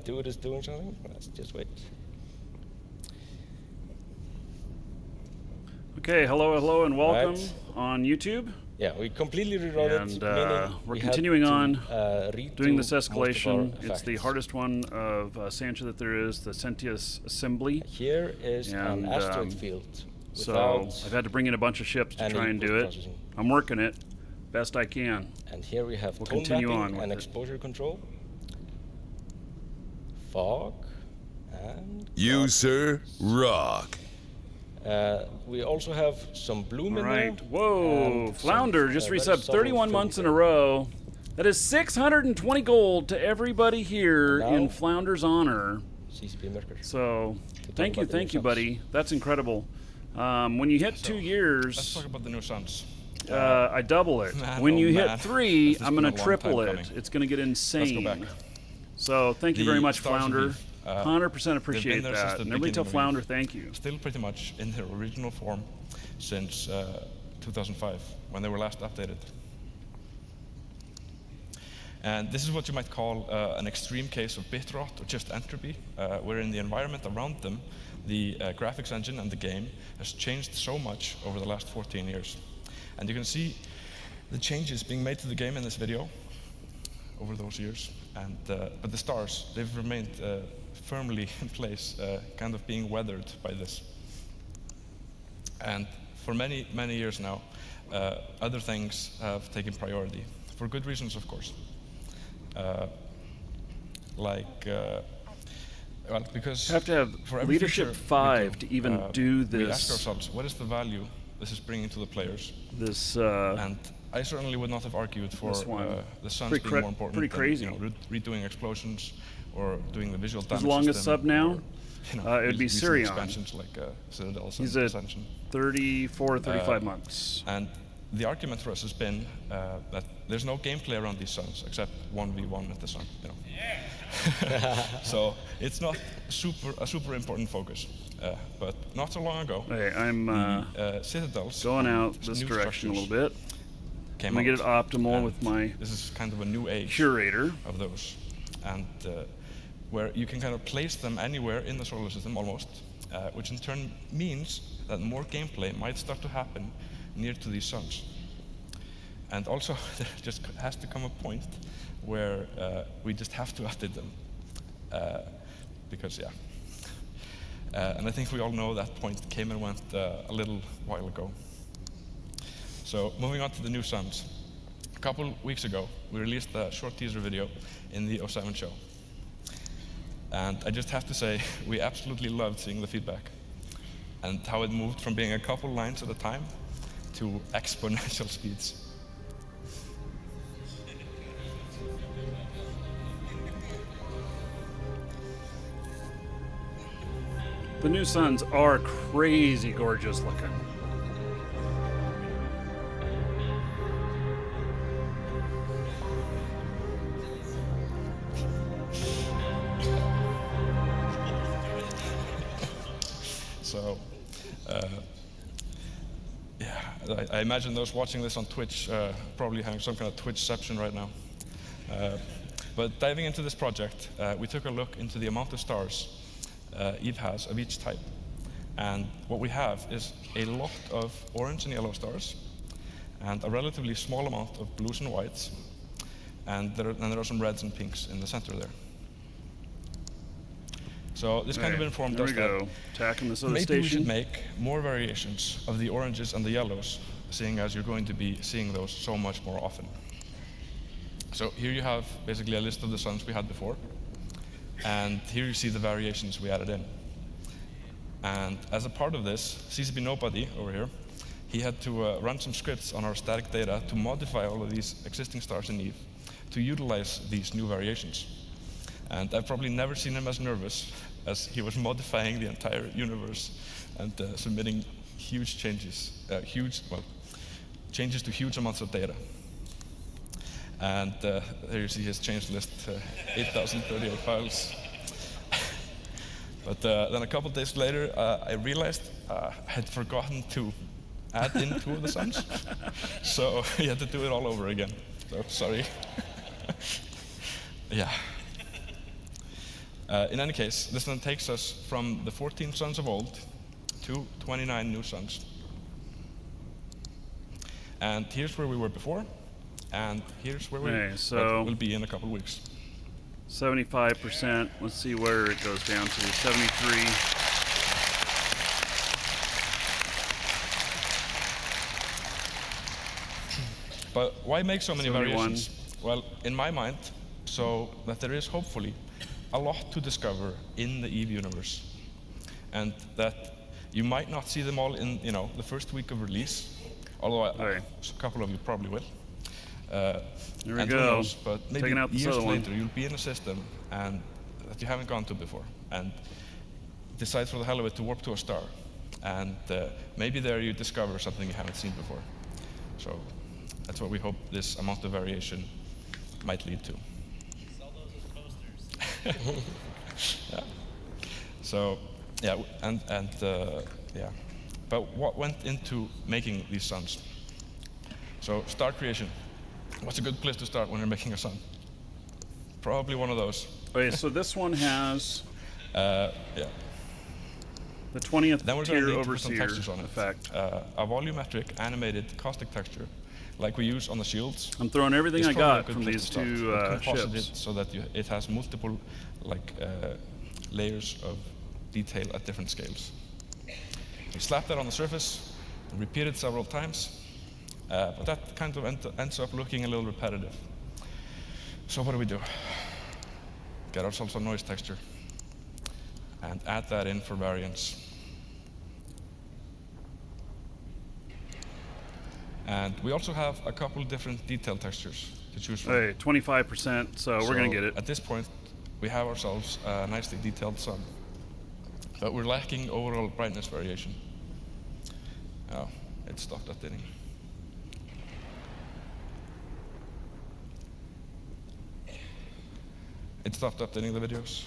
dude is doing something. Let's just wait. Okay, hello, and welcome on YouTube. Yeah, we completely rewrote it, And we're continuing on doing this escalation. It's the hardest one of Sancha that there is, the Sentius assembly. Here is an asteroid field. So I've had to bring in a bunch of ships to try and do it. I'm working it best I can. And here we have we'll tone continue mapping on and exposure control. Fog and you, sir, rock. We also have some bloom in there. there. Whoa, Flounder just resubbed 31 months in a row. That is 620 gold to everybody here in Flounder's honor. So, thank you, buddy. That's incredible. When you hit 2 years... Let's talk about the new suns. I double it. When you hit 3, I'm going to triple it. Coming. It's going to get insane. Let's go back. So, thank you very much, Flounder. 100% appreciate that. And everybody tell Flounder thank you. Still pretty much in their original form since 2005, when they were last updated. And this is what you might call an extreme case of bit rot, or just entropy, where in the environment around them, the graphics engine and the game has changed so much over the last 14 years. And you can see the changes being made to the game in this video over those years. And but the stars, they've remained firmly in place, kind of being weathered by this. And for many, many years now, other things have taken priority, for good reasons, of course. Well, because you have to have leadership 5 to even do this. We ask ourselves, what is the value this is bringing to the players? This and I certainly would not have argued for the suns being more important pretty crazy. than redoing explosions or doing the visual damage. His longest sub now, or, it would be Sirion. Expansions like Citadel. He's at 34, 35 months. And the argument for us has been that there's no gameplay around these suns except 1v1 at the sun. You know. So it's not a super important focus. But not so long ago, I'm Citadels going out this direction a little bit. Let me get it optimal with my this is kind of a new age curator of those, and where you can kind of place them anywhere in the solar system almost, which in turn means that more gameplay might start to happen near to these suns. And also, there just has to come a point where we just have to update them, because and I think we all know that point came and went a little while ago. So moving on to the new suns. A couple weeks ago, we released a short teaser video in the 07 show. And I just have to say, we absolutely loved seeing the feedback and how it moved from being a couple lines at a time to exponential speeds. The new suns are crazy gorgeous looking. So, I imagine those watching this on Twitch probably having some kind of Twitchception right now. But diving into this project, we took a look into the amount of stars Eve has of each type. And what we have is a lot of orange and yellow stars, and a relatively small amount of blues and whites, and there are some reds and pinks in the center there. So this kind of informed us that maybe we should make more variations of the oranges and the yellows, seeing as you're going to be seeing those so much more often. So here you have basically a list of the suns we had before, and here you see the variations we added in. And as a part of this, CCP Nobody over here, he had to run some scripts on our static data to modify all of these existing stars in Eve to utilize these new variations. And I've probably never seen him as nervous as he was modifying the entire universe and submitting huge changes, changes to huge amounts of data. And there you see his change list, 8,038 files. But then a couple days later, I realized I had forgotten to add in 2 of the suns. So he had to do it all over again. So sorry. Yeah. In any case, this then takes us from the 14 suns of old to 29 new suns. And here's where we were before, and here's where we will be in a couple of weeks. 75%. Let's see where it goes down to. 73. But why make so many 71. variations? Well, in my mind, so that there is hopefully a lot to discover in the EVE universe, and that you might not see them all in the first week of release, although a couple of you probably will. There we and go. Who knows, but maybe Taking out this years other later one. you'll be in a system and that you haven't gone to before, and decide for the hell of it to warp to a star, and maybe there you discover something you haven't seen before. So that's what we hope this amount of variation might lead to. Sell those as posters. Yeah. So, yeah, yeah. But what went into making these suns? So, star creation. What's a good place to start when you're making a sun? Probably one of those. Okay, so this one has Yeah. the 20th Then we're going to tier need to put some overseer textures on it. effect. A volumetric animated caustic texture, like we use on the shields. I'm throwing everything It's I probably a got good from place these to start. two And composite ships. it so that it has multiple layers of detail at different scales. You slap that on the surface, and repeat it several times, but that kind of ends up looking a little repetitive. So what do? Get ourselves a noise texture and add that in for variance. And we also have a couple different detail textures to choose from. Hey, 25%, so we're going to get it. At this point, we have ourselves a nicely detailed sun. But we're lacking overall brightness variation. Oh, it stopped updating. It stopped updating the videos.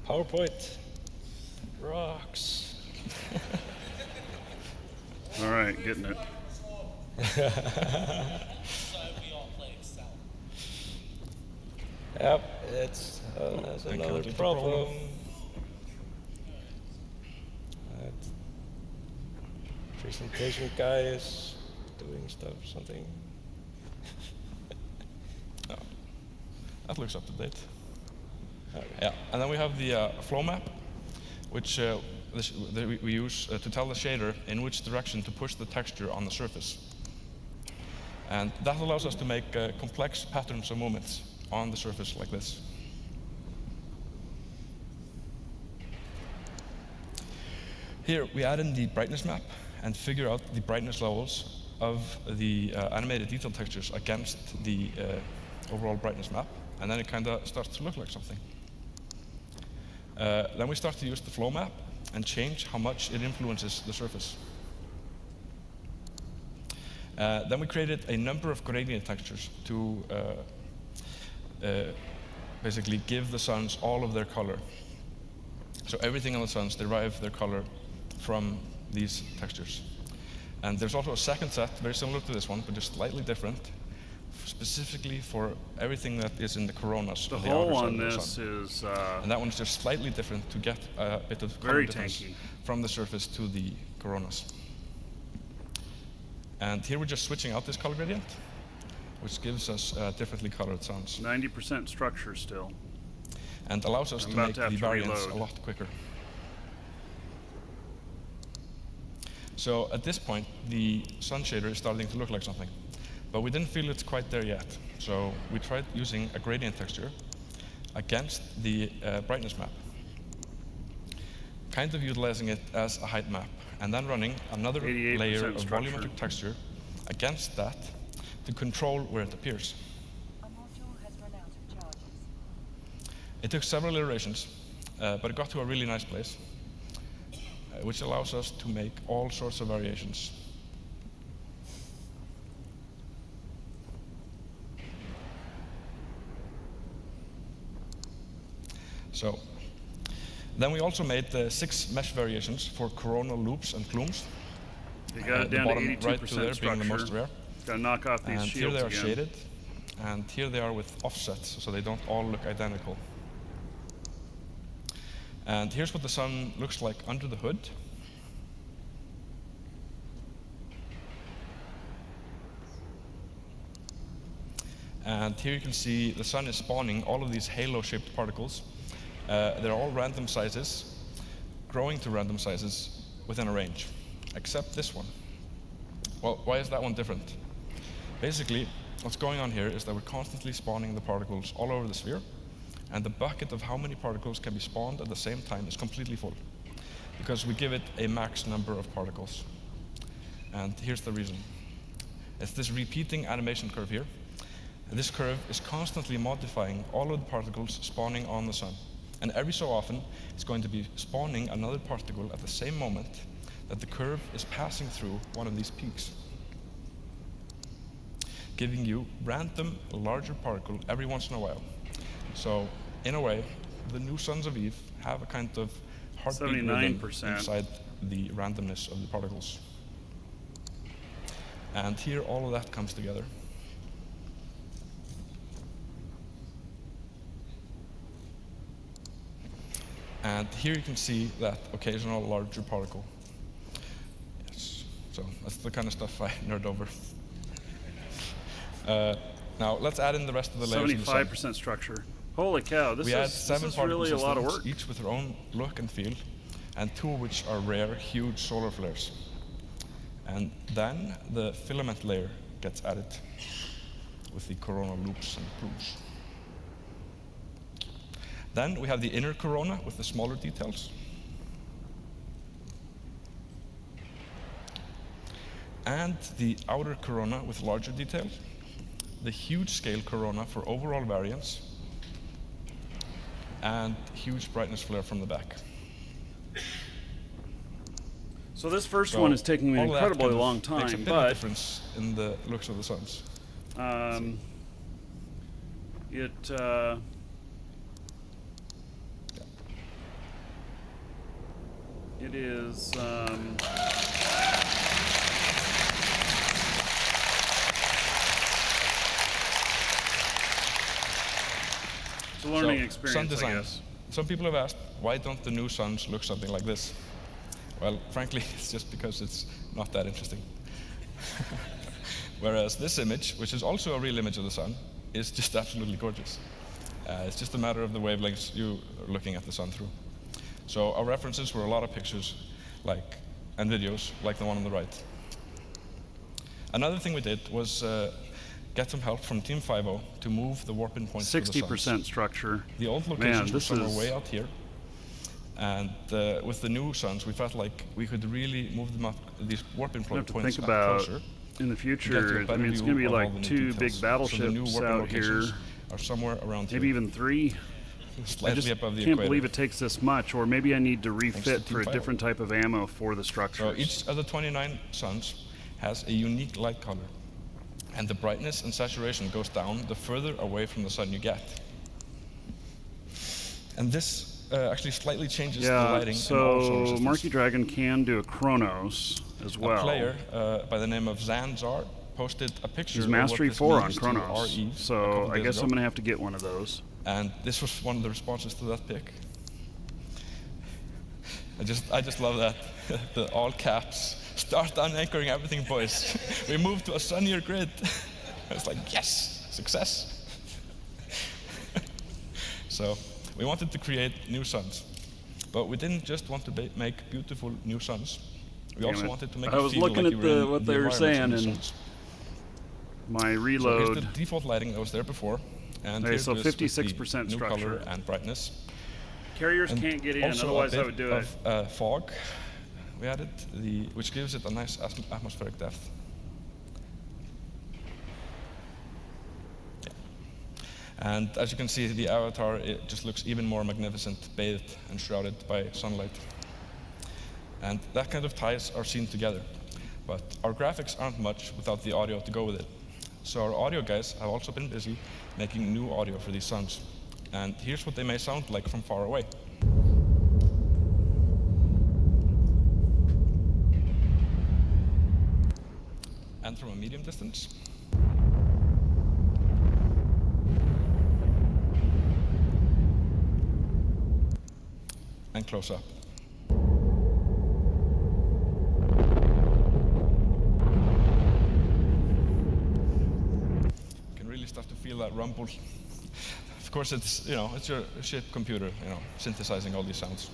PowerPoint rocks. All right, getting it. Yep, it's that's another problem. Presentation guy is doing something. Oh, that looks up to date. Yeah, and then we have the flow map, which we use to tell the shader in which direction to push the texture on the surface. And that allows us to make complex patterns of movements on the surface like this. Here we add in the brightness map and figure out the brightness levels of the animated detail textures against the overall brightness map, and then it kind of starts to look like something. Then we start to use the flow map and change how much it influences the surface. Then we created a number of gradient textures to basically give the suns all of their color. So everything on the suns derive their color from these textures. And there's also a second set, very similar to this one, but just slightly different, specifically for everything that is in the coronas. The of the hole outer on side of the this sun. is And that one's just slightly different to get a bit of color very difference tanky from the surface to the coronas. And here we're just switching out this color gradient, which gives us differently colored suns. 90% structure still. And allows us to make the variance a lot quicker. So at this point, the sun shader is starting to look like something. But we didn't feel it's quite there yet. So we tried using a gradient texture against the brightness map, kind of utilizing it as a height map, and then running another layer of volumetric texture against that to control where it appears. A module has run out of charges. It took several iterations, but it got to a really nice place, which allows us to make all sorts of variations. So, then we also made 6 mesh variations for coronal loops and plumes. You got it down the to bottom 82% right to there being the most structure. rare. Gotta knock off these And shields here they are again. shaded, and here they are with offsets, so they don't all look identical. And here's what the sun looks like under the hood. And here you can see the sun is spawning all of these halo-shaped particles. They're all random sizes, growing to random sizes within a range, except this one. Well, why is that one different? Basically, what's going on here is that we're constantly spawning the particles all over the sphere, and the bucket of how many particles can be spawned at the same time is completely full, because we give it a max number of particles. And here's the reason. It's this repeating animation curve here. And this curve is constantly modifying all of the particles spawning on the sun. And every so often, it's going to be spawning another particle at the same moment that the curve is passing through one of these peaks, giving you random larger particle every once in a while. So, in a way, the new Sons of Eve have a kind of heartbeat rhythm 79%. inside the randomness of the particles. And here, all of that comes together. And here you can see that occasional larger particle. Yes, so that's the kind of stuff I nerd over. Now let's add in the rest of the layers. 75% structure. Holy cow! This is really a lot of work. Each with their own look and feel, and two of which are rare, huge solar flares. And then the filament layer gets added with the corona loops and plumes. Then we have the inner corona with the smaller details. And the outer corona with larger detail. The huge scale corona for overall variance. And huge brightness flare from the back. So this first one is taking me an incredibly long time, makes a bit of difference in the looks of the suns. It is it's a learning experience, sun design. I guess. Some people have asked, why don't the new suns look something like this? Well, frankly, it's just because it's not that interesting. Whereas this image, which is also a real image of the sun, is just absolutely gorgeous. It's just a matter of the wavelengths you are looking at the sun through. So our references were a lot of pictures and videos like the one on the right. Another thing we did was get some help from Team 5.0 to move the warp-in points for the suns. 60% structure. The old locations were somewhere way out here. And with the new suns, we felt like we could really move them up, these warp-in points think up about closer. In the future, I mean, it's going to be like 2 big battleships out here. Are somewhere around maybe here. even 3. Slightly above the can't equator. believe it takes this much, or maybe I need to refit for a different type of ammo for the structures. So each of the 29 suns has a unique light color, and the brightness and saturation goes down the further away from the sun you get. And this actually slightly changes the lighting. So Markee Dragon can do a Chronos as well. A player by the name of Zanzar posted a picture. He's Mastery 4 on Chronos, RE so I guess I'm going to have to get one of those. And this was one of the responses to that pic. I just love that. The all caps. Start unanchoring everything, boys. We moved to a sunnier grid. It's like, yes, success. So we wanted to create new suns. But we didn't just want to make beautiful new suns. We also wanted to make I was looking at what they were saying, and my reload. So here's the default lighting that was there before. And okay, so 56% new structure. Color and brightness. Carriers can't get in, otherwise I would do it. Fog, we added, which gives it a nice atmospheric depth. Yeah. And as you can see, the avatar, it just looks even more magnificent, bathed and shrouded by sunlight. And that kind of ties our scene together. But our graphics aren't much without the audio to go with it. So our audio guys have also been busy making new audio for these suns. And here's what they may sound like from far away. And and from a medium distance. And close up. You can really start to feel that rumble. Of course, it's it's your ship computer, synthesizing all these sounds.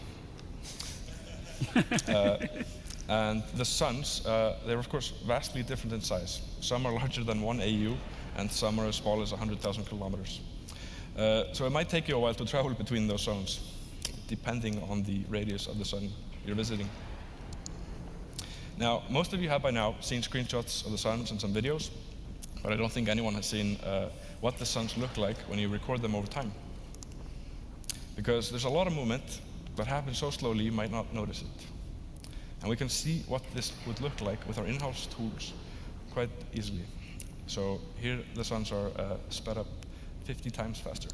And the suns, they're of course vastly different in size. Some are larger than 1 AU, and some are as small as 100,000 kilometers. So it might take you a while to travel between those zones, depending on the radius of the sun you're visiting. Now, most of you have by now seen screenshots of the suns and some videos, but I don't think anyone has seen what the suns look like when you record them over time. Because there's a lot of movement that happens so slowly you might not notice it. And we can see what this would look like with our in-house tools quite easily. So here the suns are sped up 50 times faster.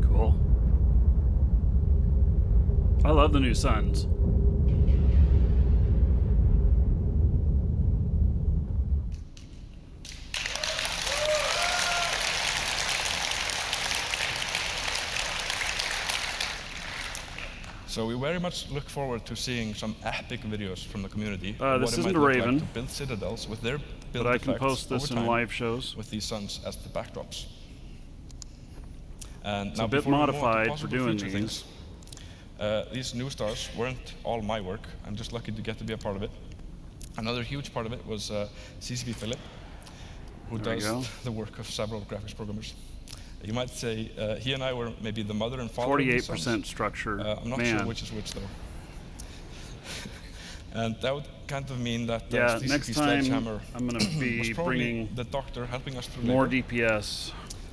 Cool. I love the new suns. So we very much look forward to seeing some epic videos from the community. This isn't a Raven, like to build citadels with their build but I can effects post this over in time live shows. with these suns as the backdrops. And It's now a bit before we move on to modified for possible doing future these. These new stars weren't all my work. I'm just lucky to get to be a part of it. Another huge part of it was CCP Philip, who There we does go. the work of several graphics programmers. You might say he and I were maybe the mother and father of these suns. 48% structure. I'm not Man. sure which is which though. And that would kind of mean that Yeah, CCP next time Sledgehammer I'm going to was be probably bringing the doctor helping us through more labor, DPS.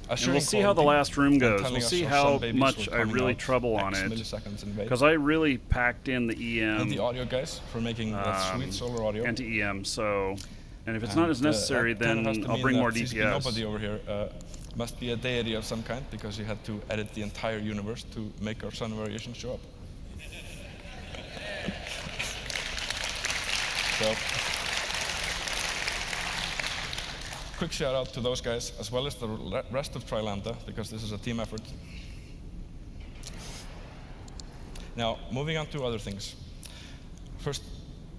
And assuring we'll see how the quality, last room and goes. telling We'll us see our how sun babies much were I coming really out trouble on X it. milliseconds in wave. Because I really packed in the EM And the audio guys for making that sweet solar audio. anti-EM, so... And if it's not as necessary, that kind of has then to I'll mean bring that more CCP DPS. Nobody over here must be a deity of some kind, because you had to edit the entire universe to make our sun variations show up. So, quick shout out to those guys, as well as the rest of Trilambda, because this is a team effort. Now, moving on to other things. First,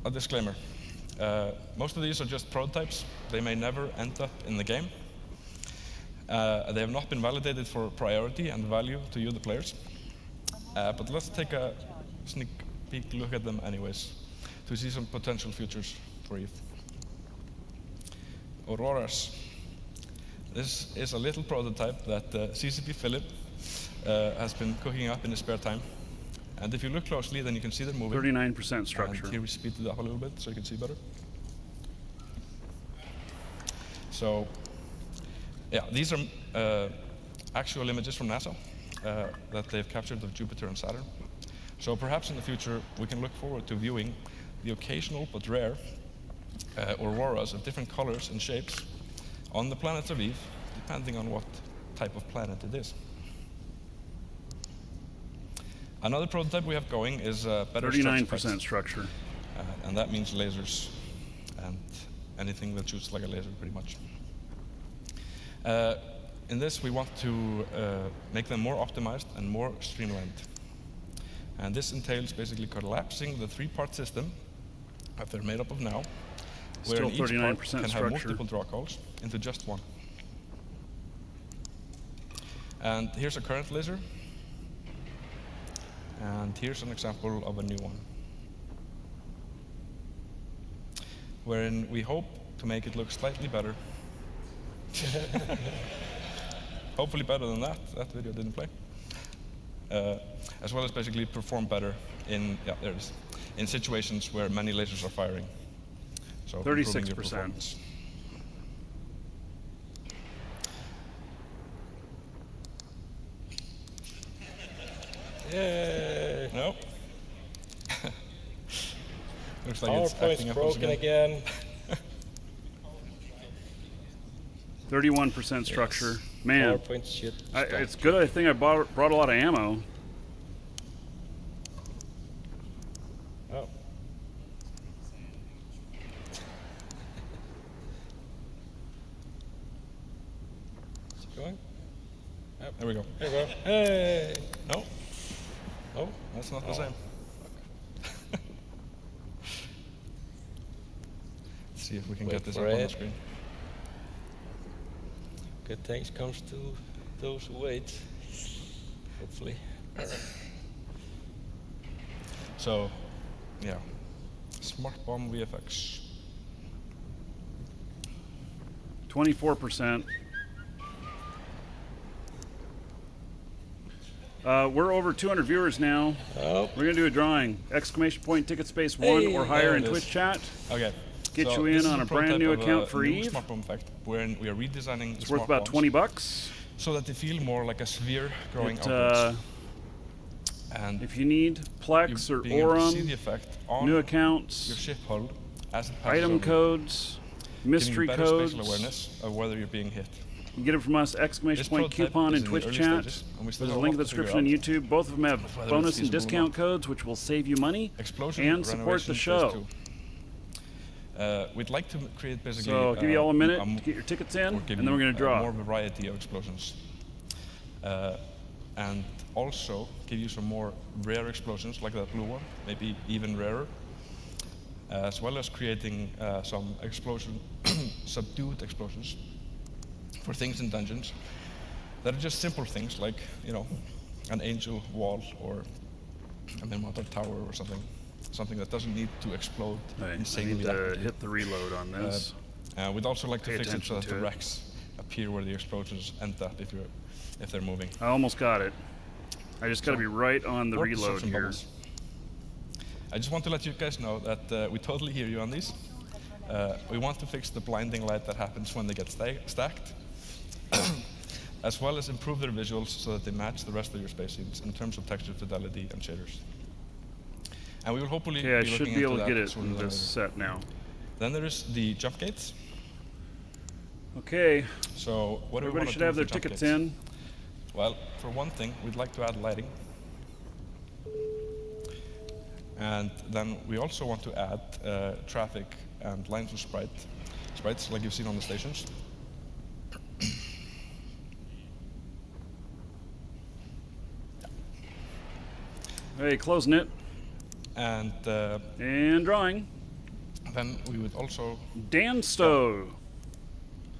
a disclaimer. Most of these are just prototypes. They may never end up in the game. They have not been validated for priority and value to you, the players. But let's take a sneak peek look at them anyways, to see some potential futures for you. Auroras. This is a little prototype that CCP Philip has been cooking up in his spare time. And if you look closely, then you can see them moving. 39% structure. And here we speed it up a little bit so you can see better. So, yeah, these are actual images from NASA that they've captured of Jupiter and Saturn. So perhaps in the future, we can look forward to viewing the occasional but rare auroras of different colors and shapes on the planets of Eve, depending on what type of planet it is. Another prototype we have going is better 39% structure. And that means lasers and anything that shoots like a laser, pretty much. In this, we want to make them more optimized and more streamlined. And this entails basically collapsing the three-part system that they're made up of now, where Still each part 39% can have structure. multiple draw calls into just one. And here's a current laser. And here's an example of a new one, wherein we hope to make it look slightly better. Hopefully better than that. That video didn't play. As well as basically perform better in, yeah, there it is, in situations where many lasers are firing. So 36%. Yay! No. Looks like it's acting PowerPoint's up once broken again. 31% structure. Man, PowerPoint shit. it's good. I think I brought a lot of ammo. Oh. Is it going? Oh, there we go. There we go. Hey! No. Oh, that's not the same. Let's see if we can Wait get this for up on the it. screen. Good things comes to those who wait. Hopefully. So, yeah. Smart bomb VFX. 24%. We're over 200 viewers now. Oh. We're gonna do a drawing. Exclamation point ticket space 1 or higher there in it Twitch is. chat. Okay. Get so you this in is on a brand prototype new of account for new Eve. Smart bomb effect, wherein we are redesigning It's the worth smart about bombs $20. so that they feel more like a sphere growing It, outwards. And if you need Plex you or being able to see the Aurum, effect on new your accounts, ship hull as it passes item over, codes, mystery giving better codes. spatial awareness of whether you're being hit. You get it from us, exclamation This point prototype coupon is in in the Twitch early chat. stages, and we still There's a have link in a the lot to figure description on out. YouTube. Both of them have Whether bonus it's and feasible or discount not. codes, which will save you money Explosion and support the renovation phase show. 2. We'd like to create basically. So I'll give you all a minute to get your tickets in, or and give then we're you, going to draw. more variety of explosions, and also give you some more rare explosions like that blue one, maybe even rarer, as well as creating some subdued explosions for things in dungeons that are just simple things like, you know, an angel wall or a Minmatar tower or something that doesn't need to explode Right, I insanely need to rapidly. hit the reload on this. We'd also like to Pay fix it so attention that the to it. wrecks appear where the explosions end up if they're moving. I almost got it. I just got to be right on the Or reload disruption here. bubbles. I just want to let you guys know that we totally hear you on these. We want to fix the blinding light that happens when they get stacked, as well as improve their visuals so that they match the rest of your space scenes in terms of texture fidelity and shaders. And we will hopefully Okay, I be should looking be into able to that get it sooner in than this later. set now. Then there is the jump gates. Okay, So what do we everybody want to should do have their with the jump tickets gates? in. Well, for one thing, we'd like to add lighting. And then we also want to add traffic and lines of sprites like you've seen on the stations. Hey, closing it And and drawing. then we would also... Dan Stowe.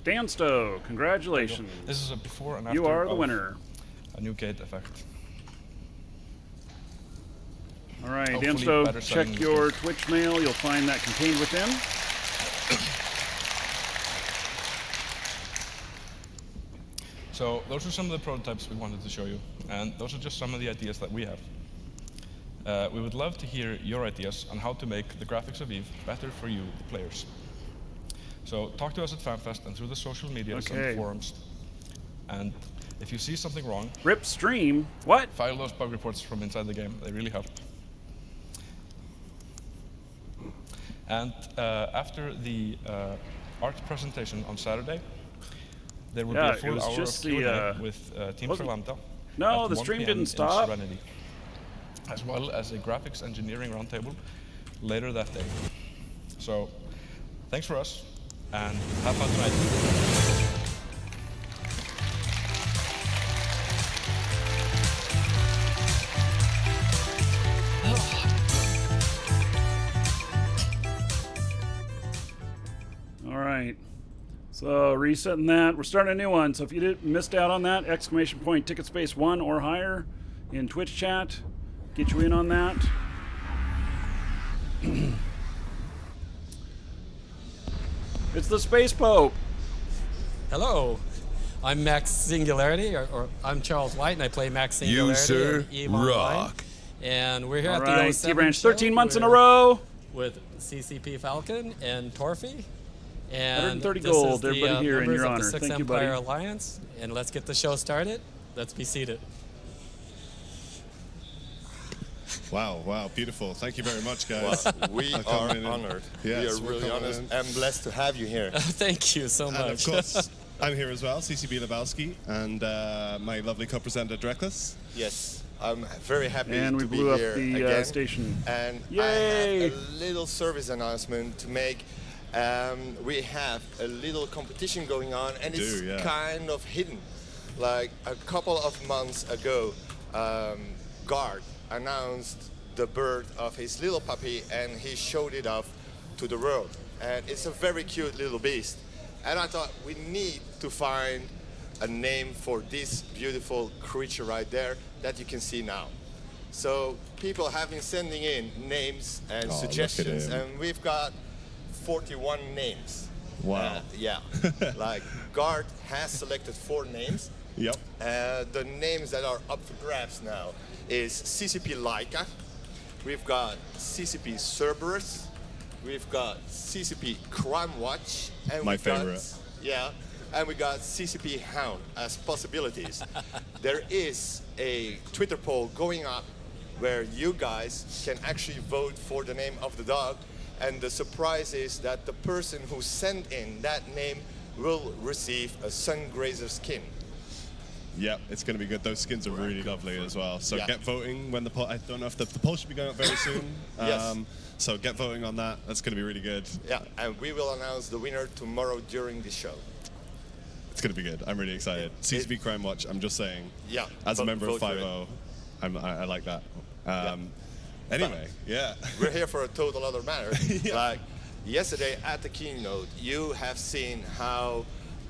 Dan Stowe, congratulations. This is a before and after You are the of winner. a new gate effect. All right, Dan Hopefully Stowe, better setting check than your this. Twitch mail. You'll find that contained within. So those are some of the prototypes we wanted to show you, and those are just some of the ideas that we have. We would love to hear your ideas on how to make the graphics of Eve better for you, the players. So talk to us at FanFest and through the social medias Okay. and forums. And if you see something wrong, Rip stream. What? file those bug reports from inside the game. They really help. And after the art presentation on Saturday, there will Yeah, be a it full was hour just of Q&A the, with Team wasn't- Lambda. No, at the 1 stream PM didn't in stop. Serenity, as well as a graphics engineering roundtable later that day. So, thanks for us, and have fun tonight. All right. So resetting that. We're starting a new one. So if you missed out on that, exclamation point ticket space 1 or higher in Twitch chat. Get you in on that. It's the Space Pope. Hello, I'm Max Singularity, or I'm Charles White, and I play Max Singularity. You, sir, in EVE Online. rock. And we're here All at right, the 07 T-Branch, show 13 months in a with- row. with CCP Falcon and Torfy. And 130 this gold, is the, everybody here in members your of honor. the Sixth Thank you, Empire buddy. Alliance, and let's get the show started. Let's be seated. Wow, wow, beautiful. Thank you very much, guys. We I'll are come in and- honored. Yes, we are we're really coming honored in. and blessed to have you here. Thank you so And much. of course, I'm here as well, CCB Lebowski, and my lovely co-presenter, Dreklis. Yes, I'm very happy and to we be blew up here the again. station. And Yay! I have a little service announcement to make. We have a little competition going on, and it's kind of hidden. Like a couple of months ago, Guard announced the birth of his little puppy, and he showed it off to the world. And it's a very cute little beast. And I thought we need to find a name for this beautiful creature right there that you can see now. So people have been sending in names and suggestions, and we've got 41 names. Wow. Yeah. Like Guard has selected 4 names. Yep. The names that are up for grabs now is CCP Laika. We've got CCP Cerberus. We've got CCP Crime Watch. And my favorite. And we got CCP Hound as possibilities. There is a Twitter poll going up where you guys can actually vote for the name of the dog. And the surprise is that the person who sent in that name will receive a Sungrazer skin. Yep, it's going to be good. Those skins are really lovely as well. So get voting when the poll. I don't know if the poll should be going up very soon. Yes. So get voting on that. That's going to be really good. Yeah, and we will announce the winner tomorrow during the show. It's going to be good. I'm really excited. CCB Crime Watch, I'm just saying. Yeah. As a member of 5.0, I like that. Anyway, we're here for a total other matter. Like yesterday at the keynote, you have seen how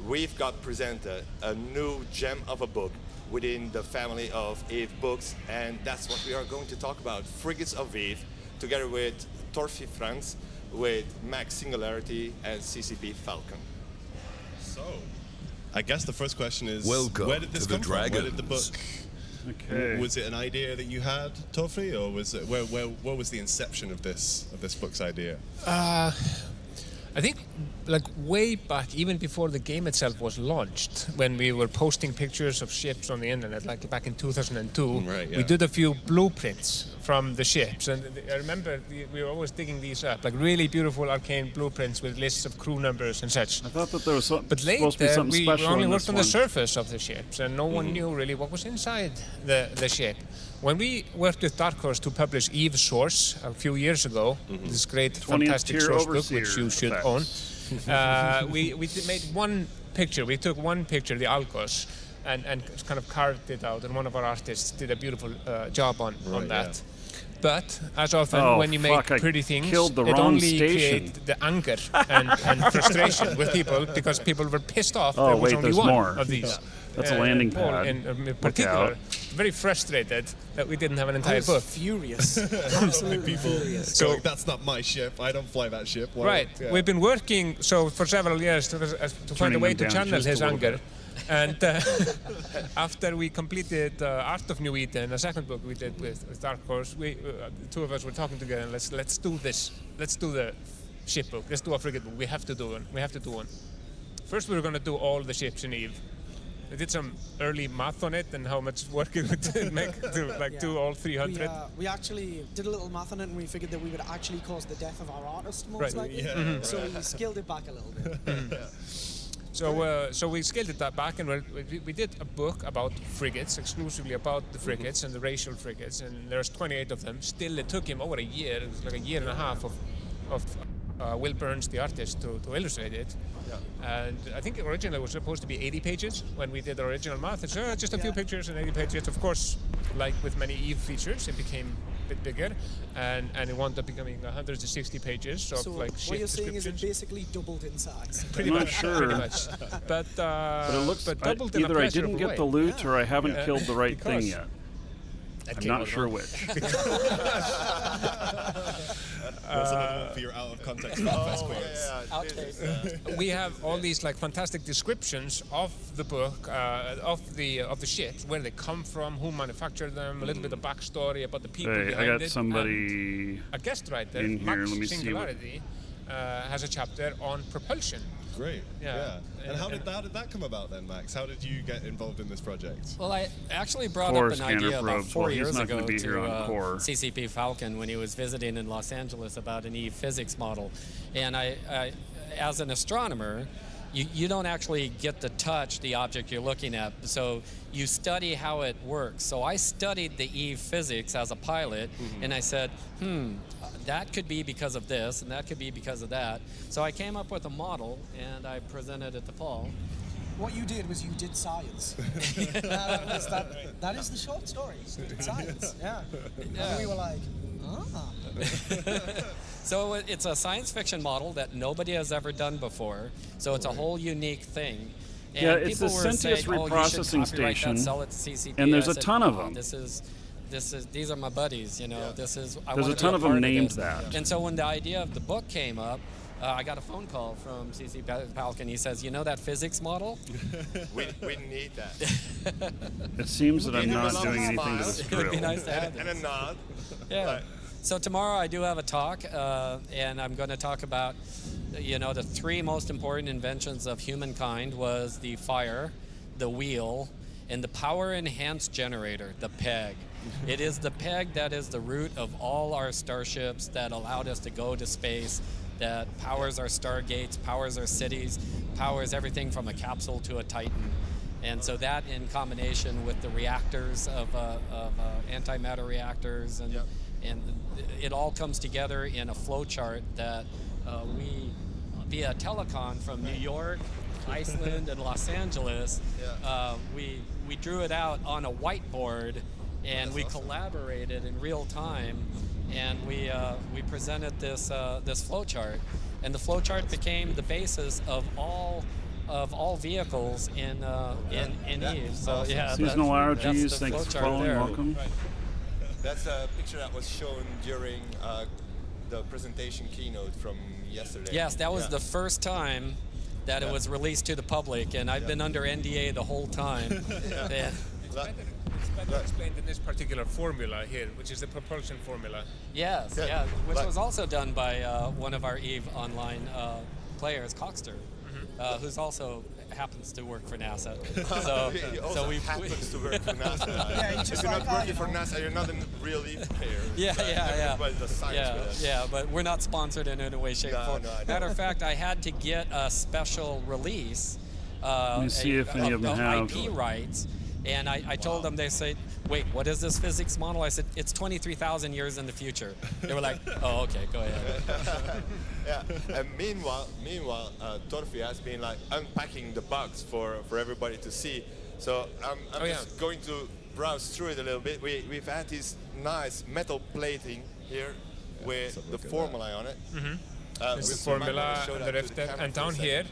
we've got presented a new gem of a book within the family of Eve books, and that's what we are going to talk about. Frigates of Eve, together with Torfi Franz, with Max Singularity, and CCP Falcon. So, I guess the first question is, welcome where did this to the come from? Where did the book? Okay. Was it an idea that you had, Torfi, or was it where was the inception of this book's idea? I think, like way back, even before the game itself was launched, when we were posting pictures of ships on the internet, like back in 2002, we did a few blueprints from the ships, and I remember we were always digging these up, like really beautiful arcane blueprints with lists of crew numbers and such. I thought that there was but later, supposed to be something we special only in worked this on one. the surface of the ships, and no one knew really what was inside the ship. When we worked with Dark Horse to publish Eve Source a few years ago, this great, fantastic source book, which you should own, we made one picture. We took one picture, the Algos, and kind of carved it out, and one of our artists did a beautiful job on that. But as often when you make pretty things, it only creates the anger and frustration with people, because people were pissed off there was only one of these. That's a landing pad. In particular, very frustrated that we didn't have an entire book. Furious. Absolutely furious. So that's not my ship. I don't fly that ship. Well, right. Yeah. We've been working for several years to find a way to channel his anger. And after we completed Art of New Eden, a second book we did with Dark Horse, the two of us were talking together, and let's do this. Let's do the ship book. Let's do a frigate book. We have to do one. We have to do one. First, we were going to do all the ships in Eve. We did some early math on it and how much work it would make to do all 300. We actually did a little math on it, and we figured that we would actually cause the death of our artist most likely. So we scaled it back a little bit. So we scaled it back, and we did a book about frigates, exclusively about the frigates and the racial frigates, and there's 28 of them. Still, it took him over a year. It was like a year and a half of Will Burns, the artist, to illustrate it. And I think originally it was supposed to be 80 pages when we did the original math. It's just a few pictures and 80 pages. Of course, like with many Eve features, it became a bit bigger, and it wound up becoming 160 pages of like ship what you're saying is descriptions. it basically doubled in size. Pretty much. But it looks doubled either in a I didn't get way. the loot or I haven't killed the right thing yet. I'm not sure which. That's another one for your out of context quotes. We have all these like fantastic descriptions of the book, of the ships, where they come from, who manufactured them, a little bit of backstory about the people behind it. I got somebody a guest writer, in here. Max Let me Singularity, has a chapter on propulsion. Great. Yeah. And how did that come about then, Max? How did you get involved in this project? Well, I actually brought up an idea about 4 years ago to CCP Falcon when he was visiting in Los Angeles about an Eve physics model. And I as an astronomer, you don't actually get to touch the object you're looking at. So you study how it works. So I studied the Eve physics as a pilot, and I said, that could be because of this, and that could be because of that. So I came up with a model, and I presented it to Paul. What you did was you did science. That is the short story. You did science, yeah. And we were like, So it's a science fiction model that nobody has ever done before. So it's a whole unique thing. And yeah, it's the people Sentius were saying, reprocessing station, that, sell it to CCP. and there's I a said, ton of "No, them. These are my buddies, you know. This is. There's a ton of them named that. And so when the idea of the book came up, I got a phone call from CC Palkin. He says, "You know that physics model? we need that." It seems that I'm not doing anything to this It would be drill. nice to have And a nod. Yeah. Right. So tomorrow I do have a talk, and I'm going to talk about, the 3 most important inventions of humankind was the fire, the wheel, and the power-enhanced generator, the PEG. It is the PEG that is the root of all our starships that allowed us to go to space, that powers our stargates, powers our cities, powers everything from a capsule to a Titan. And so that, in combination with the reactors of antimatter reactors, and it all comes together in a flow chart that we, via telecon from New York, Iceland, and Los Angeles, we drew it out on a whiteboard, and we collaborated in real time, and we presented this flow chart, and the flow chart became the basis of all vehicles in Eve. So yeah, Seasonal allergies. Thanks for following. Welcome. Right. That's a picture that was shown during the presentation keynote from yesterday. Yes, that was the first time that it was released to the public, and I've been under NDA the whole time. It's better explained in this particular formula here, which is the propulsion formula. Yes, which was also done by one of our Eve Online players, Coxter, who's also happens to work for NASA. So we happens to work for NASA. If you're not working for NASA, you're not a real Eve player. Yeah. Everybody does science with it. Yeah, but we're not sponsored in any way, shape, or form. Matter of fact, I had to get a special release Let me see if any of them have IP rights. And I told them, they said, wait, what is this physics model? I said, it's 23,000 years in the future. They were like, oh, okay, go ahead. And meanwhile, Torfi has been like unpacking the bugs for everybody to see. So I'm just going to browse through it a little bit. We've had this nice metal plating here with the formula on it. It's the formula, the rifter, and down here,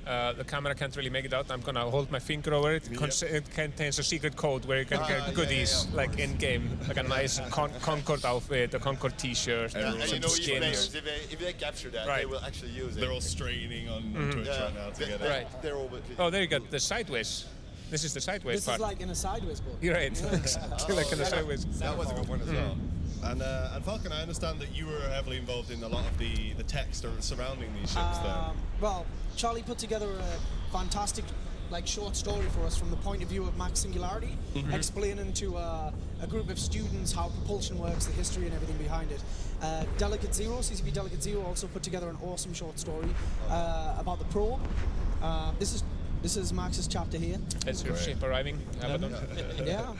the camera can't really make it out. I'm gonna hold my finger over it. It contains a secret code where you can get goodies like in game, like a nice Concorde outfit, a Concorde T-shirt, and some skins. If they capture that, they will actually use it. They're all straining on Twitch right now to get it. Right. They're all. Oh, there you go. The sideways. This is the sideways part. This is like in a sideways book. You're right. Like in a sideways. That was a good one as well. And Falcon, I understand that you were heavily involved in a lot of the text surrounding these ships there. Well, Charlie put together a fantastic short story for us from the point of view of Max Singularity, explaining to a group of students how propulsion works, the history and everything behind it. Delegate Zero, CCP Delegate Zero, also put together an awesome short story about the probe. This is Max's chapter here. That's your ship arriving, Abaddon. Yeah.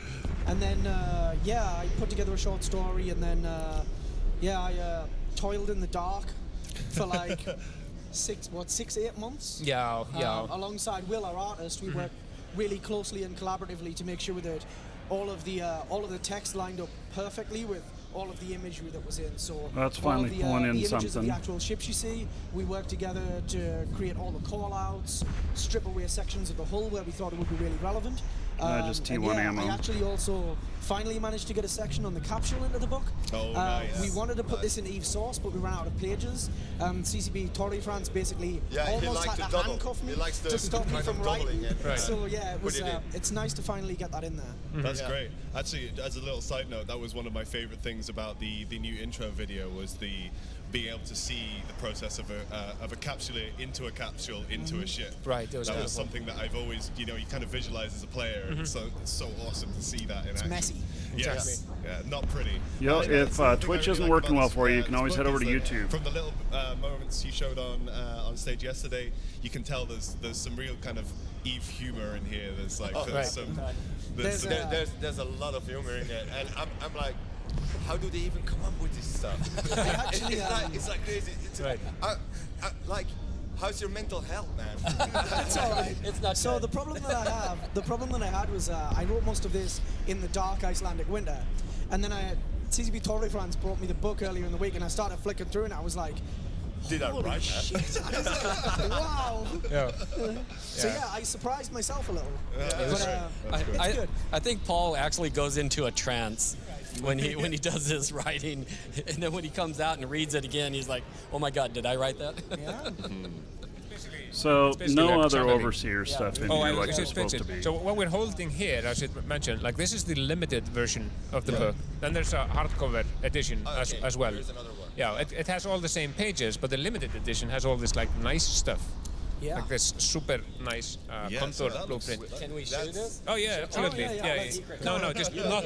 And then, I put together a short story, and then, I toiled in the dark for 6-8 months? Yeah. Alongside Will, our artist, we worked really closely and collaboratively to make sure that all of the text lined up perfectly with all of the imagery that was in. So that's finally pulling in the images something. Of the actual ships you see, we worked together to create all the call-outs, strip away sections of the hull where we thought it would be really relevant. Just T1 ammo. I actually also finally managed to get a section on the capsule into the book. Oh, nice. We wanted to put this in Eve source, but we ran out of pages. CCP Torre France basically almost had to handcuff me to stop me from writing. Right. So it was. It's nice to finally get that in there. That's great. Actually, as a little side note, that was one of my favorite things about the new intro video was being able to see the process of a capsule into a capsule into a ship. Right. That was something that I've always, you kind of visualize as a player. And it's so awesome to see that in action. It's messy. Yes. Yeah, not pretty. Yo, if Twitch isn't working well for you, you can always head over to YouTube. From the little moments you showed on stage yesterday, you can tell there's some real kind of Eve humor in here. There's like there's a lot of humor in it, and I'm like, how do they even come up with this stuff? Actually, it's like crazy. Like, how's your mental health, man? It's all right. It's not so good. the problem that I had was I wrote most of this in the dark Icelandic winter, and then CCP Tory France brought me the book earlier in the week, and I started flicking through, and I was like, did I write shit. I was like, wow. Yeah. So yeah, I surprised myself a little. It's good. I think Paul actually goes into a trance when he does his writing, and then when he comes out and reads it again, he's like, "Oh my God, did I write that?" Yeah. So no like other channeling. overseer stuff in here like it's supposed to be. So what we're holding here, as it mentioned, like this is the limited version of the book. Then there's a hardcover edition as well. Here's another one. Yeah, it has all the same pages, but the limited edition has all this like nice stuff. Yeah. Like this super nice contour blueprint. Can we show this? Oh yeah, absolutely. Oh, yeah. No, just not.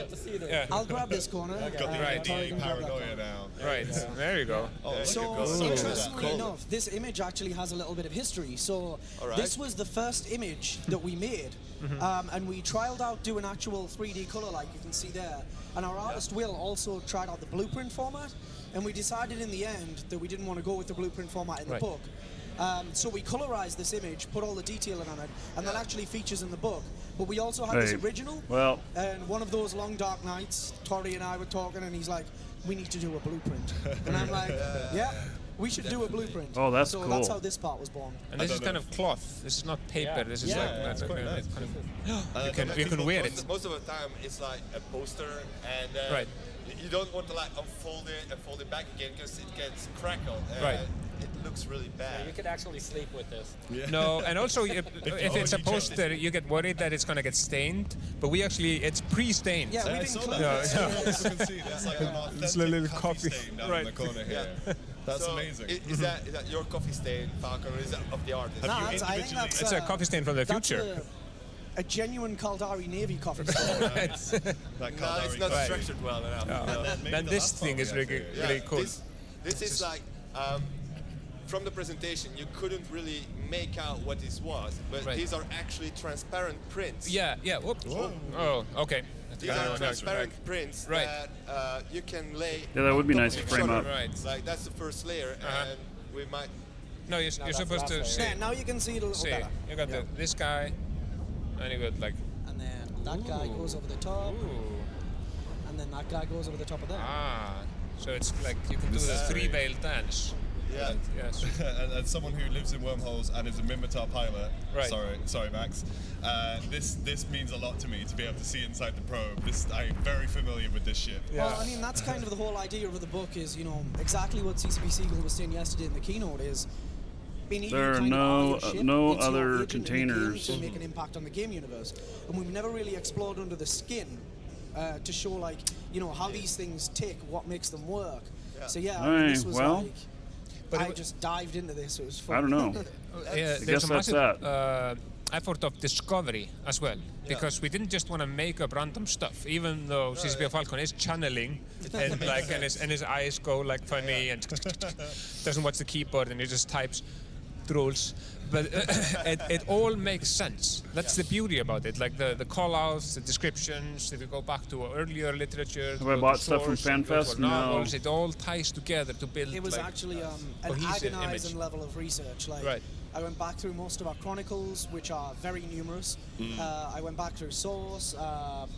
Yeah. I'll grab this corner. Got the Right. NDA paranoia now. Right. There you go. So interestingly enough, this image actually has a little bit of history. So this was the first image that we made, and we trialed out doing actual 3D color, like you can see there. And our artist Will also tried out the blueprint format, and we decided in the end that we didn't want to go with the blueprint format in the book. So we colorized this image, put all the detailing on it, and that actually features in the book. But we also had this original, and one of those long dark nights, Tori and I were talking, and he's like, we need to do a blueprint. And I'm like, yeah, we should do a blueprint. Oh, that's so cool. that's how this part was born. And this is kind of cloth. This is not paper. This is like that's quite nice. you can wear it. Most of the time, it's like a poster, and you don't want to like unfold it and fold it back again because it gets crackled. Right. It looks really bad. You could actually sleep with this. No, and also if it's a poster, you get worried that it's gonna get stained. But it's pre-stained. Yeah, we didn't clean it. That's like an authentic little coffee stain down in the corner here. That's amazing. Is that your coffee stain, Falcon, or is that of the artist? No, I think that's It's a coffee stain from the future. A genuine Caldari Navy coffee stain. It's not structured well enough. Then this thing is really cool. This is like, from the presentation, you couldn't really make out what this was, but these are actually transparent prints. Yeah. Whoops. Oh, okay. These are transparent prints that you can lay. Yeah, that would be nice to frame up. Right. Like that's the first layer, and we might. No, you're supposed to see. Yeah, now you can see it a little better. You got this guy, and you got like. And then that guy goes over the top. And then that guy goes over the top of that. So it's like you can do the three-veil dance. Yeah. Yes. and someone who lives in wormholes and is a Minmatar pilot. Right. Sorry, Max. This means a lot to me to be able to see inside the probe. I'm very familiar with this ship. Yeah. Well, I mean, that's kind of the whole idea of the book is, exactly what CCP Siegel was saying yesterday in the keynote is. There are no other containers to make an impact on the game universe, and we've never really explored under the skin to show how these things tick, what makes them work. So this was but I just dived into this. It was fun. I don't know. I guess that's that. Effort of discovery as well, because we didn't just want to make up random stuff, even though CCP Falcon is channeling and his eyes go like funny and doesn't watch the keyboard and he just types rules. But it all makes sense. That's the beauty about it. Like the call-outs, the descriptions. If you go back to earlier literature, have I bought stuff from FanFest? Novels, it all ties together to build. It was actually an agonizing level of research. I went back through most of our chronicles, which are very numerous. I went back through Source, Art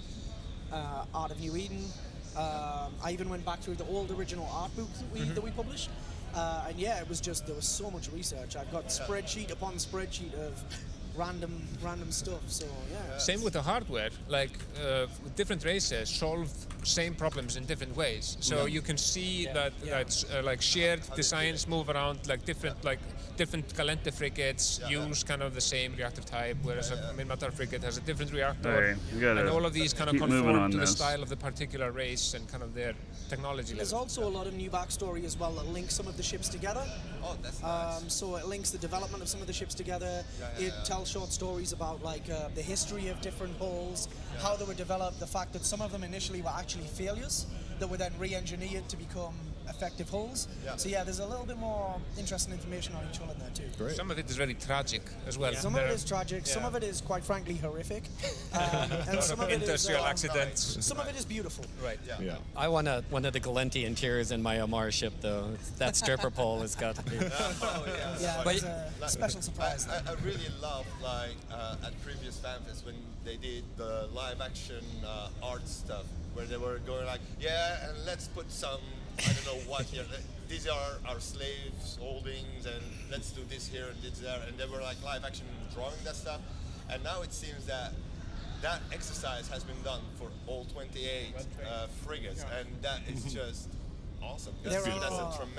of New Eden. I even went back through the old original art book that we published. And it was just, there was so much research. I've got spreadsheet upon spreadsheet of random stuff, so yeah. Same with the hardware, like different races solve same problems in different ways. So you can see that like shared designs move around, like different Galente frigates use kind of the same reactor type, whereas a Minmatar frigate has a different reactor. And all of these kind of conform to the style of the particular race and kind of their technology level. There's also a lot of new backstory as well that links some of the ships together. Oh, that's nice. So it links the development of some of the ships together. It tells short stories about like the history of different hulls, how they were developed, the fact that some of them initially were actually failures that were then re-engineered to become effective hulls. So yeah, there's a little bit more interesting information on each hull in there too. Great. Some of it is very tragic as well. Some of it is tragic, some of it is quite frankly horrific, and some of it is industrial accidents. Some of it is beautiful. Right. I want one of the Galente interiors in my Omar ship though. That stripper pole has got to be. But it's a special surprise. I really love like at previous FanFest when they did the live action art stuff where they were going like, and let's put some, I don't know what here. These are our slaves holdings, and let's do this here and this there. And they were like live action drawing that stuff. And now it seems that that exercise has been done for all 28 frigates, and that is just awesome. That's a tremendous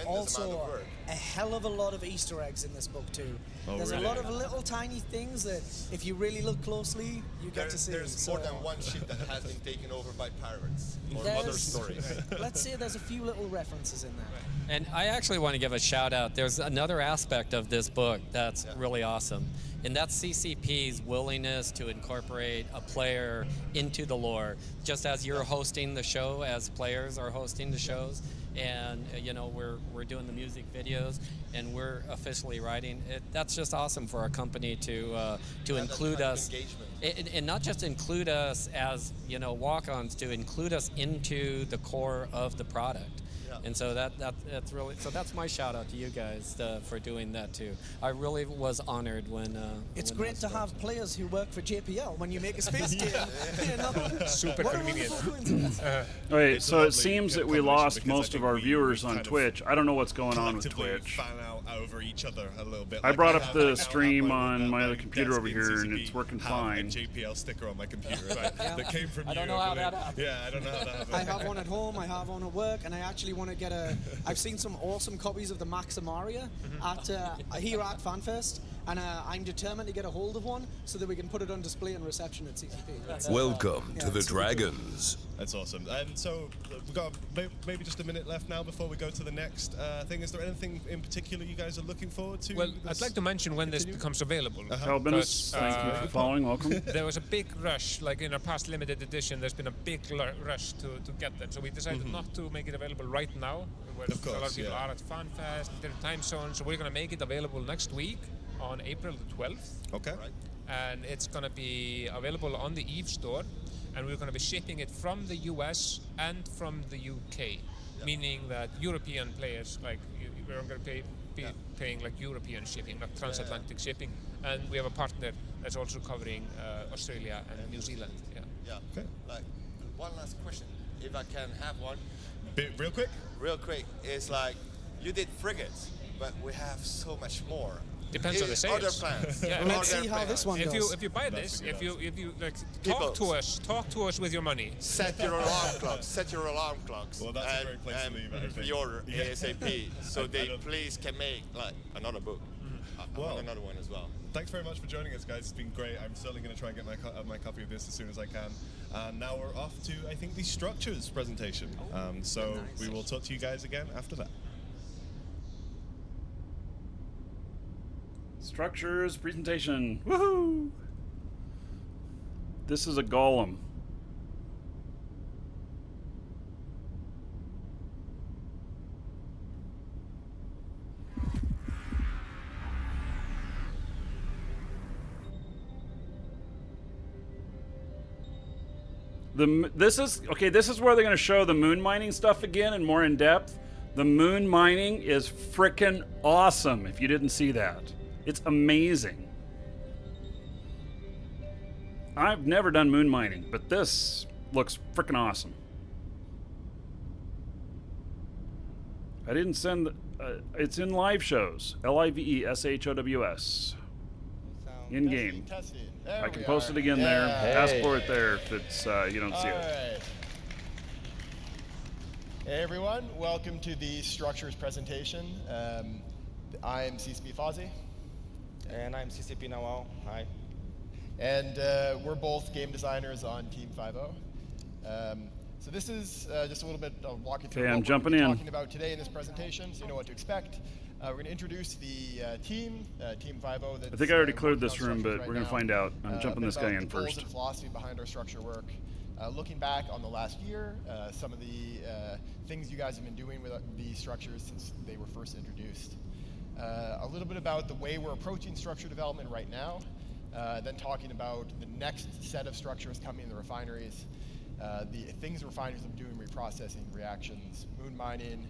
also amount of work. A hell of a lot of Easter eggs in this book too. There's a lot of little tiny things that, if you really look closely, you get to see. There's more than one ship that has been taken over by pirates or other stories. Let's say there's a few little references in there. And I actually want to give a shout out. There's another aspect of this book that's really awesome, and that's CCP's willingness to incorporate a player into the lore. Just as you're hosting the show, as players are hosting the shows, and we're doing the music videos, and we're officially writing it. That's just awesome for our company to include us, and not just include us as walk-ons, to include us into the core of the product. And so that's really, so that's my shout out to you guys for doing that too. I really was honored when. It's great to have players who work for JPL when you make a space game. Super convenient. Wait, so it seems that we lost most of our viewers on Twitch. I don't know what's going on with Twitch. Fan out over each other a little bit. I brought up the stream on my other computer over here, and it's working fine. A JPL sticker on my computer that came from you. I don't know how that happened. Yeah, I don't know how that happened. I have one at home. I have one at work, and I actually want to get I've seen some awesome copies of the Max Amaria here at FanFest, and I'm determined to get a hold of one so that we can put it on display and reception at CCP. Welcome to the Dragons. That's awesome. And so we've got maybe just a minute left now before we go to the next thing. Is there anything in particular you guys are looking forward to? Well, I'd like to mention when this becomes available. Albinus, thank you for following. Welcome. There was a big rush, like in our past limited edition, there's been a big rush to get them. So we decided not to make it available right now, where of course, a lot of people are at FanFest, different time zones. So we're going to make it available next week on April the 12th. Okay. And it's going to be available on the EVE store, and we're going to be shipping it from the US and from the UK, meaning that European players, like we're going to be paying like European shipping, like transatlantic shipping, and we have a partner that's also covering Australia and New Zealand. Okay. Like one last question, if I can have one. Real quick. Real quick. It's like you did frigates, but we have so much more. Depends on the sales. Other plans. Let's see how this one goes. If you buy this, if you like talk to us with your money. Set your alarm clocks. Set your alarm clocks. Well, that's a great place to leave it, I think. Pre-order ASAP, so they please can make like another book. Another one as well. Thanks very much for joining us, guys. It's been great. I'm certainly going to try and get my copy of this as soon as I can. And now we're off to, I think, the structures presentation. So we will talk to you guys again after that. Structures presentation. Woohoo! This is a golem. This is where they're going to show the moon mining stuff again and more in depth. The moon mining is frickin' awesome if you didn't see that. It's amazing. I've never done moon mining, but this looks frickin' awesome. I didn't send... it's in live shows. LIVESHOWS. In-game. I can post it again there. Ask for it there if it's you don't see it. Hey everyone, welcome to the structures presentation. I'm CCP Fozzie. And I'm CCP Null. Hi. And we're both game designers on Team 5.0. So this is just a little bit of walking through what we're talking about today in this presentation, so you know what to expect. We're going to introduce the team, Team 5.0. I think I already cleared this room, but we're going to find out. I'm jumping this guy in the goals first. And philosophy behind our structure work. Looking back on the last year, some of the things you guys have been doing with the structures since they were first introduced. A little bit about the way we're approaching structure development right now. Then talking about the next set of structures coming in the refineries. The things refineries are doing, reprocessing, reactions, moon mining,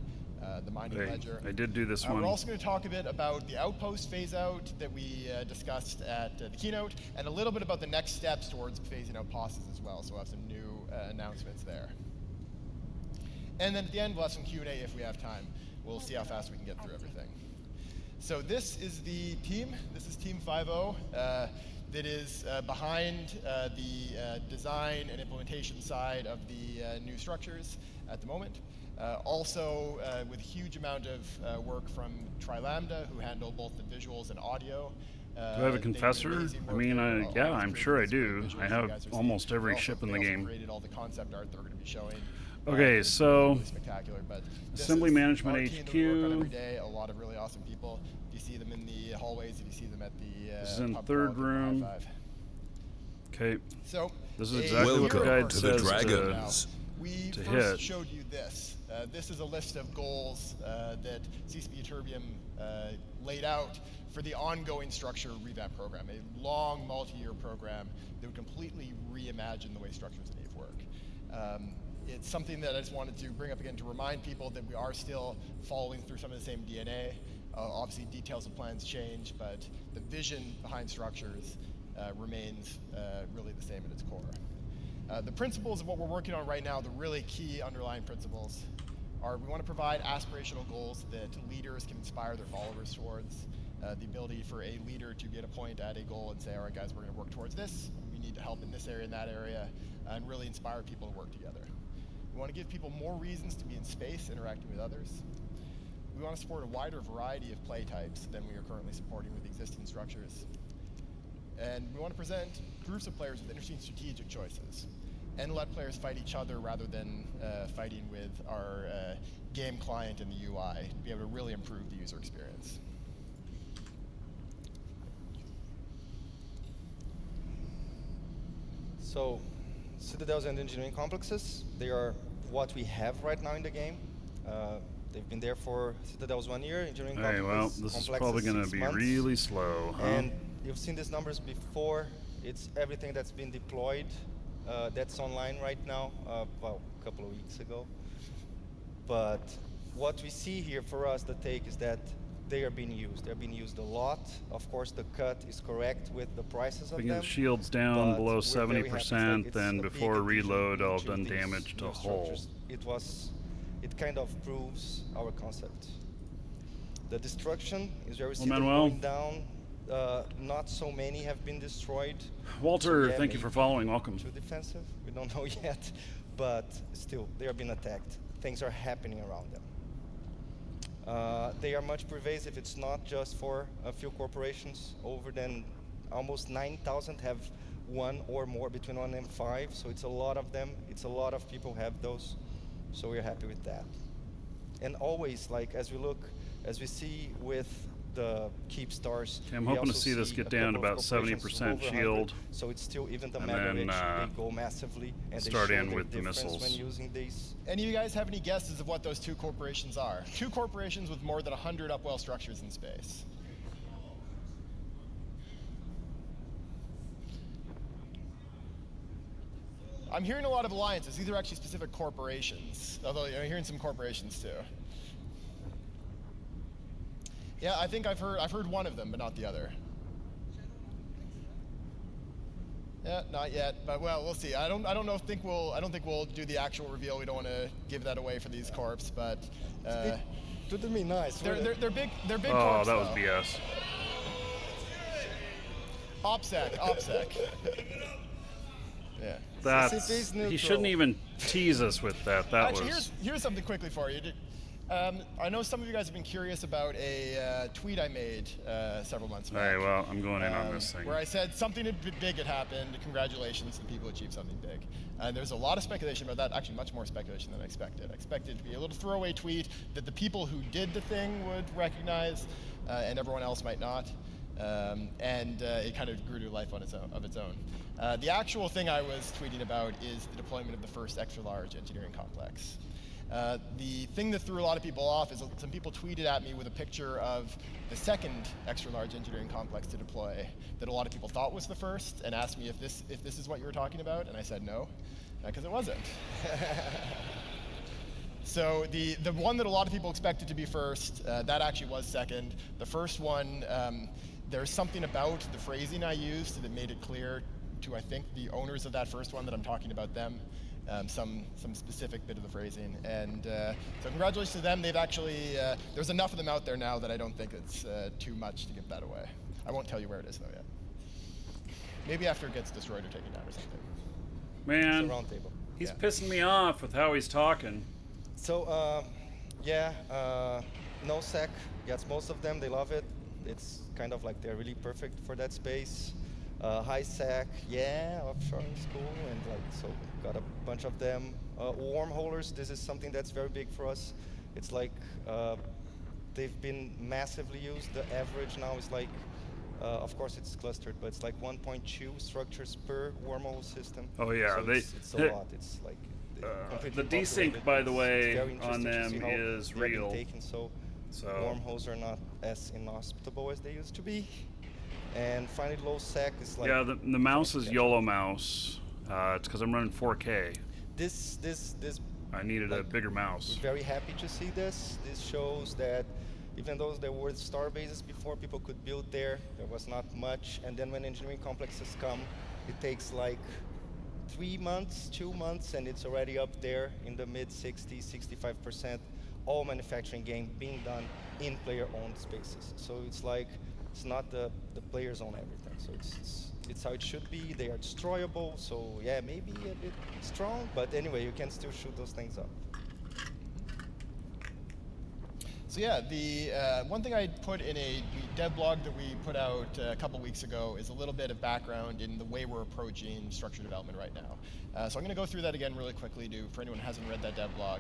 the mining ledger. I did do this one. We're also going to talk a bit about the outpost phase out that we discussed at the keynote, and a little bit about the next steps towards phasing out POSs as well. So we'll have some new announcements there. And then at the end, we'll have some Q&A if we have time. We'll see how fast we can get through everything. So this is the team. This is Team 5.0. That is behind the design and implementation side of the new structures at the moment. Also with a huge amount of work from TriLambda, who handle both the visuals and audio. Do I have a confessor? I mean, yeah, I'm sure I do. I have almost every ship in the game. Created all the concept art that we're going to be showing. Okay, so really spectacular, but Assembly Management HQ. Every day, a lot of really awesome people. If you see them in the hallways, if you see them at the this is in third room. Okay. So this is exactly what the guide says we to first hit. showed you this. This is a list of goals that CCP Ytterbium laid out for the ongoing structure revamp program, a long multi-year program that would completely reimagine the way structures in Eve work. It's something that I just wanted to bring up again to remind people that we are still following through some of the same DNA. Obviously, details of plans change, but the vision behind structures remains really the same at its core. The principles of what we're working on right now, the really key underlying principles, are we want to provide aspirational goals that leaders can inspire their followers towards. The ability for a leader to get a point at a goal and say, all right, guys, we're going to work towards this. We need to help in this area and that area, and really inspire people to work together. We want to give people more reasons to be in space, interacting with others. We want to support a wider variety of play types than we are currently supporting with existing structures. And we want to present groups of players with interesting strategic choices and let players fight each other rather than fighting with our game client in the UI to be able to really improve the user experience. So, citadels and engineering complexes, they are what we have right now in the game. They've been there for Citadels 1 year, engineering complexes. Well, this is probably going to be really slow, huh? And you've seen these numbers before. It's everything that's been deployed that's online right now, well, a couple of weeks ago. But what we see here for us, the take is that they are being used. They're being used a lot. Of course, the cut is correct with the prices of them. Get shields down below 70%, then before reload, I'll have done damage to hull. It kind of proves our concept. The destruction is where we see them going down. Not so many have been destroyed. Walter, so yeah, thank you for following. Welcome. Too defensive? We don't know yet, but still, they are being attacked. Things are happening around them. They are much pervasive. It's not just for a few corporations. Over than almost 9,000 have one or more, between 1 and 5. So it's a lot of them. It's a lot of people have those. So we're happy with that. And always, like as we see with the keep stars. Okay, I'm hoping to see this get down to about 70% shield. So it's still even the mega rich, they go massively and start they show in with the missiles when using these. Any of you guys have any guesses of what those two corporations are? Two corporations with more than 100 upwell structures in space. I'm hearing a lot of alliances. These are actually specific corporations, although I'm hearing some corporations too. Yeah, I think I've heard one of them, but not the other. Yeah, not yet, but well, we'll see. I don't think we'll do the actual reveal. We don't want to give that away for these corps, but to be nice. They're big. They're big. Oh, corps, that was though. BS. OPSEC. Yeah. That's, he shouldn't even tease us with that. That Actually, was. here's something quickly for you. I know some of you guys have been curious about a tweet I made several months back. Hey, well, I'm going in on this thing. Where I said something big had happened. Congratulations to the people who achieved something big. And there's a lot of speculation about that. Actually, much more speculation than I expected. I expected it to be a little throwaway tweet that the people who did the thing would recognize, and everyone else might not. It kind of grew to life on its own. The actual thing I was tweeting about is the deployment of the first extra-large engineering complex. The thing that threw a lot of people off is some people tweeted at me with a picture of the second extra-large engineering complex to deploy that a lot of people thought was the first, and asked me if this is what you were talking about, and I said no, because it wasn't. So the one that a lot of people expected to be first, that actually was second. The first one, there's something about the phrasing I used that made it clear to, I think, the owners of that first one that I'm talking about them. Some specific bit of the phrasing, and so congratulations to them. They've actually there's enough of them out there now that I don't think it's too much to give that away. I won't tell you where it is though yet. Maybe after it gets destroyed or taken down or something. Man, it's a round table. He's pissing me off with how he's talking. So NullSec gets most of them. They love it. It's kind of like they're really perfect for that space. High sec, offshoring is cool, and so got a bunch of them. Wormholers, this is something that's very big for us. It's like they've been massively used. The average now is like, of course it's clustered, but it's like 1.2 structures per wormhole system. Oh yeah, so it's a lot. It's like the desync, by the way, on them is real. So wormholes are not as inhospitable as they used to be. And finally, low sec is like... Yeah, the mouse is YOLO mouse. It's because I'm running 4K. This I needed a bigger mouse. We're very happy to see this. This shows that even though there were star bases before, people could build there. There was not much. And then when engineering complexes come, it takes like 3 months, 2 months, and it's already up there in the mid-60s, 65%. All manufacturing game being done in player-owned spaces. So it's like... It's not the players own everything, so it's how it should be. They are destroyable, so yeah, maybe a bit strong, but anyway, you can still shoot those things up. So yeah, the one thing I put in a dev blog that we put out a couple weeks ago is a little bit of background in the way we're approaching structure development right now. So I'm going to go through that again really quickly for anyone who hasn't read that dev blog.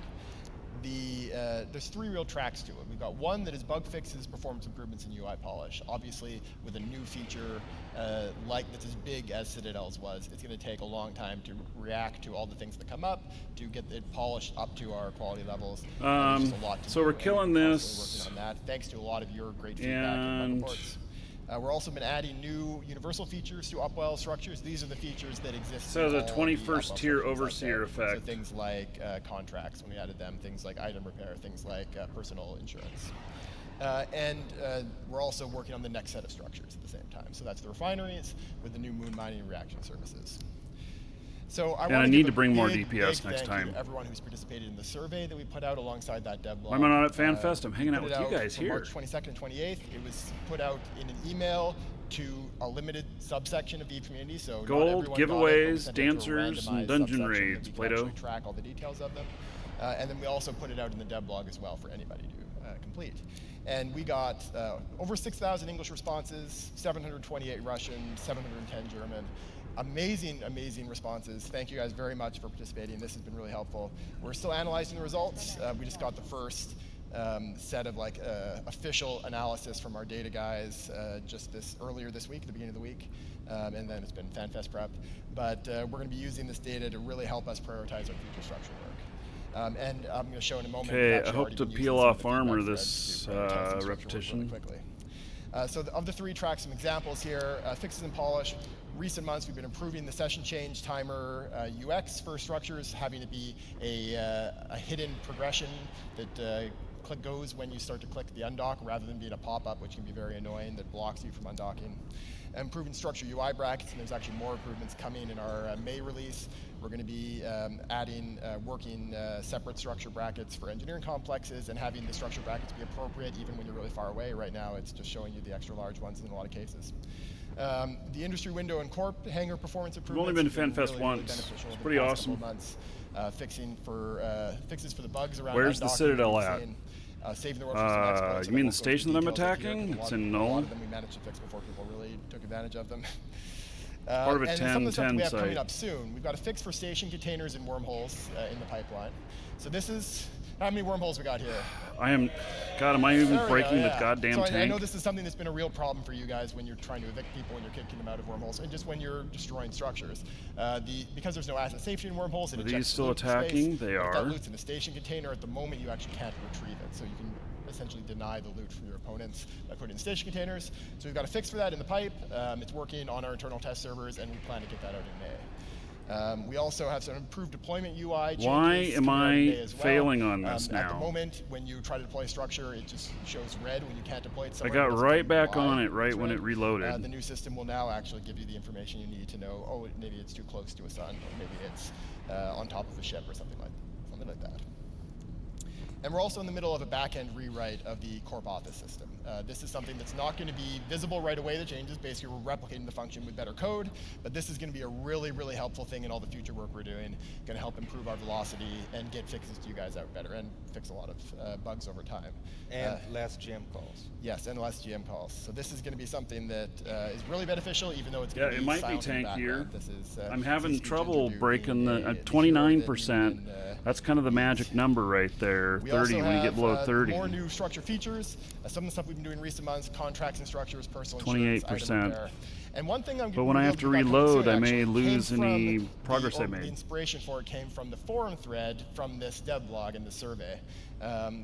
There's 3 real tracks to it. We've got one that is bug fixes, performance improvements, and UI polish. Obviously, with a new feature that's as big as Citadel's was, it's going to take a long time to react to all the things that come up, to get it polished up to our quality levels. There's just a lot to so do, we're killing this. working on that, thanks to a lot of your great feedback and reports. We're also been adding new universal features to Upwell structures. These are the features that exist. So the 21st tier overseer effect. So things like contracts, when we added them, things like item repair, things like personal insurance. We're also working on the next set of structures at the same time. So that's the refineries with the new moon mining reaction services. So I need to bring more DPS next time. To everyone who's participated in the survey that we put out alongside that dev blog. I'm not at FanFest. I'm hanging out with you guys here. March 22nd and 28th. It was put out in an email to a limited subsection of the community. So gold giveaways, dancers, and dungeon raids. Plato. Track all the details of them, and then we also put it out in the dev blog as well for anybody to complete. And we got over 6,000 English responses, 728 Russian, 710 German. Amazing, amazing responses. Thank you guys very much for participating. This has been really helpful. We're still analyzing the results. We just got the first set of official analysis from our data guys just earlier this week, at the beginning of the week. And then it's been FanFest prep. But we're going to be using this data to really help us prioritize our future structure work. And I'm going to show in a moment. Okay, I hope to peel off armor this repetition. Really quickly. So of the 3 tracks, some examples here. Fixes and polish. Recent months, we've been improving the session change timer UX for structures, having it be a hidden progression that click goes when you start to click the undock rather than being a pop-up, which can be very annoying, that blocks you from undocking. Improving structure UI brackets, and there's actually more improvements coming in our May release. We're going to be adding working separate structure brackets for engineering complexes and having the structure brackets be appropriate even when you're really far away. Right now, it's just showing you the extra large ones in a lot of cases. The industry window and corp hanger performance improvements. I've only been to FanFest once. It's pretty awesome. Fixes for the bugs around. Where's the Citadel at? Saving the world from some exploits. You mean the station that I'm attacking? It's in Null. A lot of them we managed to fix before people really took advantage of them. Part of a 10-10 some of the stuff we have site. coming up soon. We've got a fix for station containers and wormholes in the pipeline. So this is how many wormholes we got here. God, am I even breaking the goddamn tank? I know this is something that's been a real problem for you guys when you're trying to evict people and you're kicking them out of wormholes, and just when you're destroying structures. Because there's no asset safety in wormholes, Are these still attacking? They are. If that loot's in the station container, at the moment you actually can't retrieve it, so you can essentially deny the loot from your opponents by putting it in station containers. So we've got a fix for that in the pipe. It's working on our internal test servers, and we plan to get that out in May. We also have some improved deployment UI changes. Why am I failing on this now? At the moment, when you try to deploy a structure, it just shows red when you can't deploy it I somewhere. got right back on it right when it reloaded. The new system will now actually give you the information you need to know, oh, maybe it's too close to a sun, or maybe it's on top of a ship or something like that. And we're also in the middle of a back-end rewrite of the Corp Office system. This is something that's not going to be visible right away, the changes. Basically, we're replicating the function with better code, but this is going to be a really, really helpful thing in all the future work we're doing. Going to help improve our velocity and get fixes to you guys out better and fix a lot of bugs over time. And less GM calls. Yes, and less GM calls. So this is going to be something that is really beneficial, even though it's going to be it might be silent in the tankier. background. This is, I'm having CSP trouble Ginger breaking being the a 29%. That's kind of the magic number right there. We 30 when you get below 30. More new structure features. Some of the stuff we've been doing in recent months: contracts and structures, personal 28%. insurance, item repair. And one thing I'm But when I have to reload, I may lose any progress I made. The inspiration for it came from the forum thread from this dev blog and the survey.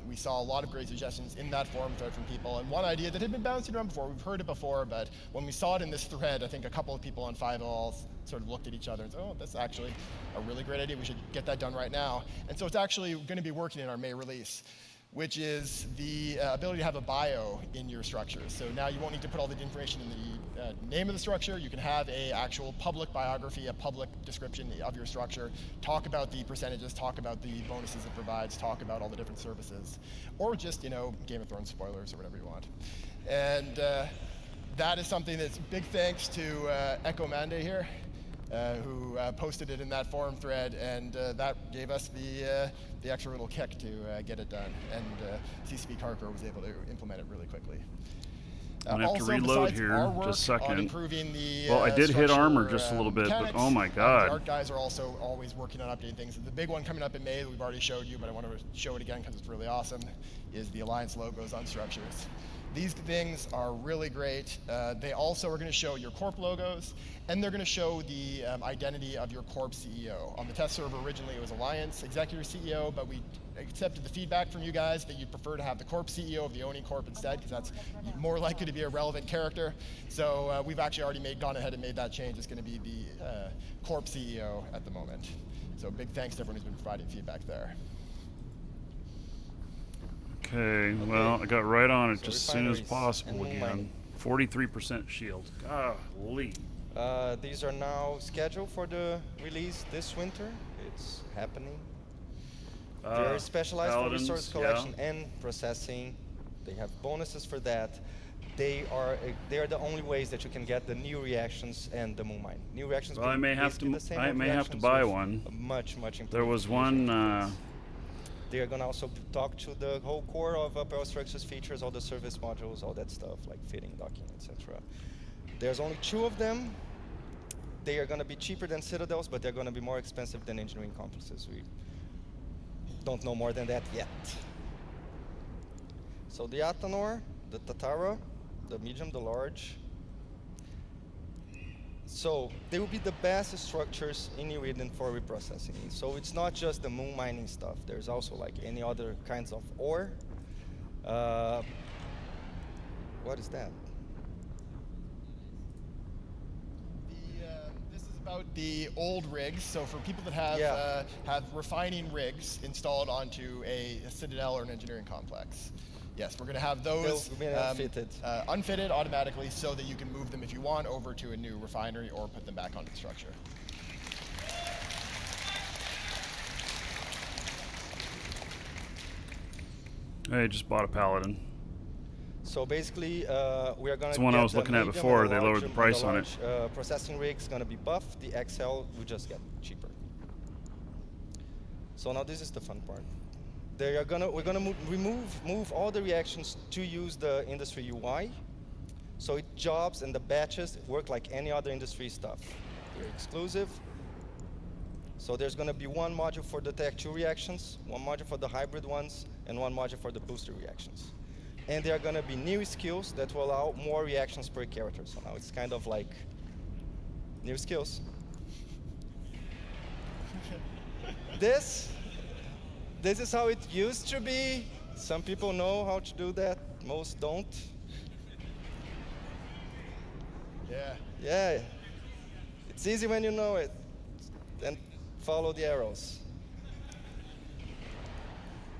We saw a lot of great suggestions in that forum thread from people, and one idea that had been bouncing around before, we've heard it before, but when we saw it in this thread, I think a couple of people on 5All sort of looked at each other and said, oh, that's actually a really great idea, we should get that done right now. And so it's actually going to be working in our May release, which is the ability to have a bio in your structure. So now you won't need to put all the information in the name of the structure. You can have a actual public biography, a public description of your structure, talk about the percentages, talk about the bonuses it provides, talk about all the different services, or just, Game of Thrones spoilers or whatever you want. And that is something that's big thanks to Echo Mande here, who posted it in that forum thread, and that gave us the extra little kick to get it done. And CCP Carker was able to implement it really quickly. I'm gonna have to reload here. Just a second. Well, I did hit armor just a little bit, but oh my god. The art guys are also always working on updating things. The big one coming up in May that we've already showed you, but I want to show it again because it's really awesome, is the Alliance logos on structures. These things are really great. They also are going to show your corp logos, and they're going to show the identity of your corp CEO. On the test server originally it was Alliance Executive CEO, but we accepted the feedback from you guys that you'd prefer to have the corp CEO of the owning corp instead, because that's more likely to be a relevant character. So we've actually already gone ahead and made that change. It's going to be the corp CEO at the moment. So big thanks to everyone who's been providing feedback there. Okay, well, I got right on it just as soon as possible again. 43% shield. Golly. These are now scheduled for the release this winter. It's happening. They're specialized for resource collection and processing. They have bonuses for that. They are the only ways that you can get the new reactions and the moon mine. New reactions. Well, I may have to buy one. Much improved. There was one. They are going to also talk to the whole core of Apparel Structures features, all the service modules, all that stuff, like fitting, docking, etc. There's only 2 of them. They are going to be cheaper than Citadels, but they're going to be more expensive than engineering complexes. We don't know more than that yet. So the Atanor, the Tatara, the medium, the large. So they will be the best structures in New Eden for reprocessing. So it's not just the moon mining stuff. There's also like any other kinds of ore. What is that? This is About the old rigs, so for people that have have refining rigs installed onto a Citadel or an engineering complex. Yes, we're going to have those unfitted automatically so that you can move them if you want over to a new refinery or put them back onto the structure. I just bought a Paladin. So basically, we are going to It's the one I was looking at before. They lowered the price on it. Processing rig's going to be buffed. The XL will just get cheaper. So now this is the fun part. We're gonna move all the reactions to use the industry UI. So it jobs and the batches work like any other industry stuff. They're exclusive. So there's going to be one module for the Tech 2 reactions, one module for the hybrid ones, and one module for the booster reactions. And there are going to be new skills that will allow more reactions per character. So now it's kind of like new skills. This is how it used to be. Some people know how to do that, most don't. Yeah. Yeah. It's easy when you know it. Then follow the arrows.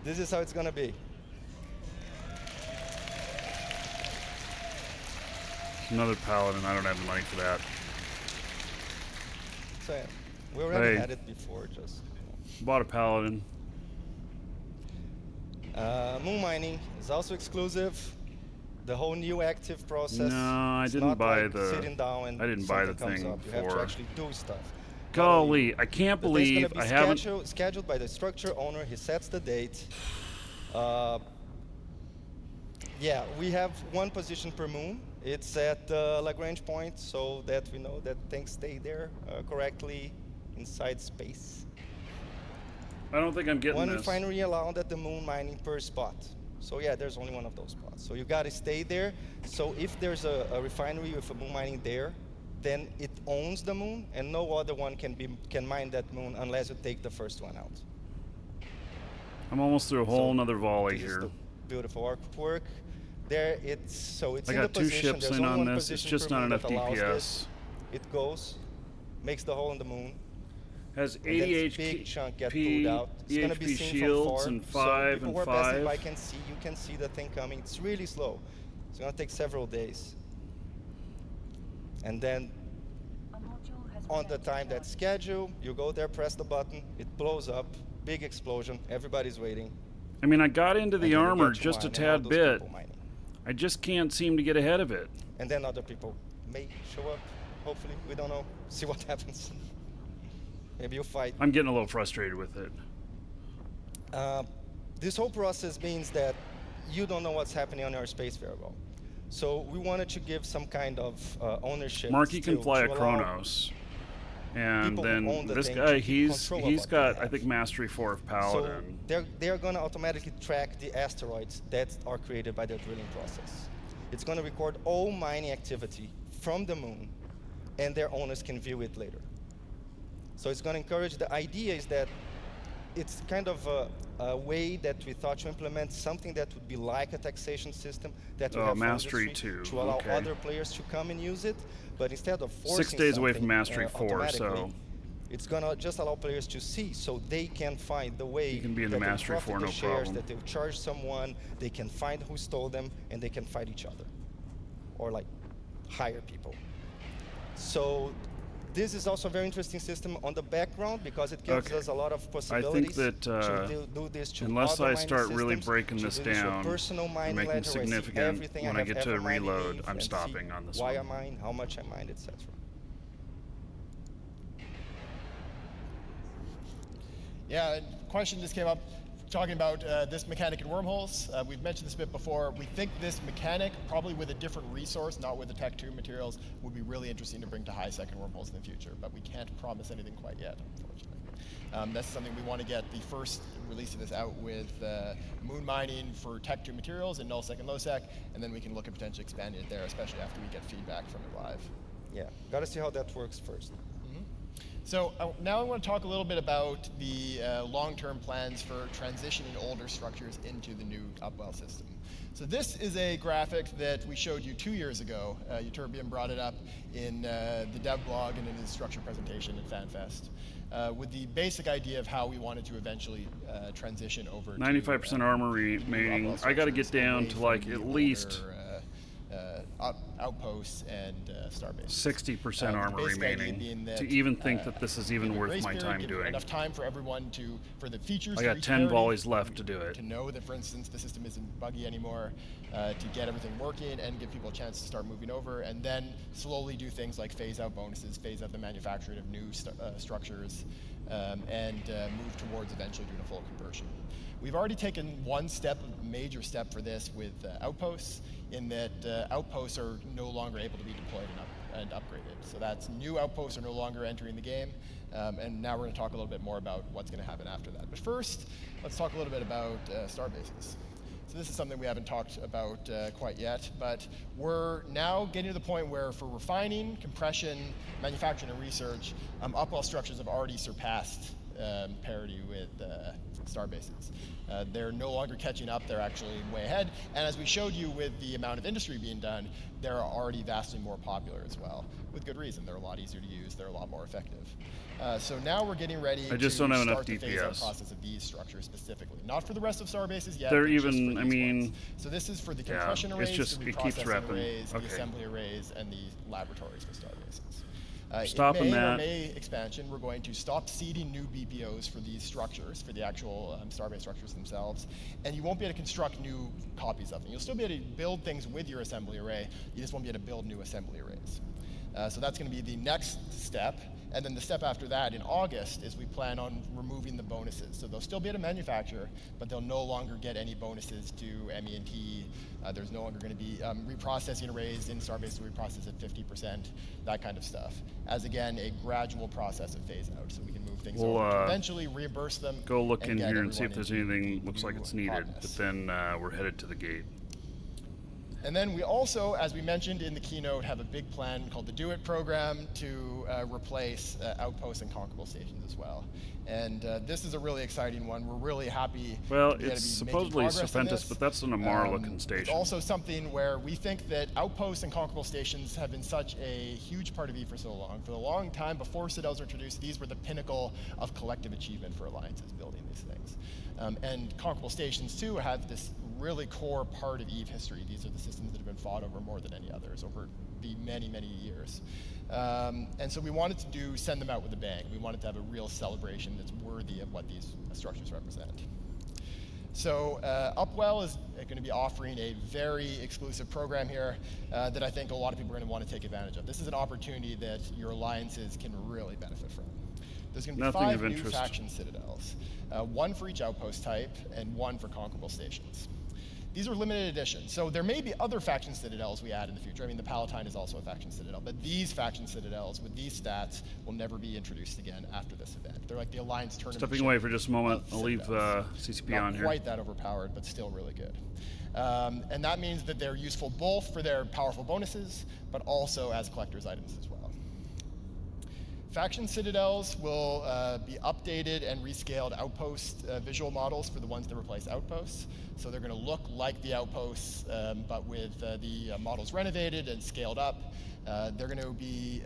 This is how it's going to be. Another Paladin. I don't have the money for that. So yeah, we already had it before. Just bought a Paladin. Moon mining is also exclusive. The whole new active process. No, I didn't buy the. Sitting down and I didn't buy the thing you have to actually do stuff. Golly, I can't believe I haven't. Scheduled by the structure owner. He sets the date. Yeah, we have one position per moon. It's at the Lagrange point, so that we know that things stay there correctly inside space. I don't think I'm getting one this. refinery allowed at the moon mining per spot. So yeah, there's only one of those spots. So you got to stay there. So if there's a refinery with a moon mining there, then it owns the moon, and no other one can mine that moon unless you take the first one out. I'm almost through a whole nother volley here. Beautiful artwork. There, it's I got two ships in on this. It's just not enough DPS. It goes, makes the hole in the moon. Has 80 HP, EHP shields, and 5 and 5. You can see the thing coming. It's really slow. It's going to take several days. And then on the time that's scheduled, you go there, press the button, it blows up, big explosion, everybody's waiting. I mean, I got into the armor just a tad bit. I just can't seem to get ahead of it. And then other people may show up, hopefully, we don't know. See what happens. Maybe you'll fight. I'm getting a little frustrated with it. This whole process means that you don't know what's happening on your space very well. So we wanted to give some kind of ownership. Markee can fly a Chronos. And then this guy, he's got, I think, Mastery 4 of Paladin. So they're going to automatically track the asteroids that are created by their drilling process. It's going to record all mining activity from the moon, and their owners can view it later. So it's going to encourage, the idea is that it's kind of a way that we thought to implement something that would be like a taxation system that we have Mastery 2 to allow other players to come and use it, but instead of forcing 6 days away from Mastery 4, so it's gonna just allow players to see, so they can find the way. You can be in the Mastery 4, no problem. That they'll charge someone, they can find who stole them, and they can fight each other, or like hire people. So this is also a very interesting system on the background because it gives us a lot of possibilities. I think that do this to unless I start systems, really breaking this down and making it significant, when I get to reload, I'm stopping on this why one. I mine, how much I mine, etc. Yeah, a question just came up talking about this mechanic in wormholes. We've mentioned this a bit before. We think this mechanic, probably with a different resource, not with the Tech 2 materials, would be really interesting to bring to high-second wormholes in the future, but we can't promise anything quite yet, unfortunately. That's something we want to get the first release of this out with moon mining for Tech 2 materials in null-sec and low-sec, and then we can look at potentially expanding it there, especially after we get feedback from it live. Yeah, got to see how that works first. So now I want to talk a little bit about the long-term plans for transitioning older structures into the new Upwell system. So this is a graphic that we showed you 2 years ago. Ytterbium brought it up in the dev blog and in his structure presentation at FanFest with the basic idea of how we wanted to eventually transition over 95% armor remaining. I got to get down to like at least outposts and starbase. 60% armor remaining to even think that this is even worth my time doing. Enough time for everyone for the features. I got 10 volleys left to do it. To know that, for instance, the system isn't buggy anymore, to get everything working and give people a chance to start moving over, and then slowly do things like phase out bonuses, phase out the manufacturing of new structures, and move towards eventually doing a full conversion. We've already taken one major step for this with outposts, in that outposts are no longer able to be deployed and upgraded. So that's new outposts are no longer entering the game, and now we're going to talk a little bit more about what's going to happen after that. But first, let's talk a little bit about starbases. So this is something we haven't talked about quite yet, but we're now getting to the point where for refining, compression, manufacturing, and research, Upwell structures have already surpassed parity with starbases. They're no longer catching up, they're actually way ahead. And as we showed you with the amount of industry being done, they're already vastly more popular as well. With good reason, they're a lot easier to use, they're a lot more effective. So now we're getting ready to start the phase-out process of these structures specifically. Not for the rest of starbases yet, they're even, I mean... So this is for the compression arrays, the reprocessing arrays, the assembly arrays, and the laboratories for starbases. Stopping that. In May expansion, we're going to stop seeding new BPOs for these structures, for the actual starbase structures themselves, and you won't be able to construct new copies of them. You'll still be able to build things with your assembly array, you just won't be able to build new assembly arrays. So that's going to be the next step, and then the step after that in August is we plan on removing the bonuses. So they'll still be able to manufacture, but they'll no longer get any bonuses to ME&T. There's no longer going to be reprocessing arrays in Starbase to reprocess at 50%, that kind of stuff. As again, a gradual process of phase out, so we can move things over to eventually reimburse them. Go look in here and see if there's anything looks like it's needed, but then we're headed to the gate. And then we also, as we mentioned in the keynote, have a big plan called the Do It program to replace outposts and conquerable stations as well. And this is a really exciting one. We're really happy. Well, it's supposedly Serpentis, but that's an Amara-looking station. It's also something where we think that outposts and conquerable stations have been such a huge part of Eve for so long. For a long time, before Citadels were introduced, these were the pinnacle of collective achievement for alliances building these things. And conquerable stations, too, have this really core part of Eve history. These are the systems that have been fought over more than any others over the many, many years. And so we wanted to send them out with a bang. We wanted to have a real celebration that's worthy of what these structures represent. So Upwell is going to be offering a very exclusive program here that I think a lot of people are going to want to take advantage of. This is an opportunity that your alliances can really benefit from. There's going to be 5 new faction citadels, 1 for each outpost type and 1 for conquerable stations. These are limited edition, so there may be other faction citadels we add in the future. I mean, the Palatine is also a faction citadel, but these faction citadels with these stats will never be introduced again after this event. They're like the Alliance tournament. Stepping away for just a moment, I'll leave CCP on here. Not quite that overpowered, but still really good. And that means that they're useful both for their powerful bonuses, but also as collector's items as well. Faction citadels will be updated and rescaled outpost visual models for the ones that replace outposts. So they're going to look like the outposts, but with the models renovated and scaled up. There's going to be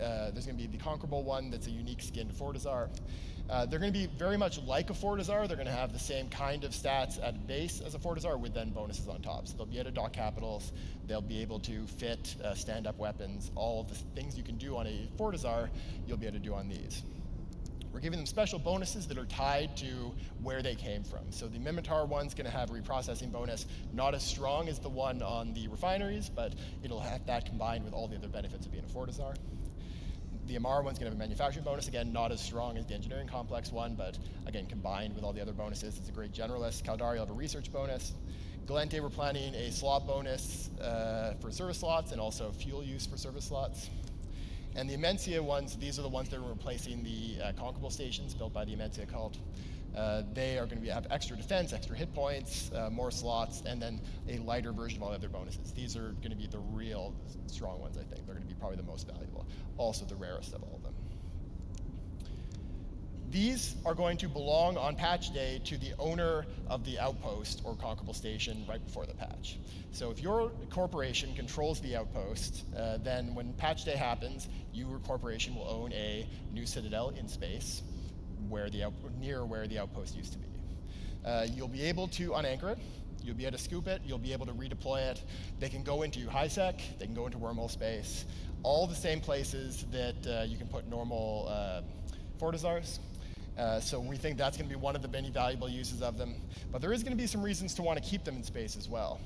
the Conquerable one that's a unique skin to Fortizar. They're going to be very much like a Fortizar. They're going to have the same kind of stats at base as a Fortizar with then bonuses on top. So they'll be able to dock capitals. They'll be able to fit stand-up weapons. All of the things you can do on a Fortizar, you'll be able to do on these. We're giving them special bonuses that are tied to where they came from. So the Mimitar one's going to have a reprocessing bonus, not as strong as the one on the refineries, but it'll have that combined with all the other benefits of being a Fortizar. The Amara one's going to have a manufacturing bonus, again, not as strong as the engineering complex one, but again, combined with all the other bonuses, it's a great generalist. Caldari will have a research bonus. Galente, we're planning a slot bonus for service slots and also fuel use for service slots. And the Amencia ones, these are the ones that are replacing the conquerable stations built by the Amencia cult. They are going to have extra defense, extra hit points, more slots, and then a lighter version of all the other bonuses. These are going to be the real strong ones, I think. They're going to be probably the most valuable. Also the rarest of all of them. These are going to belong on patch day to the owner of the outpost or conquerable station right before the patch. So if your corporation controls the outpost, then when patch day happens, your corporation will own a new citadel in space near where the outpost used to be. You'll be able to unanchor it. You'll be able to scoop it. You'll be able to redeploy it. They can go into HiSec. They can go into wormhole space. All the same places that you can put normal Fortizars. So we think that's going to be one of the many valuable uses of them. But there is going to be some reasons to want to keep them in space as well.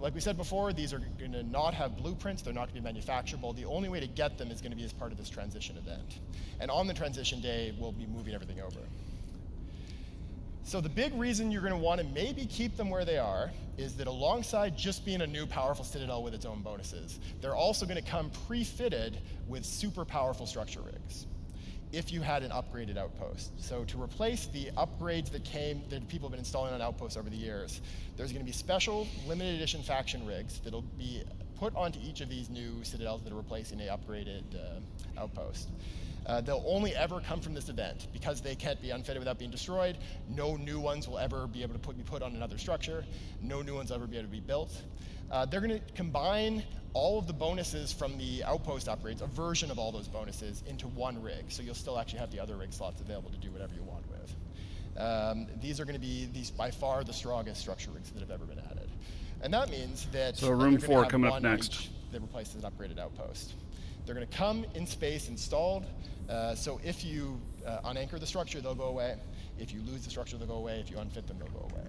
Like we said before, these are going to not have blueprints. They're not going to be manufacturable. The only way to get them is going to be as part of this transition event. And on the transition day, we'll be moving everything over. So the big reason you're going to want to maybe keep them where they are is that alongside just being a new powerful citadel with its own bonuses, they're also going to come pre-fitted with super powerful structure rigs if you had an upgraded outpost. So to replace the upgrades that people have been installing on outposts over the years, there's going to be special limited edition faction rigs that'll be put onto each of these new citadels that are replacing an upgraded outpost. They'll only ever come from this event. Because they can't be unfitted without being destroyed, no new ones will ever be able to be put on another structure. No new ones will ever be able to be built. They're going to combine all of the bonuses from the outpost upgrades, a version of all those bonuses, into one rig. So you'll still actually have the other rig slots available to do whatever you want with. These are going to be by far the strongest structure rigs that have ever been added. And that means that so room 4 coming up next. That replaces an upgraded outpost. They're going to come in space installed. So if you unanchor the structure, they'll go away. If you lose the structure, they'll go away. If you unfit them, they'll go away.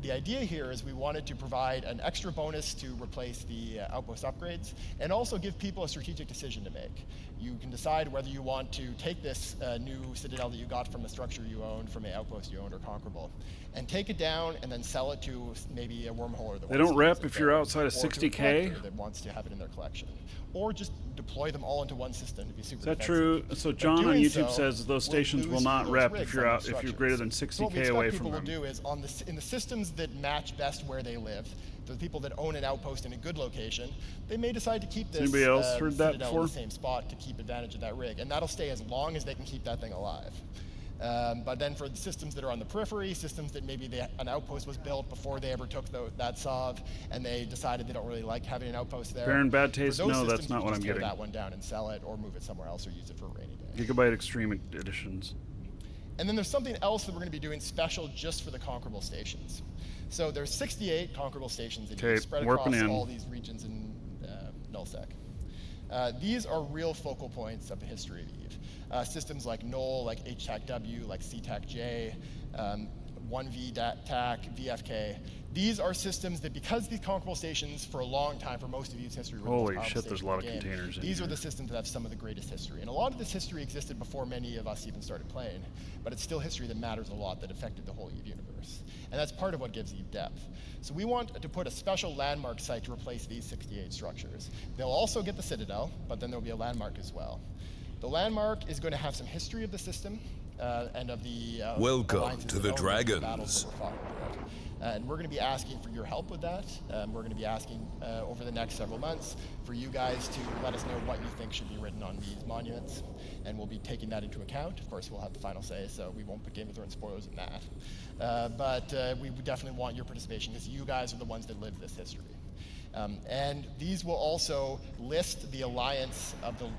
The idea here is we wanted to provide an extra bonus to replace the outpost upgrades and also give people a strategic decision to make. You can decide whether you want to take this new citadel that you got from a structure you owned, from an outpost you owned, or conquerable, and take it down and then sell it to maybe a wormholer that they don't rep if you're outside of 60K that wants to have it in their collection, or just deploy them all into one system to be super. Is that true? So John on YouTube says those stations will not rep if you're greater than 60K away from them. What people will do is in the systems that match best where they live, the people that own an outpost in a good location, they may decide to keep this anybody else heard that before? In the same spot to keep advantage of that rig, and that'll stay as long as they can keep that thing alive. But then for the systems that are on the periphery, systems that maybe an outpost was built before they ever took that SOV, and they decided they don't really like having an outpost there. Baron Bad Taste, no, that's not what I'm getting. Tear that one down and sell it, or move it somewhere else, or use it for a rainy day. Gigabyte Extreme editions. And then there's something else that we're going to be doing special just for the conquerable stations. So there's 68 conquerable stations that you spread across all these regions in nullsec. These are real focal points of the history of EVE. Systems like Null, like HTAC-W, like CTAC-J, 1V-TAC, VFK. These are systems that, because these conquerable stations for a long time, for most of EVE's history, were holy shit, there's a lot of containers in These here. are the systems that have some of the greatest history. And a lot of this history existed before many of us even started playing, but it's still history that matters a lot, that affected the whole EVE universe. And that's part of what gives EVE depth. So we want to put a special landmark site to replace these 68 structures. They'll also get the Citadel, but then there'll be a landmark as well. The landmark is going to have some history of the system and of the welcome to the Dragons. And we're going to be asking for your help with that. We're going to be asking over the next several months for you guys to let us know what you think should be written on these monuments. And we'll be taking that into account. Of course, we'll have the final say, so we won't put Game of Thrones spoilers in that. But we definitely want your participation, because you guys are the ones that live this history. And these will also list the alliance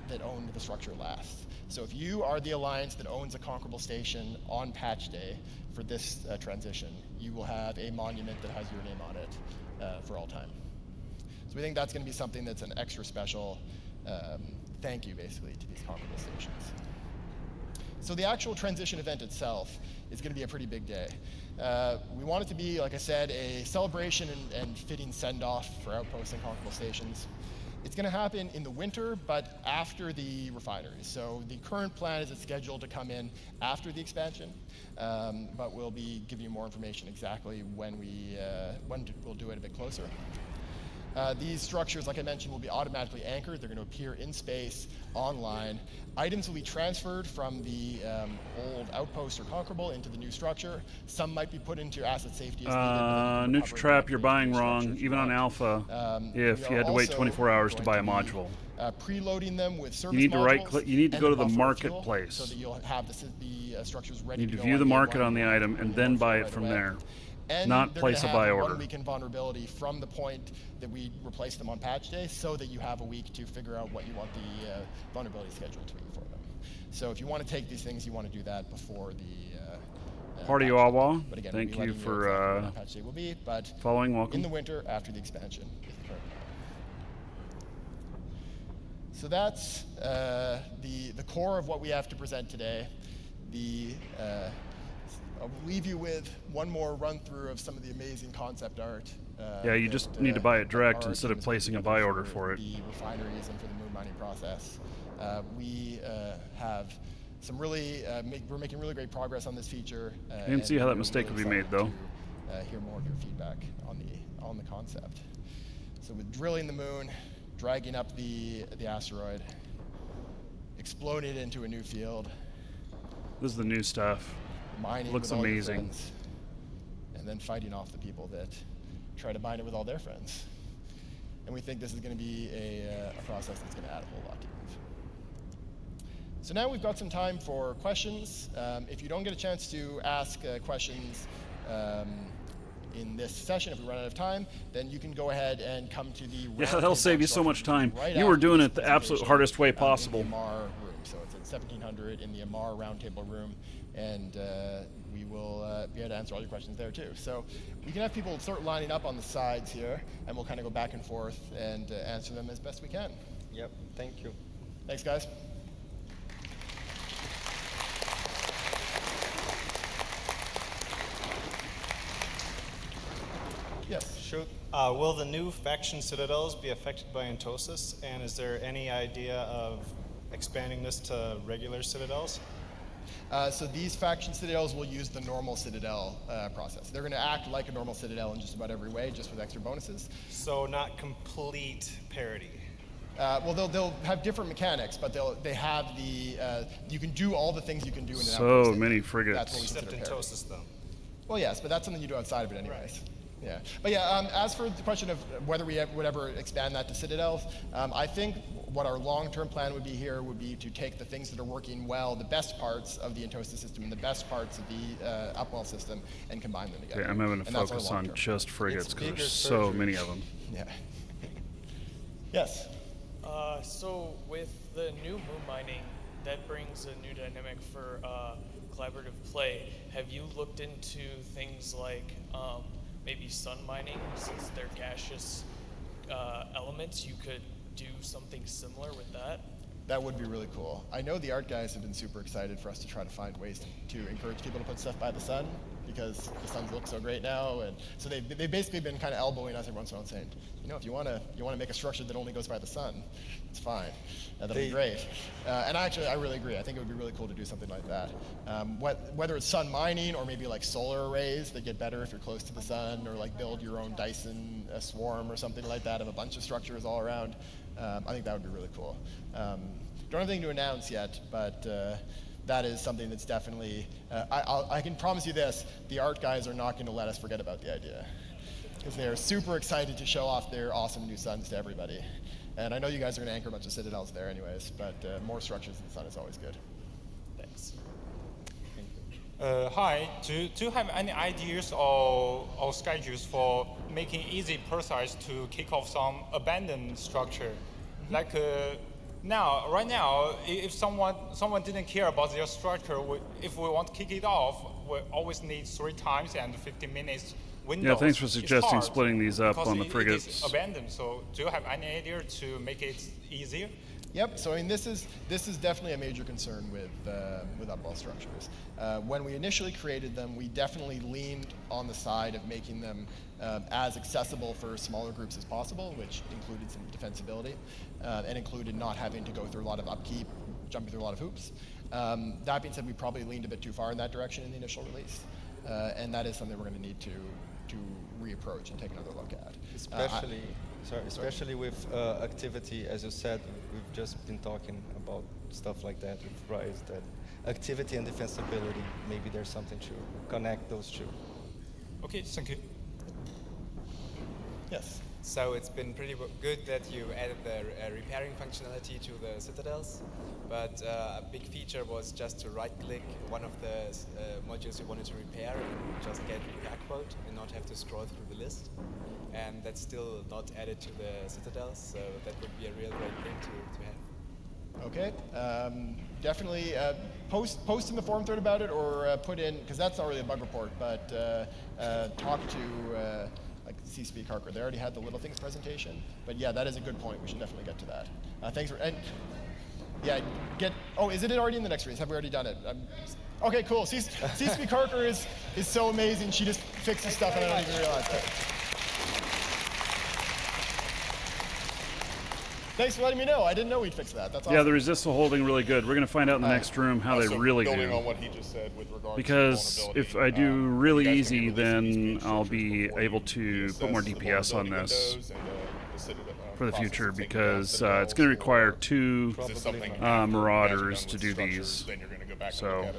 that owned the structure last. So if you are the alliance that owns a conquerable station on patch day for this transition, you will have a monument that has your name on it for all time. So we think that's going to be something that's an extra special thank you, basically, to these conquerable stations. So the actual transition event itself is going to be a pretty big day. We want it to be, like I said, a celebration and fitting send-off for outposts and conquerable stations. It's going to happen in the winter, but after the refineries. So the current plan is it's scheduled to come in after the expansion, but we'll be giving you more information exactly when we'll do it a bit closer. These structures, like I mentioned, will be automatically anchored. They're going to appear in space, online. Items will be transferred from the old outpost or conquerable into the new structure. Some might be put into asset safety as neutral trap, you're buying wrong, even on alpha, if you had to wait 24 hours to buy a module. preloading them with service You need to modules right-click. You need to and go to the the buffer of fuel, marketplace. so that you'll have the structures ready You need to to go view on the day market one on the item and then buy it from away. there. And Not they're place a gonna buy have order. 1 week in vulnerability from the point that we replace them on patch day, so that you have a week to figure out what you want the vulnerability schedule to be for them. So if you want to take these things, you want to do that before the Party Wawa, thank you for patch day will be, but following. Welcome. in the winter after the expansion is the current plan. So that's the core of what we have to present today. I'll leave you with one more run through of some of the amazing concept art. Yeah, you just need to buy it direct instead of placing a buy order for it. The refineries and for the moon mining process. We have some really, we're making really great progress on this feature. I didn't see how that mistake would be made, though. Hear more of your feedback on the concept. So with drilling the moon, dragging up the asteroid, exploding it into a new field. This is the new stuff. Mining looks with all your amazing. friends, and then fighting off the people that try to mine it with all their friends. And we think this is going to be a process that's going to add a whole lot to it. So now we've got some time for questions. If you don't get a chance to ask questions in this session, if we run out of time, then you can go ahead and come to the Yeah, that'll save you so much time. You were doing it the absolute hardest way possible. In the Amar room. So it's at 1700 in the Amar roundtable room, and we will be able to answer all your questions there too. So we can have people start lining up on the sides here, and we'll kind of go back and forth and answer them as best we can. Yep, thank you. Thanks, guys. Yes. Shoot. Will the new faction citadels be affected by Entosis, and is there any idea of expanding this to regular citadels? So these faction citadels will use the normal citadel process. They're going to act like a normal citadel in just about every way, just with extra bonuses. So not complete parity. Well, they'll have different mechanics, but they have the you can do all the things you can do in an So many frigates. That's what we Except consider parity. Entosis, though. Well, yes, but that's something you do outside of it anyways. Right. Yeah, but yeah, as for the question of whether we would ever expand that to citadels, I think what our long-term plan would be here would be to take the things that are working well, the best parts of the Entosis system and the best parts of the Upwell system, and combine them together. Okay, I'm having to And that's our focus on long-term just frigates It's because bigger there's so surgery. many of them. Yeah. Yes. So with the new moon mining, that brings a new dynamic for collaborative play. Have you looked into things like maybe sun mining, since they're gaseous elements? You could do something similar with that? That would be really cool. I know the art guys have been super excited for us to try to find ways to encourage people to put stuff by the sun, because the suns look so great now, and so they've basically been kind of elbowing us every once in a while, saying, you know, if you want to make a structure that only goes by the sun, it's fine. That'll be great. And actually, I really agree. I think it would be really cool to do something like that. Whether it's sun mining or maybe like solar arrays that get better if you're close to the sun, or like build your own Dyson swarm or something like that of a bunch of structures all around. I think that would be really cool. Don't have anything to announce yet, but that is something that's definitely, I can promise you this, the art guys are not going to let us forget about the idea, because they are super excited to show off their awesome new suns to everybody. And I know you guys are going to anchor a bunch of citadels there anyways, but more structures in the sun is always good. Thanks. Hi, do you have any ideas or schedules for making it easy process to kick off some abandoned structure? Like right now, if someone didn't care about their structure, if we want to kick it off, we always need 3 times and 15 minutes window. Yeah, thanks for It's suggesting hard splitting these up because on the it frigates. is abandoned. So do you have any idea to make it easier? Yep. So I mean, this is definitely a major concern with Upwell structures. When we initially created them, we definitely leaned on the side of making them as accessible for smaller groups as possible, which included some defensibility and included not having to go through a lot of upkeep, jumping through a lot of hoops. That being said, we probably leaned a bit too far in that direction in the initial release, and that is something we're going to need to reapproach and take another look at. Especially with activity, as you said, we've just been talking about stuff like that with Rise, that activity and defensibility, maybe there's something to connect those two. Okay, thank you. Yes. So it's been pretty good that you added the repairing functionality to the citadels, but a big feature was just to right-click one of the modules you wanted to repair and just get repair quote and not have to scroll through the list. And that's still not added to the citadels, so that would be a real great thing to have. Okay, definitely post in the forum thread about it, or put in, because that's not really a bug report, but talk to like CSP Carker. They already had the little things presentation, but yeah, that is a good point. We should definitely get to that. Thanks for, and yeah, oh, is it already in the next release? Have we already done it? Okay, cool. CSP Carker is so amazing. She just fixes stuff and I don't even realize it. Thanks for letting me know. I didn't know we'd fix that. That's awesome. Yeah, the resistal holding really good. We're going to find out in the next room how they really building do. on what he just said with regards because to if I do really easy, then I'll be able to put more DPS on this for the future, because it's going to require 2 Marauders to do these. So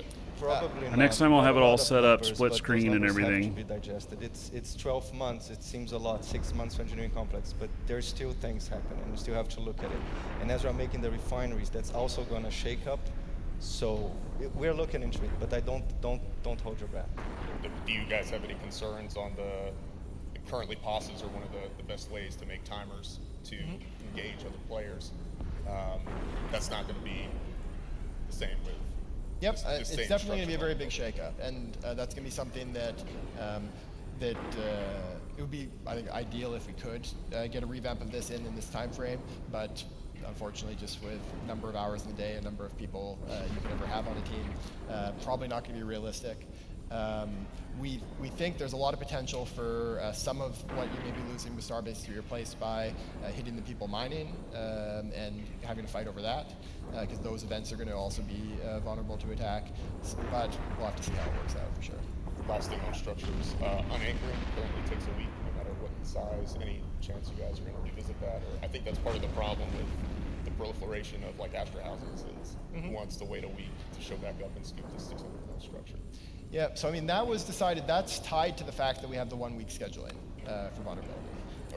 next time I'll have it all set up, split screen and everything. Be digested. It's 12 months. It seems a lot. 6 months for engineering complex, but there's still things happening. You still have to look at it. And as we're making the refineries, that's also going to shake up. So we're looking into it, but don't hold your breath. Do you guys have any concerns on currently posses are one of the best ways to make timers to engage other players? That's not going to be the same with. Yep, it's definitely going to be a very big shakeup, and that's going to be something that it would be, I think, ideal if we could get a revamp of this in this time frame, but unfortunately, just with number of hours in the day and number of people you could ever have on a team, probably not going to be realistic. We think there's a lot of potential for some of what you may be losing with Starbase to be replaced by hitting the people mining and having to fight over that, because those events are going to also be vulnerable to attack. But we'll have to see how it works out for sure. Last thing on structures, unanchoring currently takes a week, no matter what size. Any chance you guys are going to revisit that? Or I think that's part of the problem with the proliferation of like Astra houses is who wants to wait a week to show back up and scoop this 600 mil structure. Yeah, so I mean, that was decided, that's tied to the fact that we have the 1 week scheduling for vulnerability.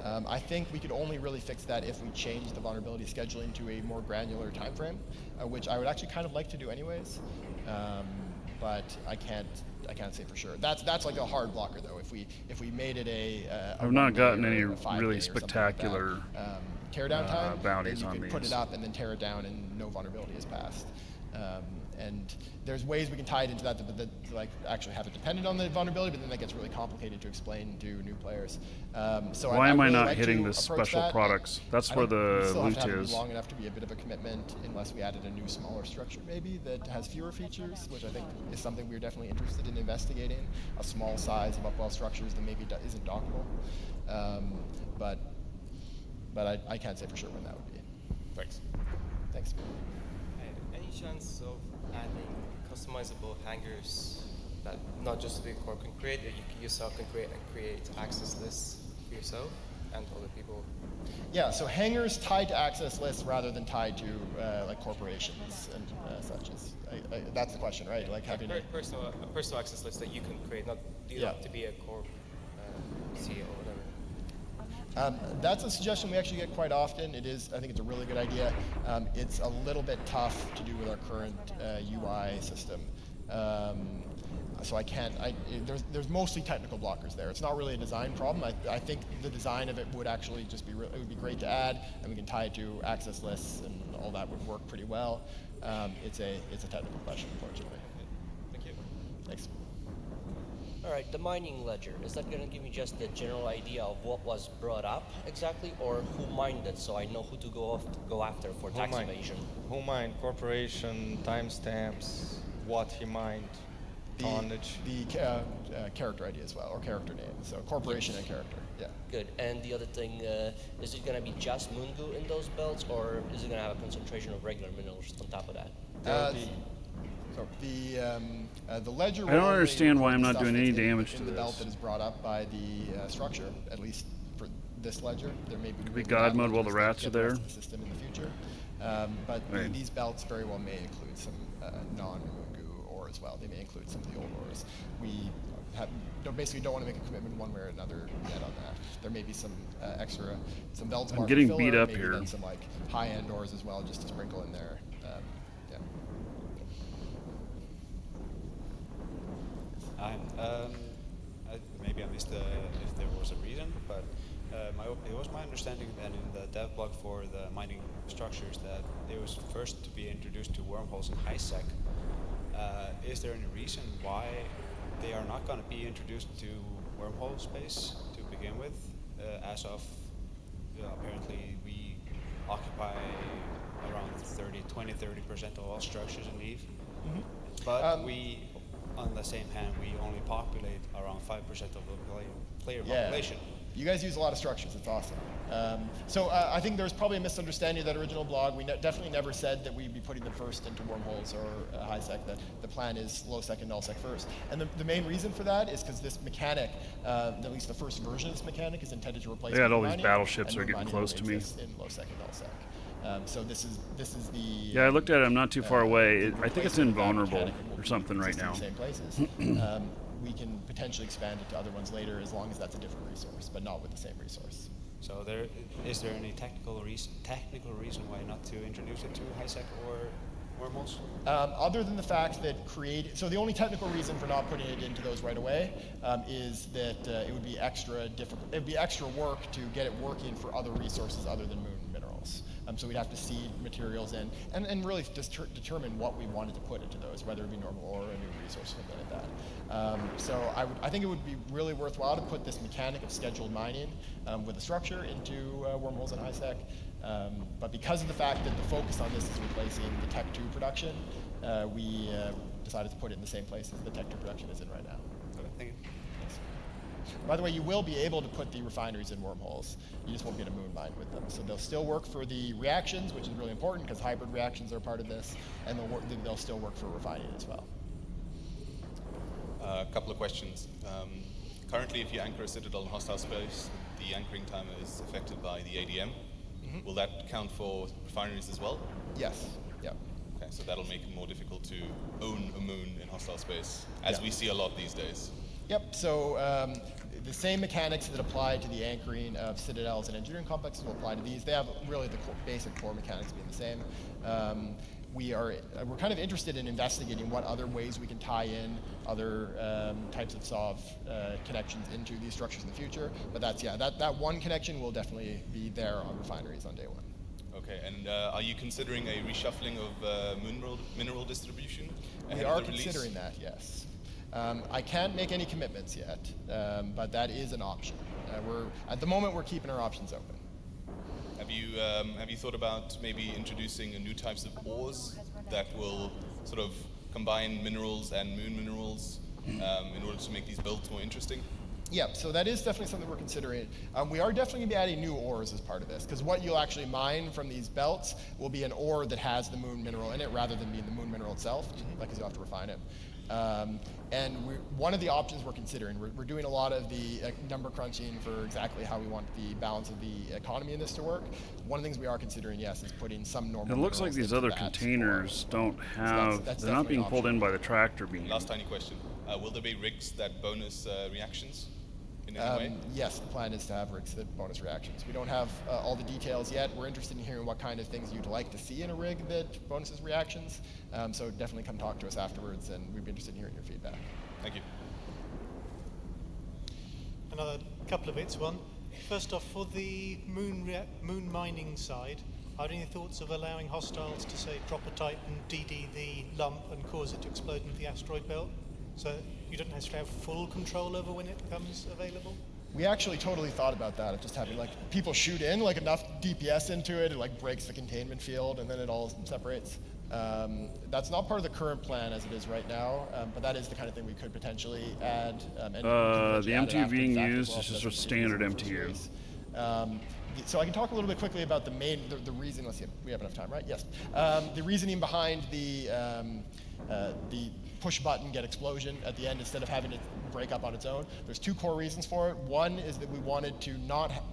I think we could only really fix that if we change the vulnerability scheduling to a more granular time frame, which I would actually kind of like to do anyways, but I can't say for sure. That's like a hard blocker though. If we made it a I've not gotten any really spectacular teardown time, bounties then you on could these. put it up and then tear it down and no vulnerability is passed. And there's ways we can tie it into that like actually have it dependent on the vulnerability, but then that gets really complicated to explain to new players. So why am I really not like hitting to the approach special that. products? That's where the still have loot to have it is. long enough to be a bit of a commitment, unless we added a new smaller structure maybe that has fewer features, which I think is something we're definitely interested in investigating. A small size of upwell structures that maybe isn't dockable, but I can't say for sure when that would be. Thanks. Thanks. Any chance of adding customizable hangers that not just the core can create, that you yourself can create access lists for yourself and other people? Yeah, so hangers tied to access lists rather than tied to like corporations and such. That's the question, right? Like having a personal access list that you can create, not you don't have to be a core CEO or whatever. That's a suggestion we actually get quite often. I think it's a really good idea. It's a little bit tough to do with our current UI system. So there's mostly technical blockers there. It's not really a design problem. I think the design of it would actually just be, it would be great to add, and we can tie it to access lists and all that would work pretty well. It's a technical question, unfortunately. Thank you. Thanks. All right, the mining ledger, is that going to give me just the general idea of what was brought up exactly, or who mined it, so I know who to go after for tax evasion? Who mined, corporation, timestamps, what he mined, tonnage. The character ID as well, or character name, so corporation and character, yeah. Good, and the other thing, is it going to be just Mungu in those belts, or is it going to have a concentration of regular minerals on top of that? So the ledger. I don't understand why I'm not doing any damage to the this. belt that is brought up by the structure, at least for this ledger. There may be God mode while the rats are there. The system in the future, but these belts very well may include some non-Mungu ore as well. They may include some of the old ores. We basically don't want to make a commitment one way or another yet on that. There may be some some belts. I'm getting beat up maybe here. Then some like high-end doors as well, just to sprinkle in there. Maybe I missed if there was a reason, but it was my understanding that in the dev blog for the mining structures that it was first to be introduced to wormholes in HiSec. Is there any reason why they are not going to be introduced to wormhole space to begin with? As of apparently we occupy around 30% of all structures in EVE, but we, on the same hand, we only populate around 5% of the player population. You guys use a lot of structures. It's awesome. So I think there's probably a misunderstanding of that original blog. We definitely never said that we'd be putting them first into wormholes or HiSec. The plan is low-sec and null-sec first. And the main reason for that is because this mechanic, at least the first version of this mechanic, is intended to replace. Yeah, all these battleships are getting close to me. In low-sec and null-sec. So this is the. Yeah, I looked at it. I'm not too far away. I think it's invulnerable or something right now. In the same places. We can potentially expand it to other ones later, as long as that's a different resource, but not with the same resource. So is there any technical reason why not to introduce it to HiSec or wormholes? Other than the fact that so the only technical reason for not putting it into those right away is that it would be extra difficult. It would be extra work to get it working for other resources other than moon minerals. So we'd have to seed materials in and really just determine what we wanted to put into those, whether it be normal or a new resource or something like that. So I think it would be really worthwhile to put this mechanic of scheduled mining with a structure into wormholes and HiSec. But because of the fact that the focus on this is replacing the Tech 2 production, we decided to put it in the same place as the Tech 2 production is in right now. Okay, thank you. By the way, you will be able to put the refineries in wormholes. You just won't get a moon mine with them. So they'll still work for the reactions, which is really important because hybrid reactions are part of this, and they'll still work for refining as well. A couple of questions. Currently, if you anchor a citadel in hostile space, the anchoring time is affected by the ADM. Will that count for refineries as well? Yes. Yeah. Okay, so that'll make it more difficult to own a moon in hostile space, as we see a lot these days. Yep, so the same mechanics that apply to the anchoring of citadels and engineering complexes will apply to these. They have really the basic core mechanics being the same. We're kind of interested in investigating what other ways we can tie in other types of SOV connections into these structures in the future. But that one connection will definitely be there on refineries on day one. Okay, and are you considering a reshuffling of mineral distribution? We are considering that, yes. I can't make any commitments yet, but that is an option. At the moment, we're keeping our options open. Have you thought about maybe introducing new types of ores that will sort of combine minerals and moon minerals in order to make these builds more interesting? Yeah, so that is definitely something we're considering. We are definitely going to be adding new ores as part of this, because what you'll actually mine from these belts will be an ore that has the moon mineral in it rather than being the moon mineral itself, because you'll have to refine it. And one of the options we're considering, we're doing a lot of the number crunching for exactly how we want the balance of the economy in this to work. One of the things we are considering, yes, is putting some normal. It looks like these other containers don't have, they're not being pulled in by the tractor beam. Last tiny question. Will there be rigs that bonus reactions in any way? Yes, the plan is to have rigs that bonus reactions. We don't have all the details yet. We're interested in hearing what kind of things you'd like to see in a rig that bonuses reactions. So definitely come talk to us afterwards, and we'd be interested in hearing your feedback. Thank you. Another couple of bits. One, first off, for the moon mining side, are there any thoughts of allowing hostiles to, say, drop a Titan, DD the lump, and cause it to explode into the asteroid belt? So you don't necessarily have full control over when it becomes available? We actually totally thought about that, of just having people shoot in enough DPS into it, it breaks the containment field, and then it all separates. That's not part of the current plan as it is right now, but that is the kind of thing we could potentially add. The MTU being used is just a standard MTU. So I can talk a little bit quickly about the reason. Let's see, we have enough time, right? Yes. The reasoning behind the push button, get explosion at the end instead of having it break up on its own. There's two core reasons for it. One is that we wanted to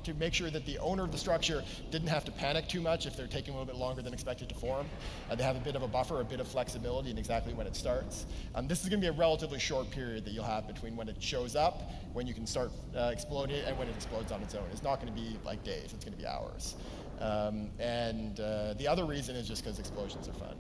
to make sure that the owner of the structure didn't have to panic too much if they're taking a little bit longer than expected to form. They have a bit of a buffer, a bit of flexibility in exactly when it starts. This is going to be a relatively short period that you'll have between when it shows up, when you can start exploding it, and when it explodes on its own. It's not going to be like days, it's going to be hours. The other reason is just because explosions are fun.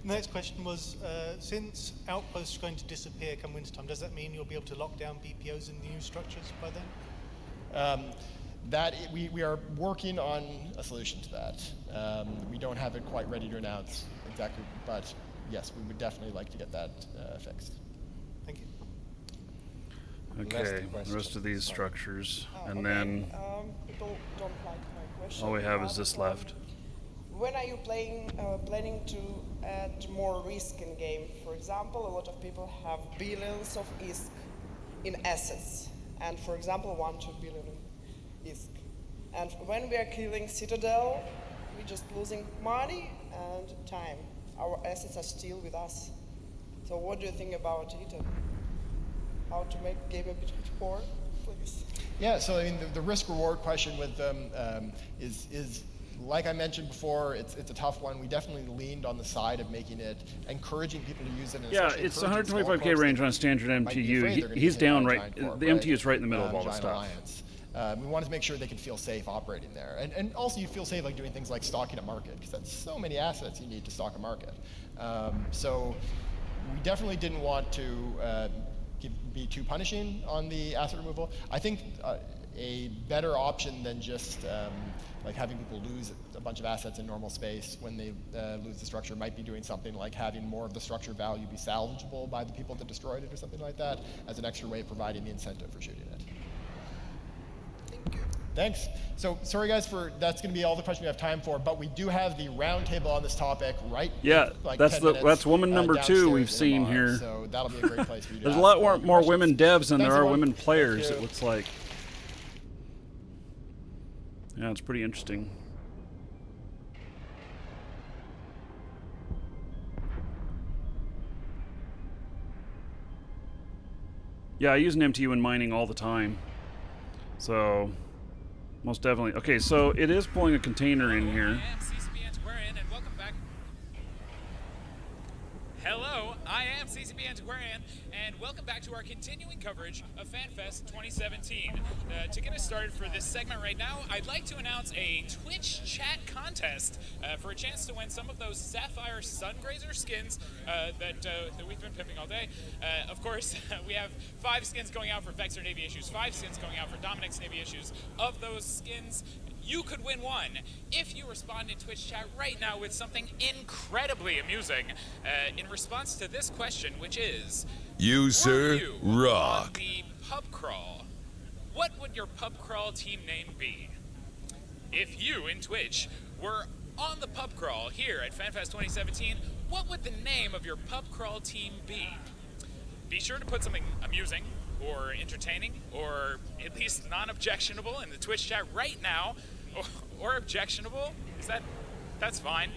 Next question was, since outposts are going to disappear come wintertime, does that mean you'll be able to lock down BPOs in the new structures by then? We are working on a solution to that. We don't have it quite ready to announce exactly, but yes, we would definitely like to get that fixed. Thank you. Okay, the rest of these structures, and then People don't like my question. all we have is this left. When are you planning to add more risk in game? For example, a lot of people have billions of ISK in assets, and for example, 1 to 2 billion in ISK. And when we are killing Citadel, we're just losing money and time. Our assets are still with us. So what do you think about it, and how to make game a bit more, please? Yeah, so I mean, the risk-reward question with them is like I mentioned before, it's a tough one. We definitely leaned on the side of making it, encouraging people to use it. And yeah, it's 125K range on a standard MTU. He's down right, the MTU is right in the middle of all this stuff. We wanted to make sure they could feel safe operating there. And also you feel safe like doing things like stocking a market, because that's so many assets you need to stock a market. So we definitely didn't want to be too punishing on the asset removal. I think a better option than just like having people lose a bunch of assets in normal space when they lose the structure might be doing something like having more of the structure value be salvageable by the people that destroyed it or something like that as an extra way of providing the incentive for shooting it. Thank you. Thanks. So sorry guys that's going to be all the questions we have time for, but we do have the roundtable on this topic right. Yeah, like that's woman number 2 we've seen here. So that'll be a great place for you to There's a lot more women devs than there are women players, it looks like. Yeah, it's pretty interesting. Yeah, I use an MTU in mining all the time. So, most definitely. Okay, so it is pulling a container in here. Hello, I am CCP Antiquarian, and welcome back to our continuing coverage of FanFest 2017. To get us started for this segment right now, I'd like to announce a Twitch chat contest for a chance to win some of those Sapphire Sungrazer skins that we've been pimping all day. Of course, we have 5 skins going out for Vexer Navy issues, 5 skins going out for Dominic's Navy issues. Of those skins, you could win one if you respond in Twitch chat right now with something incredibly amusing in response to this question, which is, you sir rock. The pub crawl, what would your pub crawl team name be? If you in Twitch were on the pub crawl here at FanFest 2017, what would the name of your pub crawl team be? Be sure to put something amusing or entertaining or at least non-objectionable in the Twitch chat right now, or objectionable, that's fine,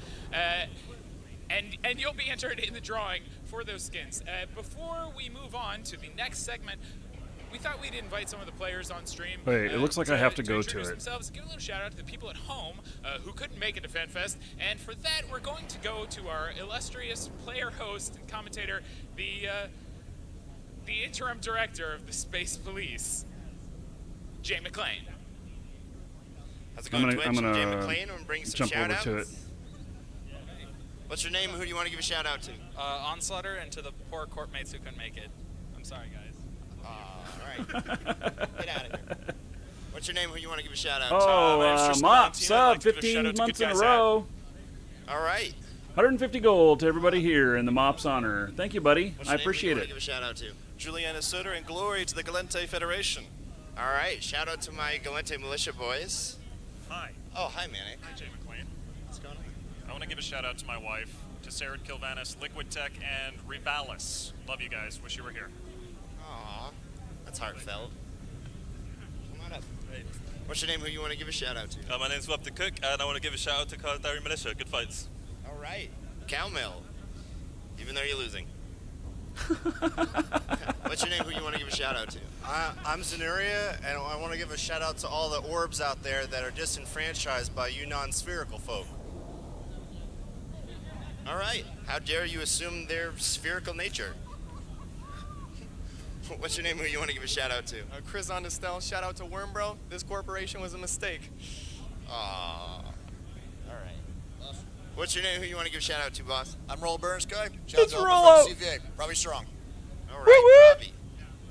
and you'll be entered in the drawing for those skins. Before we move on to the next segment, we thought we'd invite some of the players on stream. Wait, it looks like I have to go to it. Themselves. Give a little shout out to the people at home who couldn't make it to FanFest, and for that we're going to go to our illustrious player host and commentator, the interim director of the Space Police, Jay McLean. How's it going, Twitch? I'm Jay McLean. I'm bringing some jump over to it. What's your name? Who do you want to give a shout out to? Onslaughter, and to the poor court mates who couldn't make it. I'm sorry, guys. All right. Get out of here. What's your name? Who do you want to give a shout out to? Oh, Mop sub, 15 months in a row. All right. 150 gold to everybody here in the Mop's honor. Thank you, buddy. I appreciate it. Give a shout out to Juliana Sutter, and glory to the Galente Federation. All right. Shout out to my Galente militia boys. Hi. Oh, hi, Manic. Hi, Jay McLean. What's going on? I want to give a shout out to my wife, to Sarah Kilvanis, Liquid Tech, and Revalis. Love you guys. Wish you were here. Aw, that's heartfelt. Come on up. Hey. What's your name? Who you want to give a shout out to? My name's Wapta Cook, and I want to give a shout out to Caldari Militia. Good fights. All right. Cowmill. Even though you're losing. What's your name? Who you want to give a shout out to? I'm Zenuria, and I want to give a shout out to all the orbs out there that are disenfranchised by you non-spherical folk. All right. How dare you assume their spherical nature? What's your name? Who you want to give a shout out to? Chris on Estelle, shout out to Wormbro. This corporation was a mistake. Aww. All right. What's your name? Who you want to give a shout out to, boss? I'm Roll Burns guy. It's Rollo. CVA, probably strong. All right, Robbie.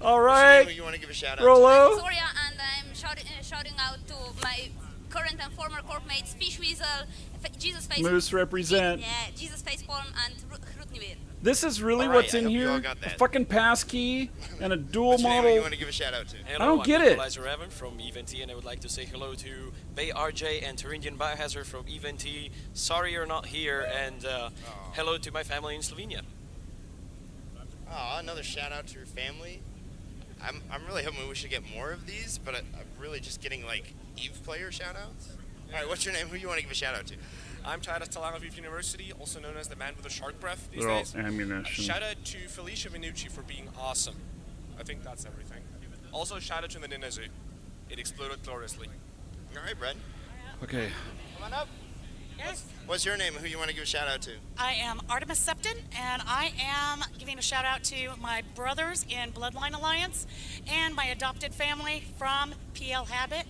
All What's your right. name? Who you want to give a shout out Rollo. to? Soria, and I'm shouting out to my current and former corp mates, Fish Weasel, Jesus Face. Moose represent. Yeah, Jesus Facepalm and Rutnivir. This is really All right, what's I in hope you all here. got A that. fucking passkey and a dual What's your name? Who model. you want to give a shout out to? Hello, I don't get it. I'm Raven from EVNT, and I would like to say hello to Bay RJ and Thurindian Biohazard from EVNT. Sorry you're not here, and hello to my family in Slovenia. Oh, another shout out to your family. I'm really hoping we should get more of these, but I'm really just getting like EVE player shout outs. All right, what's your name? Who you want to give a shout out to? I'm Titus Tel Aviv University, also known as the man with the shark breath these They're all days. ammunition. Shout out to Felicia Minucci for being awesome. I think that's everything. Also, shout out to the Ninja. It exploded gloriously. All right, Brett. Okay. Come on up. Yes. What's your name? Who you want to give a shout out to? I am Artemis Septon, and I am giving a shout out to my brothers in Bloodline Alliance and my adopted family from PL Habit.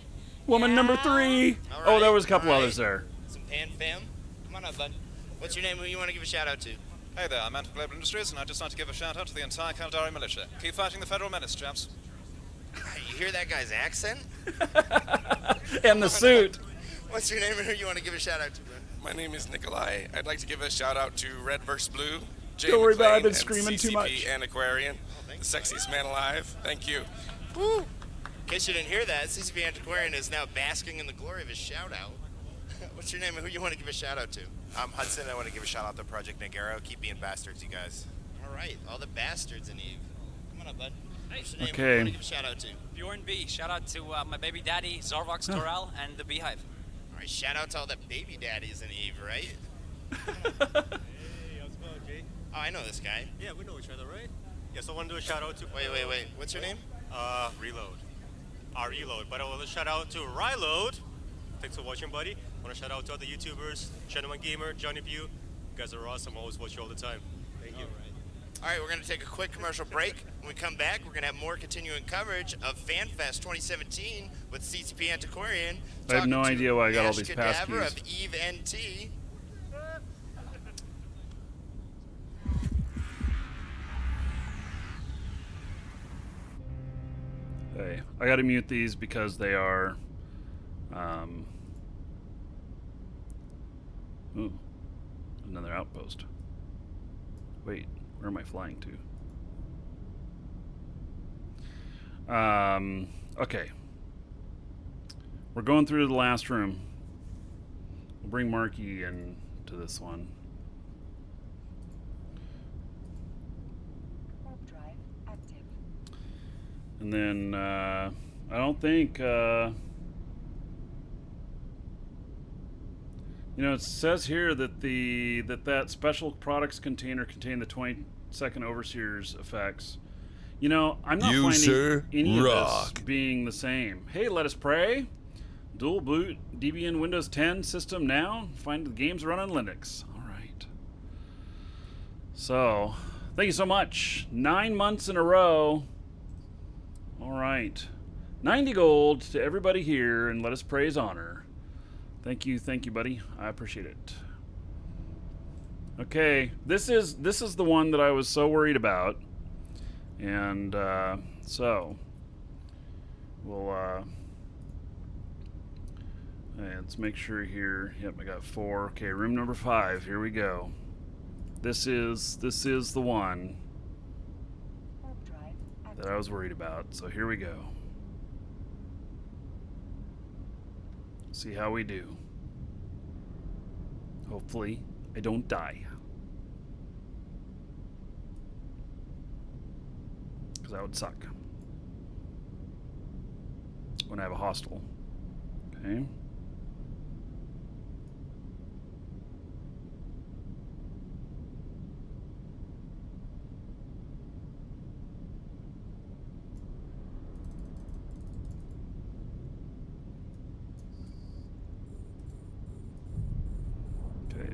Woman number 3. Oh, there was a couple others there. Some Pan Fam. Come on up, bud. What's your name? Who you want to give a shout out to? Hey there, I'm Ant Global Industries, and I'd just like to give a shout out to the entire Kaldari militia. Keep fighting the federal menace, chaps. You hear that guy's accent? And the suit. What's your name and who you want to give a shout out to, bro? My name is Nikolai. I'd like to give a shout out to Red vs. Blue, Jay Don't worry about it, I've McClain, been and screaming too CCP much. Antiquarian, the sexiest man alive. Thank you. Woo! In case you didn't hear that, CCP Antiquarian is now basking in the glory of his shout out. What's your name and who you want to give a shout out to? I'm Hudson. I want to give a shout out to Project Nagaro. Keep being bastards, you guys. All right, all the bastards in EVE. Come on up, bud. What's your name? Okay. Who you want to give a shout out to? Bjorn B. Shout out to my baby daddy, Zarvox Doral, and the Beehive. All right, shout out to all the baby daddies in EVE, right? Hey, how's it going, Jay? Oh, I know this guy. Yeah, we know each other, right? Yes, I want to do a shout out to. Wait. What's your name? Reload. Reload. But I want to shout out to Ryload. Thanks for watching, buddy. I want to shout out to other YouTubers, Gentleman Gamer, Johnny View. You guys are awesome. I always watch you all the time. Thank you. All right, we're going to take a quick commercial break. When we come back, we're going to have more continuing coverage of FanFest 2017 with CCP Antiquarian. I have no talking to idea why I got all Ash these Cadaver passkeys. of EVE NT. Hey, I gotta mute these because they are, ooh, another outpost. Wait, where am I flying to? Okay. We're going through the last room. We'll bring Markee in to this one. And then, I don't think, you know, it says here that that special products container contained the 22nd Overseer's effects. You know, I'm not You, finding sir, any of this rock. being the same. Hey, let us pray. Dual boot Debian Windows 10 system now. Find the games run on Linux. All right. So, thank you so much. 9 months in a row. All right. 90 gold to everybody here, and let us praise honor. Thank you, buddy. I appreciate it. Okay, this is the one that I was so worried about. And so we'll let's make sure here. Yep, I got 4. Okay, room number 5. Here we go. This is the one that I was worried about. So here we go. See how we do. Hopefully, I don't die. Because that would suck. When I have a hostile. Okay.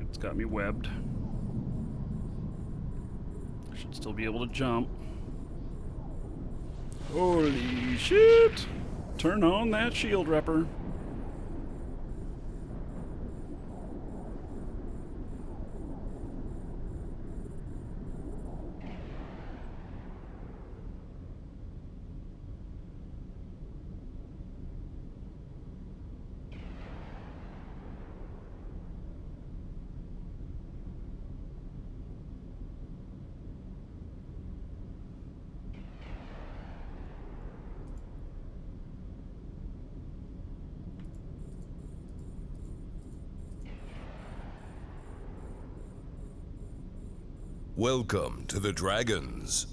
It's got me webbed. I should still be able to jump. Holy shit! Turn on that shield repper. Welcome to the Dragons.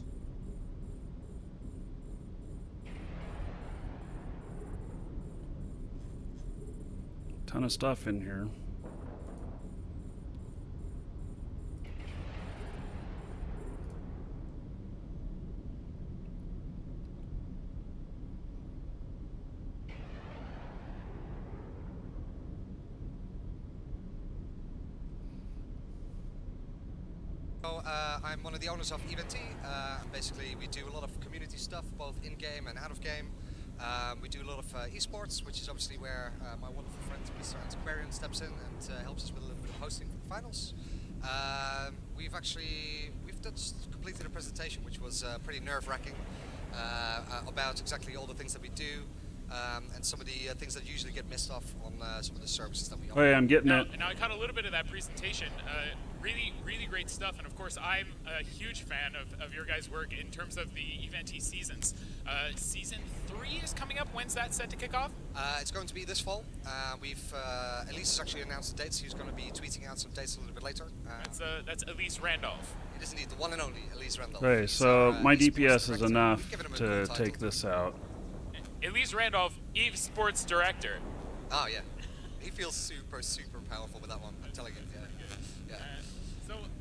Ton of stuff in here. I'm one of the owners of EVT. Basically, we do a lot of community stuff, both in-game and out-of-game. We do a lot of esports, which is obviously where my wonderful friend Mr. Antiquarian steps in and helps us with a little bit of hosting for the finals. We've just completed a presentation, which was pretty nerve-wracking about exactly all the things that we do. And some of the things that usually get missed off on some of the services that we offer. Hey, I'm getting it. Now I caught a little bit of that presentation. Really great stuff. And of course, I'm a huge fan of your guys' work in terms of the EVT seasons. Season 3 is coming up. When's that set to kick off? It's going to be this fall. Elise has actually announced the dates. He's going to be tweeting out some dates a little bit later. That's Elise Randolph. It is indeed the one and only Elise Randolph. Okay, so my DPS is enough to take this out. Elise Randolph, Eve Sports Director. Oh yeah, he feels super powerful with that one. I'm telling you. Yeah.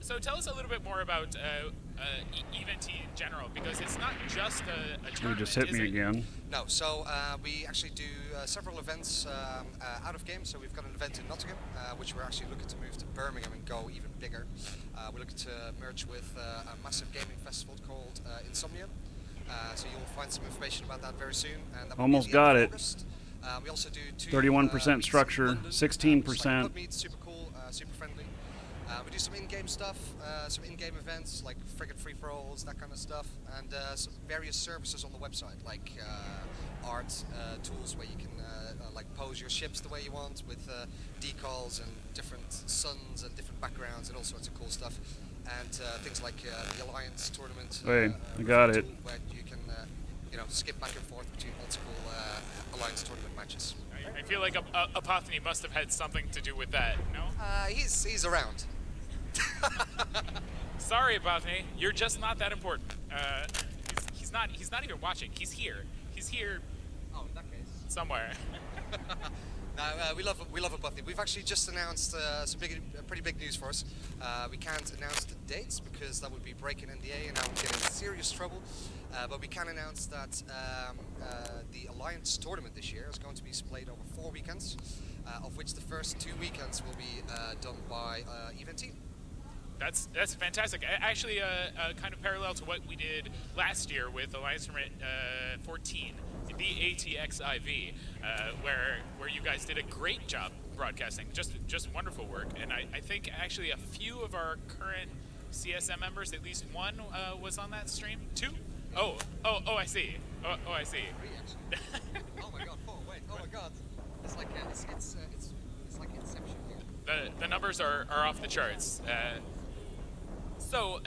So tell us a little bit more about EVT in general, because it's not just a tournament. You just hit me again. No, so we actually do several events out of game. So we've got an event in Nottingham, which we're actually looking to move to Birmingham and go even bigger. We're looking to merge with a massive gaming festival called Insomnia. So you'll find some information about that very soon. And that almost got it. We also do 31% structure, 16%. Club meets, super cool, super friendly. We do some in-game stuff, some in-game events like frigate free-for-alls, that kind of stuff, and some various services on the website, like art tools where you can like pose your ships the way you want with decals and different suns and different backgrounds and all sorts of cool stuff. And things like the Alliance tournament. Wait, I got it. Where you can, skip back and forth between multiple Alliance tournament matches. I feel like Apophany must have had something to do with that. No? He's around. Sorry, Apophany, you're just not that important. He's not even watching. He's here. He's here. Oh, in that case. Somewhere. No, we love Apophany. We've actually just announced some pretty big news for us. We can't announce the dates because that would be breaking NDA and I would get in serious trouble. But we can announce that the Alliance tournament this year is going to be split over 4 weekends, of which the first 2 weekends will be done by EVT. That's fantastic. Actually, kind of parallel to what we did last year with Alliance Tournament 14, the ATXIV, where you guys did a great job broadcasting, just wonderful work. And I think actually a few of our current CSM members, at least one, was on that stream. 2? Oh, I see. Oh, I see. 3 actually. Oh my God! 4. Wait. Oh my God! It's like it's like Inception here. The numbers are off the charts. So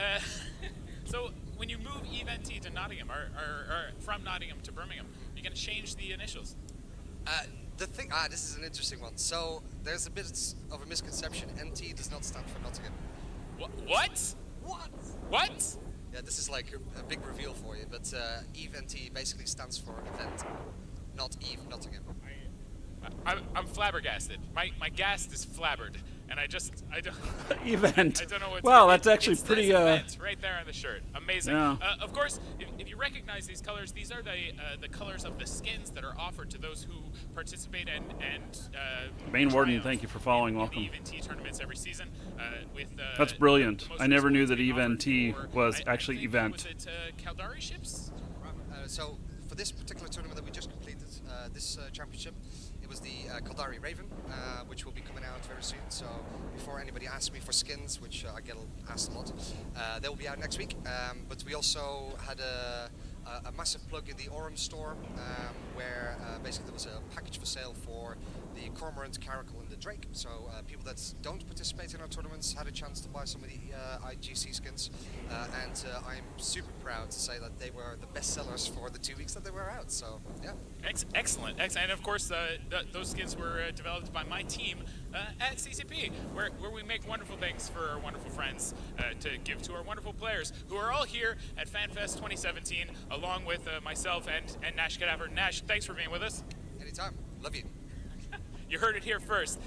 when you move EVT to Nottingham, or from Nottingham to Birmingham, you're going to change the initials. This is an interesting one. So there's a bit of a misconception. NT does not stand for Nottingham. What? What? Yeah, this is like a big reveal for you, but EVT basically stands for event, not Eve Nottingham. I'm flabbergasted. My ghast is flabbered. And I don't. Event. I don't know what. Wow, to, that's actually it pretty. says event right there on the shirt. Amazing. Yeah. Of course, if you recognize these colors, these are the colors of the skins that are offered to those who participate and Main Warden, thank you for following. in Welcome. the EVNT tournaments every season. That's brilliant. the most I never knew that recent EVNT offered was I actually think, event. Was it Caldari ships? So for this particular tournament that we just completed, this championship, it was the Caldari Raven, which will be coming out very soon. So before anybody asks me for skins, which I get asked a lot, they will be out next week. But we also had a massive plug in the Aurum store, where basically there was a package for sale for the Cormorant, Caracal and the Drake. So people that don't participate in our tournaments had a chance to buy some of the IGC skins, and I'm super proud to say that they were the best sellers for the 2 weeks that they were out. So yeah. Excellent. And of course, those skins were developed by my team at CCP, where we make wonderful things for our wonderful friends to give to our wonderful players, who are all here at FanFest 2017, along with myself and Nash Cadaver. Nash, thanks for being with us. Anytime. Love you. You heard it here first.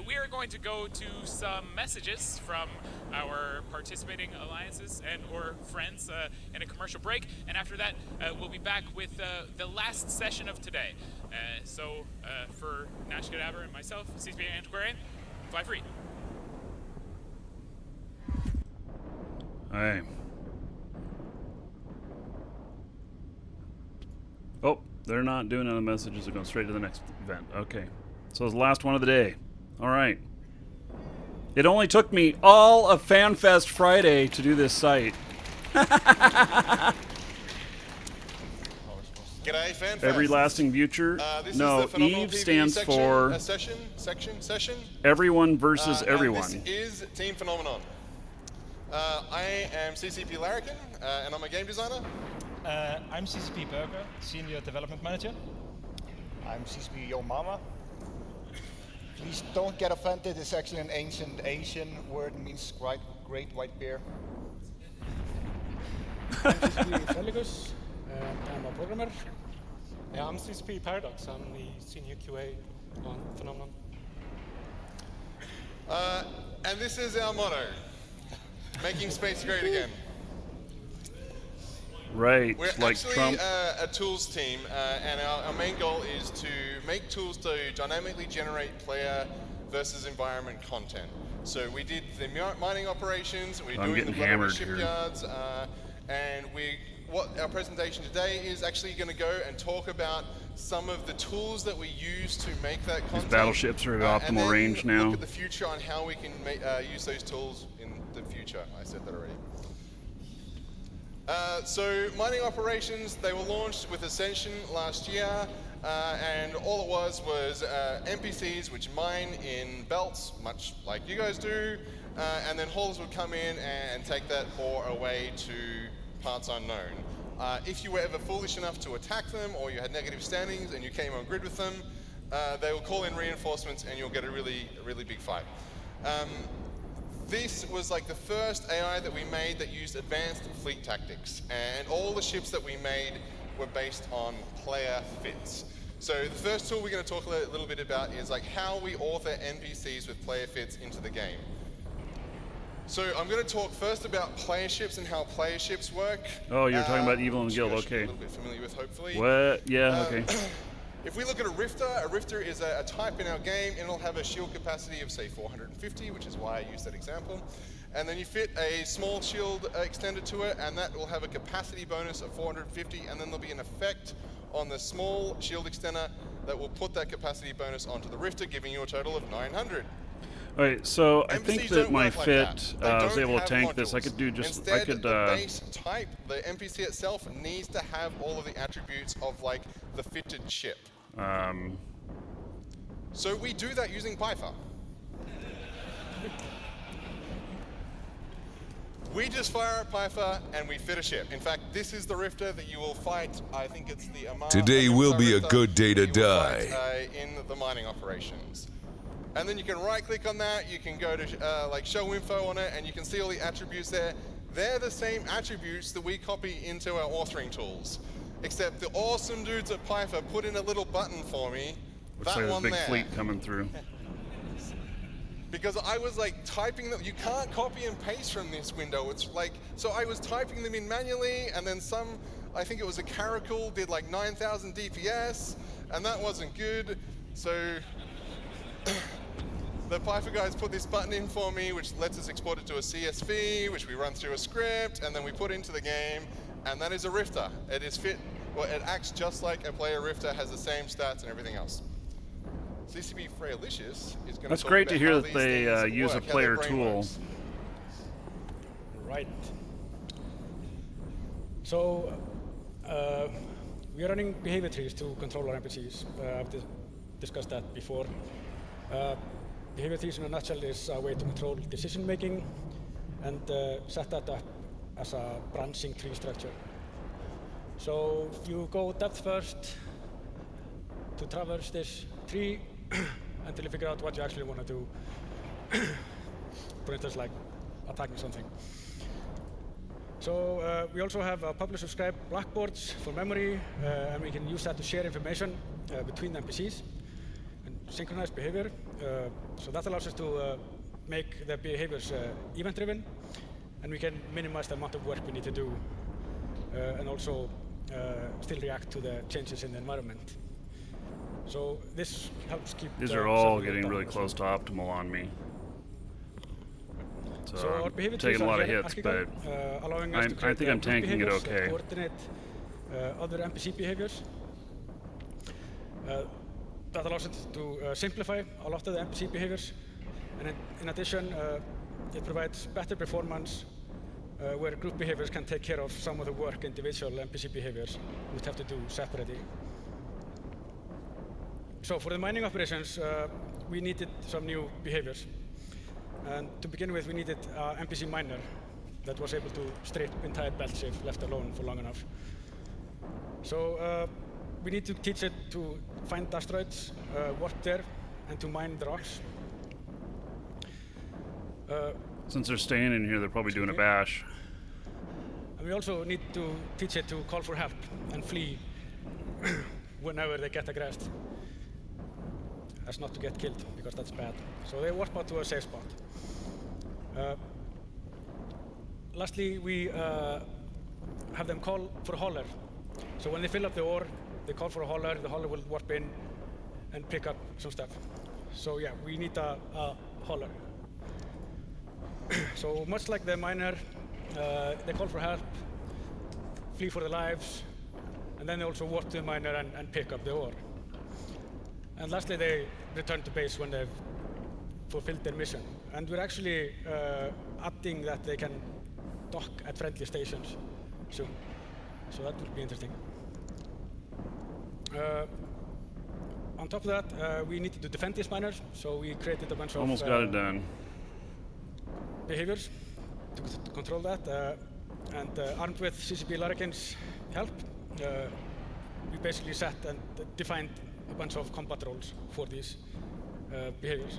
We are going to go to some messages from our participating alliances and or friends in a commercial break, and after that we'll be back with the last session of today. So for Nash Cadaver and myself, CCP Antiquarian, fly free. Hey. Oh, they're not doing any messages. They're going straight to the next event. Okay. So it's the last one of the day. All right. It only took me all of FanFest Friday to do this site. G'day, FanFest. Every lasting future. No, Eve TV stands section, for session. everyone versus everyone. And this is Team Phenomenon. I am CCP Larrikin, and I'm a game designer. I'm CCP Burger, Senior Development Manager. I'm CCP Yo Mama. Please don't get offended, it's actually an ancient Asian word, it means great white bear. I'm CCP Feligus, and I'm a programmer. Yeah, I'm CCP Paradox, I'm the Senior QA on Phenomenon. And this is our motto, making space great again. Right, We're like actually Trump. A tools team, and our main goal is to make tools to dynamically generate player versus environment content. So we did the mining operations, we're I'm doing the getting hammered here. shipyards, and what our presentation today is actually going to go and talk about some of the tools that we use to make that content. These battleships are at optimal range now. Look at the future on how we can use those tools in the future. I said that already. So mining operations, they were launched with Ascension last year, and all it was NPCs which mine in belts, much like you guys do, and then haulers would come in and take that ore away to parts unknown. If you were ever foolish enough to attack them, or you had negative standings and you came on grid with them, they will call in reinforcements and you'll get a really big fight. This was like the first AI that we made that used advanced fleet tactics, and all the ships that we made were based on player fits. So the first tool we're going to talk a little bit about is like how we author NPCs with player fits into the game. So I'm going to talk first about player ships and how player ships work. Oh, you're talking about Evil and Guild, which you're okay. a little bit familiar with, hopefully. What? Yeah, okay. If we look at a Rifter is a type in our game, and it'll have a shield capacity of, say, 450, which is why I used that example. And then you fit a small shield extender to it, and that will have a capacity bonus of 450, and then there'll be an effect on the small shield extender that will put that capacity bonus onto the Rifter, giving you a total of 900. All right, so I think that my work like fit, that. I was able to Have tank this. I modules. could do just, Instead, I could, the base type, the NPC itself needs to have all of the attributes of like the fitted ship. So we do that using Python. We just fire at Python and we fit a ship. In fact, this is the Rifter that you will fight. I think it's the Amar. Today will be a good day to die. In the mining operations. And then you can right click on that, you can go to like show info on it, and you can see all the attributes there. They're the same attributes that we copy into our authoring tools. Except the awesome dudes at Python put in a little button for me. Looks that like one there's a big there. fleet coming through. because I was like typing them. You can't copy and paste from this window. It's like, so I was typing them in manually, and then I think it was a Caracal, did like 9,000 DPS, and that wasn't good. So the Python guys put this button in for me, which lets us export it to a CSV, which we run through a script, and then we put into the game, and that is a Rifter. It is it acts just like a player Rifter, has the same stats and everything else. CCP Frailicious is going to That's talk great about to hear how that these they things use a work, how their player brain tool. works. Right. So we are running behavior trees to control our NPCs. I've discussed that before. Behavior trees in a nutshell is a way to control decision making and set that up as a branching tree structure. So you go depth first to traverse this tree until you figure out what you actually want to do. For instance, like attacking something. So we also have publish subscribe blackboards for memory, and we can use that to share information between the NPCs and synchronize behavior. So that allows us to make the behaviors event driven, and we can minimize the amount of work we need to do, and also still react to the changes in the environment. So this helps keep. These are all getting really close to optimal on me. So our I'm behavior taking a lot of hits, hierarchical, but allowing us to I create think I'm group tanking it behaviors that okay. coordinate other NPC behaviors. That allows us to simplify a lot of the NPC behaviors, and in addition, it provides better performance where group behaviors can take care of some of the work individual NPC behaviors would have to do separately. So for the mining operations, we needed some new behaviors. And to begin with, we needed an NPC miner that was able to strip entire belts if left alone for long enough. So we need to teach it to find asteroids, warp there, and to mine the rocks. Since they're staying in here, they're probably doing a bash. And we also need to teach it to call for help and flee whenever they get aggressed, as not to get killed, because that's bad. So they warp out to a safe spot. Lastly, we have them call for a hauler. So when they fill up the ore, they call for a hauler. The hauler will warp in and pick up some stuff. So yeah, we need a hauler. So much like the miner, they call for help, flee for their lives, and then they also warp to the miner and pick up the ore. And lastly, they return to base when they've fulfilled their mission. And we're actually adding that they can dock at friendly stations soon. So that will be interesting. On top of that, we needed to defend these miners, so we created a bunch of Almost got it done. behaviors to control that. And armed with CCP Larrikin's help, we basically set and defined a bunch of combat roles for these behaviors.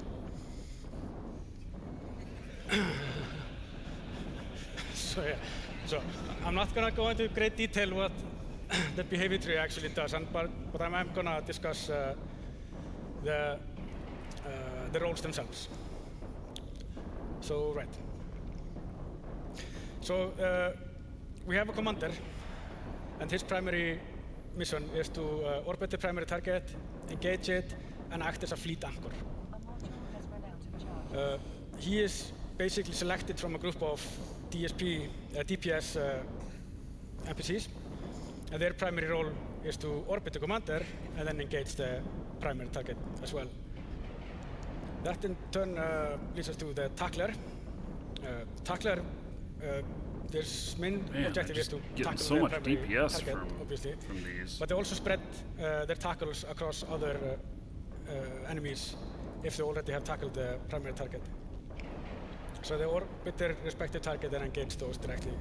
So yeah, so I'm not gonna go into great detail what the behavior tree actually does, but I'm gonna discuss the roles themselves. So right. So we have a commander, and his primary mission is to orbit the primary target, engage it, and act as a fleet anchor. He is basically selected from a group of DPS NPCs, and their primary role is to orbit the commander and then engage the primary target as well. That in turn leads us to the tackler. Tackler, their main objective is to tackle so the much primary DPS target, from obviously. these. But they also spread their tackles across other enemies if they already have tackled the primary target. So they orbit their respective target and engage those directly.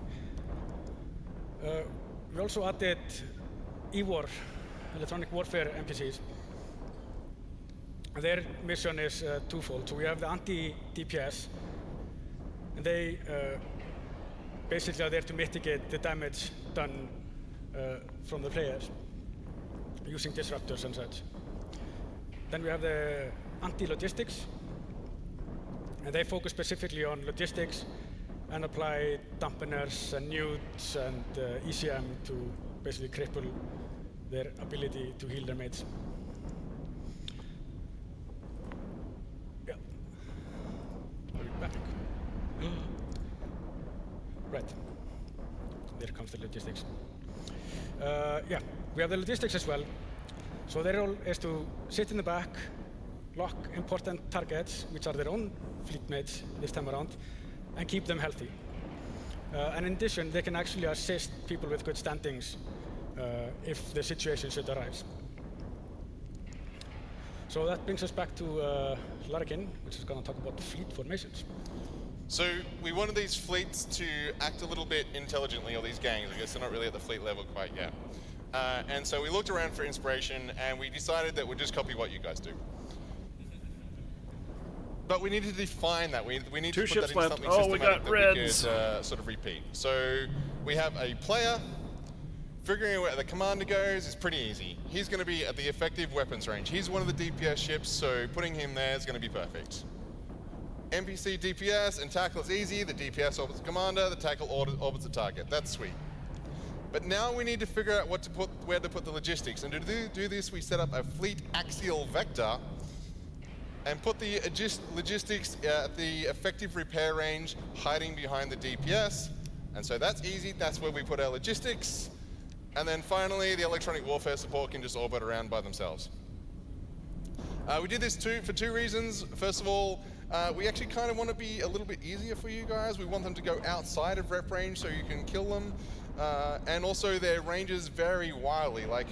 We also added EWAR, electronic warfare NPCs. Their mission is twofold. So we have the anti-DPS, and they basically are there to mitigate the damage done from the players using disruptors and such. Then we have the anti-logistics. And they focus specifically on logistics and apply dampeners and newts and ECM to basically cripple their ability to heal their mates. Yeah. Are we back? Right. There comes the logistics. Yeah, we have the logistics as well. So their role is to sit in the back, lock important targets, which are their own fleet mates this time around, and keep them healthy. And in addition, they can actually assist people with good standings if the situation should arise. So that brings us back to Larkin, which is going to talk about fleet formations. So we wanted these fleets to act a little bit intelligently, or these gangs. I guess they're not really at the fleet level quite yet. And so we looked around for inspiration, and we decided that we'd just copy what you guys do. But we need to define that. We need to put that into something systematic that we could sort of repeat. So we have a player. Figuring out where the commander goes is pretty easy. He's going to be at the effective weapons range. He's one of the DPS ships, so putting him there is going to be perfect. NPC DPS and tackle is easy. The DPS orbits the commander, the tackle orbits the target. That's sweet. But now we need to figure out where to put the logistics. And to do this, we set up a fleet axial vector and put the logistics at the effective repair range, hiding behind the DPS. And so that's easy. That's where we put our logistics. And then finally, the electronic warfare support can just orbit around by themselves. We did this for two reasons. First of all, we actually kind of want to be a little bit easier for you guys. We want them to go outside of rep range so you can kill them. And also their ranges vary wildly. Like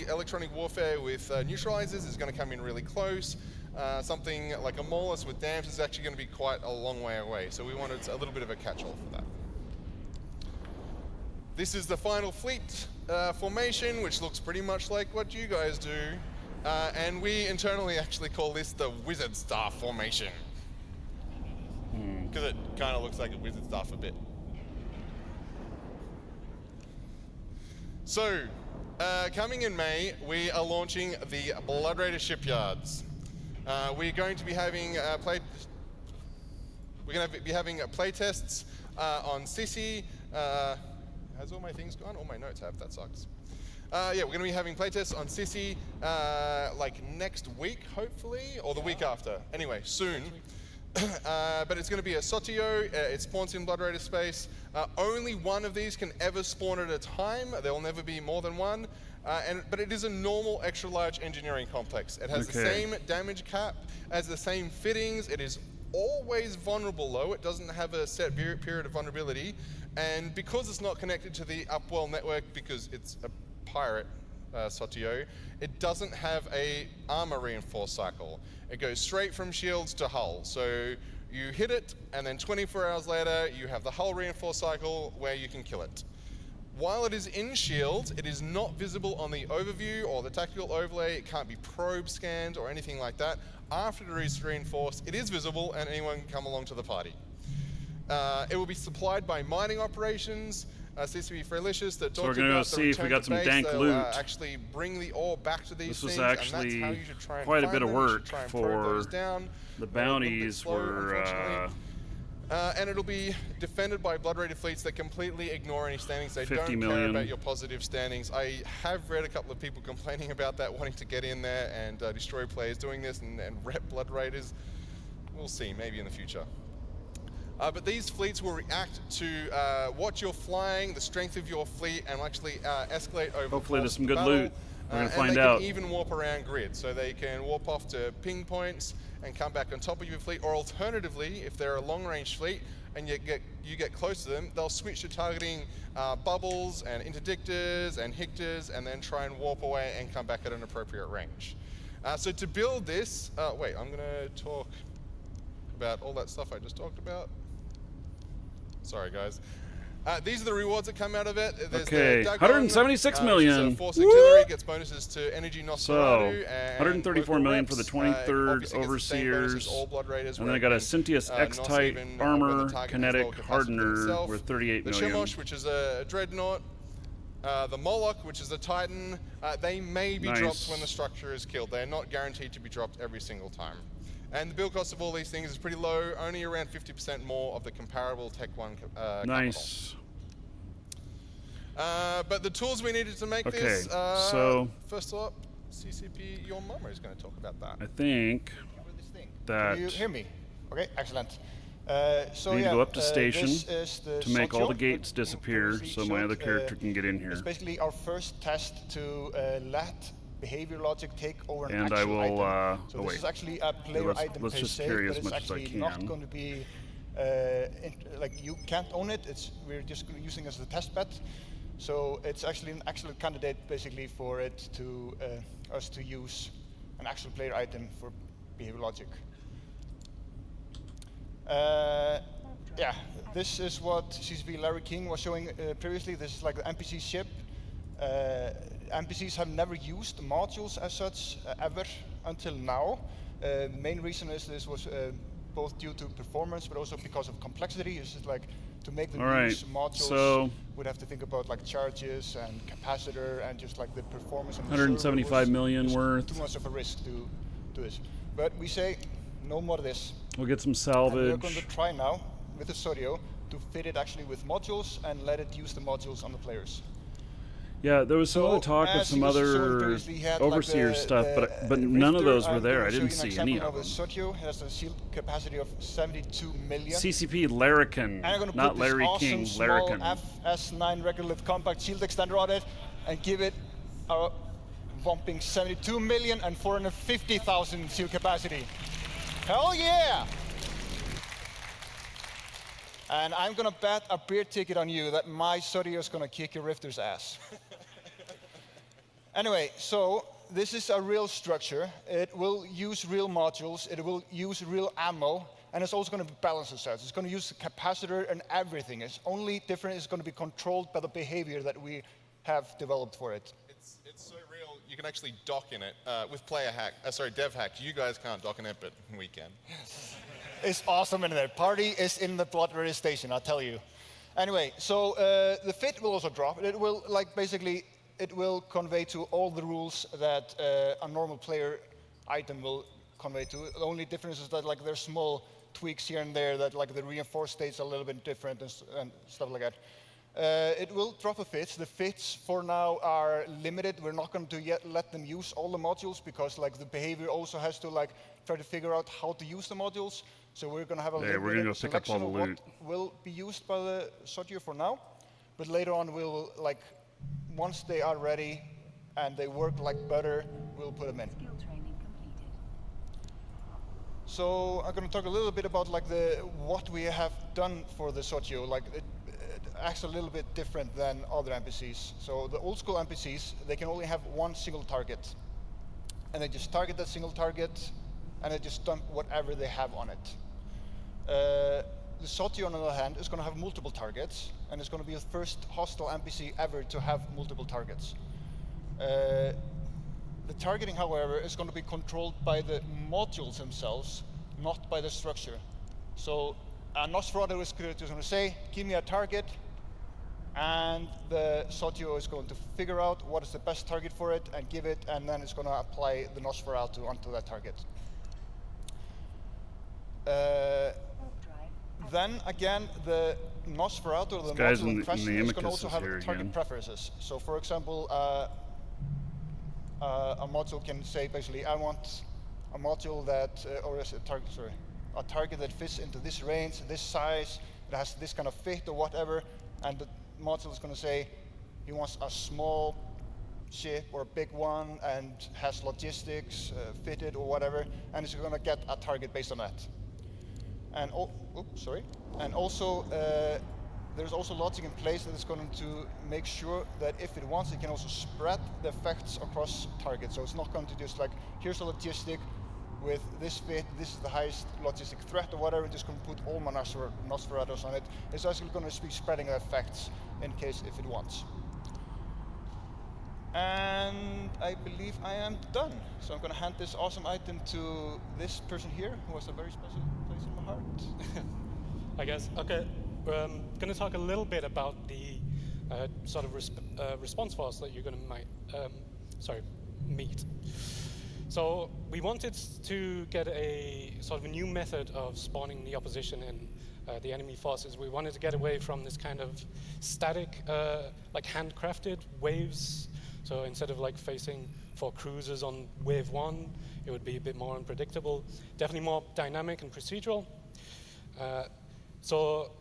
electronic warfare with neutralizers is going to come in really close. Something like a Maulus with dams is actually going to be quite a long way away. So we wanted a little bit of a catch-all for that. This is the final fleet formation, which looks pretty much like what you guys do. And we internally actually call this the Wizard Star formation. Because it kind of looks like a Wizard Staff a bit. So, coming in May, we are launching the Blood Raider shipyards. We're going to be having play tests on Sissy. Has all my things gone? All my notes have. That sucks. Yeah, we're going to be having playtests on Sissy like next week, hopefully, or the week after. Anyway, soon. But it's going to be a Sotio. It spawns in Blood Raider space. Only one of these can ever spawn at a time. There will never be more than one. But it is a normal extra large engineering complex. It has the same damage cap, has the same fittings. It is always vulnerable low. It doesn't have a set period of vulnerability. And because it's not connected to the Upwell network, because it's a pirate Sotio, it doesn't have a armor reinforced cycle. It goes straight from shields to hull. So you hit it, and then 24 hours later, you have the hull reinforced cycle where you can kill it. While it is in shields, it is not visible on the overview or the tactical overlay. It can't be probe scanned or anything like that. After it is reinforced, it is visible, and anyone can come along to the party. It will be supplied by mining operations, CCP Frelicious that talked about the return to base. So we're going to go see if we got some dank loot. Actually bring the ore back to these things. This was actually quite a bit of work for the bounties were... and it'll be defended by Blood Raider fleets that completely ignore any standings. They don't care about your positive standings. I have read a couple of people complaining about that, wanting to get in there and destroy players doing this and rep Blood Raiders. We'll see, maybe in the future. But these fleets will react to what you're flying, the strength of your fleet, and will actually escalate over. Hopefully there's some good loot. We're going to find out. And they can even warp around grid, so they can warp off to ping points and come back on top of your fleet. Or alternatively, if they're a long-range fleet and you get close to them, they'll switch to targeting bubbles and interdictors and hictors, and then try and warp away and come back at an appropriate range. So to build this, wait, I'm going to talk about all that stuff I just talked about. Sorry, guys. These are the rewards that come out of it. There's okay, the Dagon, 176 million. Force auxiliary gets bonuses to energy Nosferatu. So, 134 million for the 23rd Overseers. And then I got a Sintius X-Type Armor Kinetic Hardener worth 38 million. The Shemosh, which is a Dreadnought. The Moloch, which is a Titan. They may be dropped when the structure is killed. They are not guaranteed to be dropped every single time. And the build cost of all these things is pretty low, only around 50% more of the comparable Tech 1 Nice. But the tools we needed to make this, so first up, CCP Your Mama is going to talk about that. I think that Can you hear me? Okay, excellent. So we need yeah, to go up to station this is the to make all the Sotio gates that disappear previously so my showed. other character can get in here. It's basically our first test to let behavior logic take over an And actual I will, item. So oh this wait. is actually a player item Let's per just se, carry but as it's much as I actually not can. going to be like you can't own it. We're just using it as a test bed. So it's actually an actual candidate basically for it to us to use an actual player item for behavior logic. Yeah, this is what CCP Larry King was showing previously. This is like the NPC ship. NPCs have never used modules as such ever until now. The main reason is this was both due to performance, but also because of complexity. It's just like to make them use modules, so we'd have to think about like charges and capacitor and just like the performance. And 175 million worth. Too much of a risk to do this. But we say no more of this. We'll get some And salvage. we're going to try now with the Sotio to fit it actually with modules and let it use the modules on the players. Yeah, there was some other talk of some other overseer stuff, but none of those were there. I didn't see any of them. The Sotio has a shield capacity of 72 million. CCP Larrikin, And I'm going to not put Larry this awesome King, small Larrikin. FS9 regular lift compact shield extender on it and give it a whopping 72 million and 450,000 shield capacity. Hell yeah! And I'm gonna bet a beer ticket on you that my Sotio is gonna kick your Rifter's ass. Anyway, so this is a real structure. It will use real modules, it will use real ammo, and it's also gonna balance itself. It's gonna use the capacitor and everything. It's only different, it's gonna be controlled by the behavior that we have developed for it. It's so real, you can actually dock in it with dev hack. You guys can't dock in it, but we can. It's awesome in there. Party is in the blood ready station, I'll tell you. Anyway, so the fit will also drop. It will it will convey to all the rules that a normal player item will convey to. The only difference is that like there's small tweaks here and there that like the reinforced state's a little bit different and stuff like that. It will drop a fit. The fits for now are limited. We're not going to yet let them use all the modules because like the behavior also has to like try to figure out how to use the modules. So we're going to have a limited selection of what will be used by the Sotio for now. But later on we'll like, once they are ready and they work like butter, we'll put them in. So I'm going to talk a little bit about like what we have done for the Sotio. Like it acts a little bit different than other NPCs. So the old school NPCs, they can only have one single target. And they just target that single target and they just dump whatever they have on it. The Sotio, on the other hand, is going to have multiple targets, and it's going to be the first hostile NPC ever to have multiple targets. The targeting, however, is going to be controlled by the modules themselves, not by the structure. So a Nosferatu is going to say, give me a target, and the Sotio is going to figure out what is the best target for it and give it, and then it's going to apply the Nosferatu onto that target. Then again, the Nosferatu, the module in question, is going to also have target preferences. So for example, a module can say basically, I want a module that, or a target that fits into this range, this size, that has this kind of fit or whatever, and the module is going to say he wants a small ship or a big one and has logistics fitted or whatever, and it's going to get a target based on that. And and also there's also logic in place that is going to make sure that if it wants, it can also spread the effects across targets. So it's not going to just like, here's a logistic with this fit, this is the highest logistic threat or whatever, just going to put all my Nosferatus on it. It's actually going to be spreading the effects in case if it wants. And I believe I am done. So I'm going to hand this awesome item to this person here, who has a very special place in my heart. I guess. Okay, I'm going to talk a little bit about the sort of response files that you're going to meet. So we wanted to get a sort of a new method of spawning the opposition in the enemy forces. We wanted to get away from this kind of static, like handcrafted waves. So instead of like facing 4 cruisers on wave 1, it would be a bit more unpredictable, definitely more dynamic and procedural. So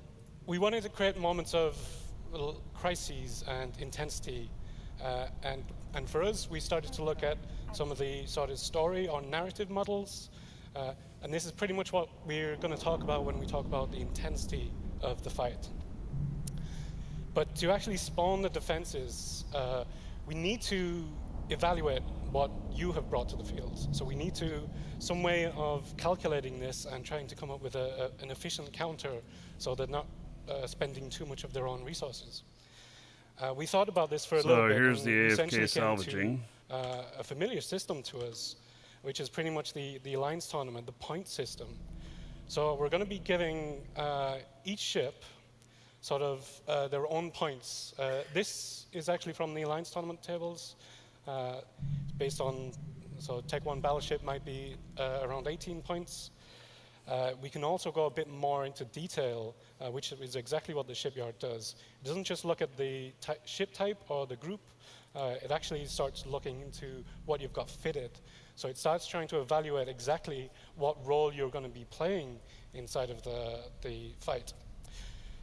we wanted to create moments of crises and intensity. And for us, we started to look at some of the sort of story or narrative models. And this is pretty much what we're going to talk about when we talk about the intensity of the fight. But to actually spawn the defenses, we need to evaluate what you have brought to the field. So we need some way of calculating this and trying to come up with an efficient counter so they're not spending too much of their own resources. We thought about this for a little bit. So here's the AFK salvaging. A familiar system to us, which is pretty much the Alliance tournament, the point system. So we're going to be giving each ship sort of their own points. This is actually from the Alliance tournament tables, based on, so Tech 1 battleship might be around 18 points. We can also go a bit more into detail, which is exactly what the shipyard does. It doesn't just look at the ship type or the group, it actually starts looking into what you've got fitted. So it starts trying to evaluate exactly what role you're going to be playing inside of the fight.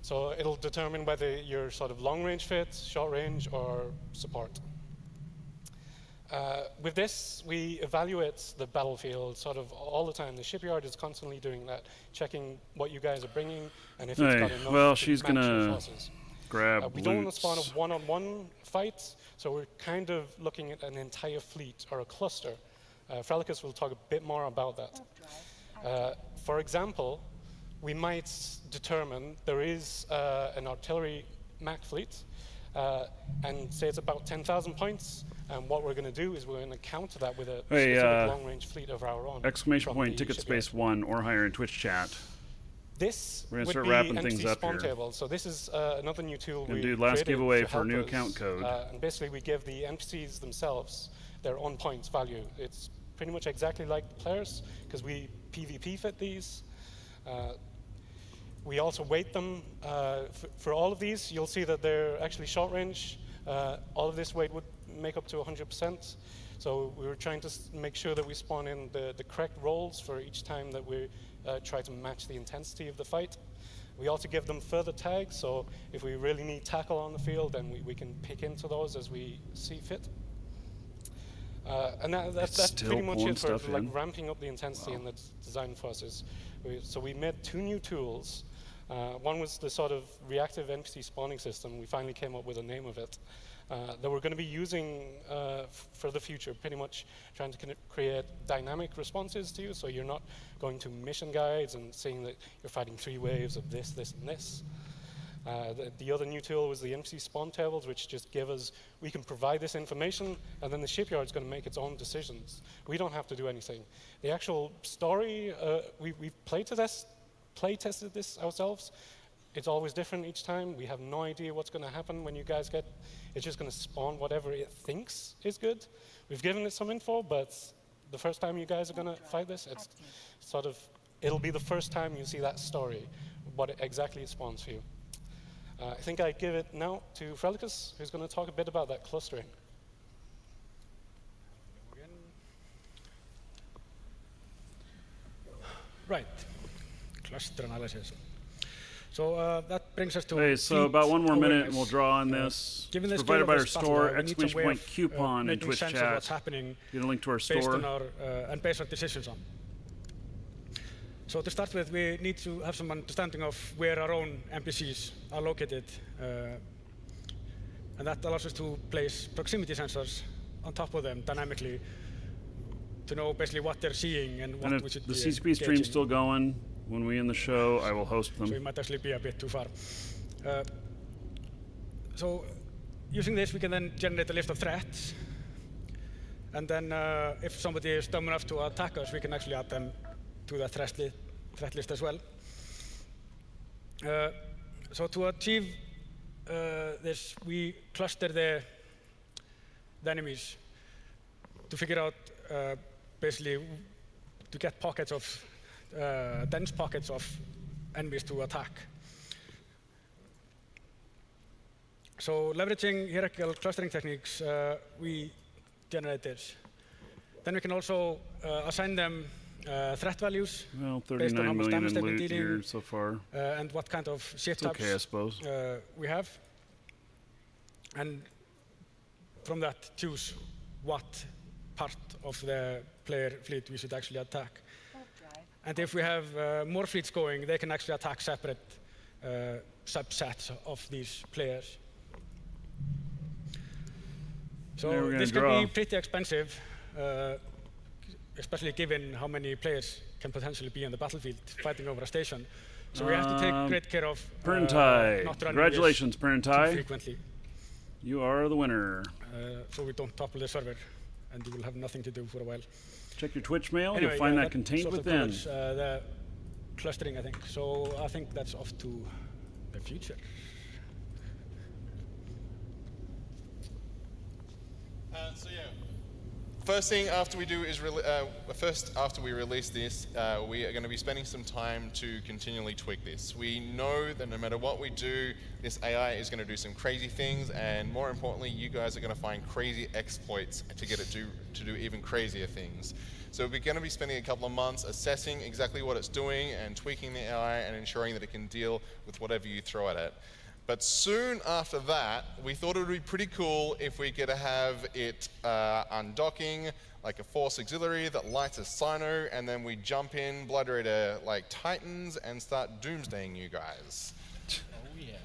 So it'll determine whether you're sort of long range fit, short range, or support. With this, we evaluate the battlefield sort of all the time. The shipyard is constantly doing that, checking what you guys are bringing and if it's got enough well, to she's match your gonna forces. grab We don't want to loots. spawn a one-on-one fight, so we're kind of looking at an entire fleet or a cluster. Frelicus will talk a bit more about that. For example, we might determine there is an artillery MAC fleet, and say it's about 10,000 points. And what we're going to do is we're going to counter that with a specific long-range fleet of our own. Exclamation point, ticket space 1 or higher in Twitch chat. This We're going to would start be wrapping NPC things up spawn here. table. So this is another new tool Gonna we do last created giveaway to for a help new us. account code. And basically we give the NPCs themselves their own points value. It's pretty much exactly like the players because we PvP fit these. We also weight them. For all of these, you'll see that they're actually short range. All of this weight would make up to 100%. So we were trying to make sure that we spawn in the correct rolls for each time that we try to match the intensity of the fight. We also give them further tags, so if we really need tackle on the field, then we can pick into those as we see fit. And that's pretty much it for like ramping up the intensity in the design forces. So we made 2 new tools. One was the sort of reactive NPC spawning system. We finally came up with a name of it. That we're going to be using for the future, pretty much trying to create dynamic responses to you, so you're not going to mission guides and seeing that you're fighting 3 waves of this, this, and this. The other new tool was the NPC spawn tables, which just give us, we can provide this information, and then the shipyard's going to make its own decisions. We don't have to do anything. The actual story, we've play tested this ourselves. It's always different each time. We have no idea what's going to happen when you guys get, it's just going to spawn whatever it thinks is good. We've given it some info, but the first time you guys are going to fight this, it's sort of, it'll be the first time you see that story, what exactly it spawns for you. I think I give it now to Frelicus, who's going to talk a bit about that clustering. Right, cluster analysis. So that brings us to. Okay, so about 1 more minute and we'll draw on this. Given the it's provided by our battle, store, we need some way exclamation point of, coupon in Twitch sense chat. of what's happening Get a link to our based store. on our, and based on decisions on. So to start with, we need to have some understanding of where our own NPCs are located. And that allows us to place proximity sensors on top of them dynamically to know basically what they're seeing and what we should be the CCP stream's still going. When we end the show, I will host them. So we might actually be a bit too far. So using this, we can then generate a list of threats. And then if somebody is dumb enough to attack us, we can actually add them to that threat list as well. So to achieve this, we cluster the enemies to figure out basically to get pockets of dense pockets of enemies to attack. So leveraging hierarchical clustering techniques, we generate this. Then we can also assign them threat values based on how 39 much million damage in they've been loot dealing here so far. And what kind of ship It's okay, I suppose. we have. And from that, choose what part of the player fleet we should actually attack. And if we have more fleets going, they can actually attack separate subsets of these players. So this can be pretty expensive, especially given how many players can potentially be on the battlefield fighting over a station. So we have to take great care of Perntai. not running Congratulations, this Perntai. too frequently. You are the winner. So we don't topple the server, and you will have nothing to do for a while. Check your Twitch mail. Anyway, You'll find that that contained sort of within. covers, the clustering, I think. So I think that's off to the future. So yeah, first thing after we do is after we release this, we are going to be spending some time to continually tweak this. We know that no matter what we do, this AI is going to do some crazy things, and more importantly, you guys are going to find crazy exploits to get it to do even crazier things. So we're going to be spending a couple of months assessing exactly what it's doing and tweaking the AI and ensuring that it can deal with whatever you throw at it. But soon after that, we thought it would be pretty cool if we could have it undocking like a Force Auxiliary that lights a Sino, and then we jump in Blood Raider like Titans and start doomsdaying you guys. Oh yeah.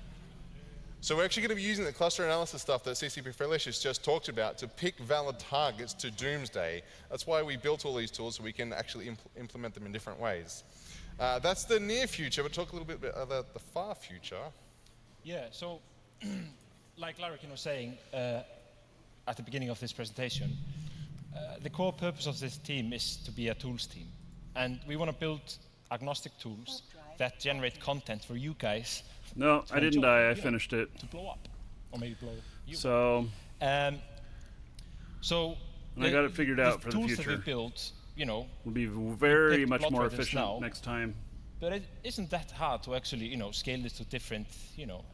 So we're actually going to be using the cluster analysis stuff that CCP Felicius just talked about to pick valid targets to doomsday. That's why we built all these tools, so we can actually implement them in different ways. That's the near future, but talk a little bit about the far future. Yeah, so like Larrikin was saying at the beginning of this presentation, the core purpose of this team is to be a tools team. And we want to build agnostic tools that generate content for you guys. No, I didn't die. I finished it. To blow up, or maybe blow you so, up. So I got it figured out for the future. The tools that we built, will be very much more efficient now, next time. But it isn't that hard to actually, scale this to different,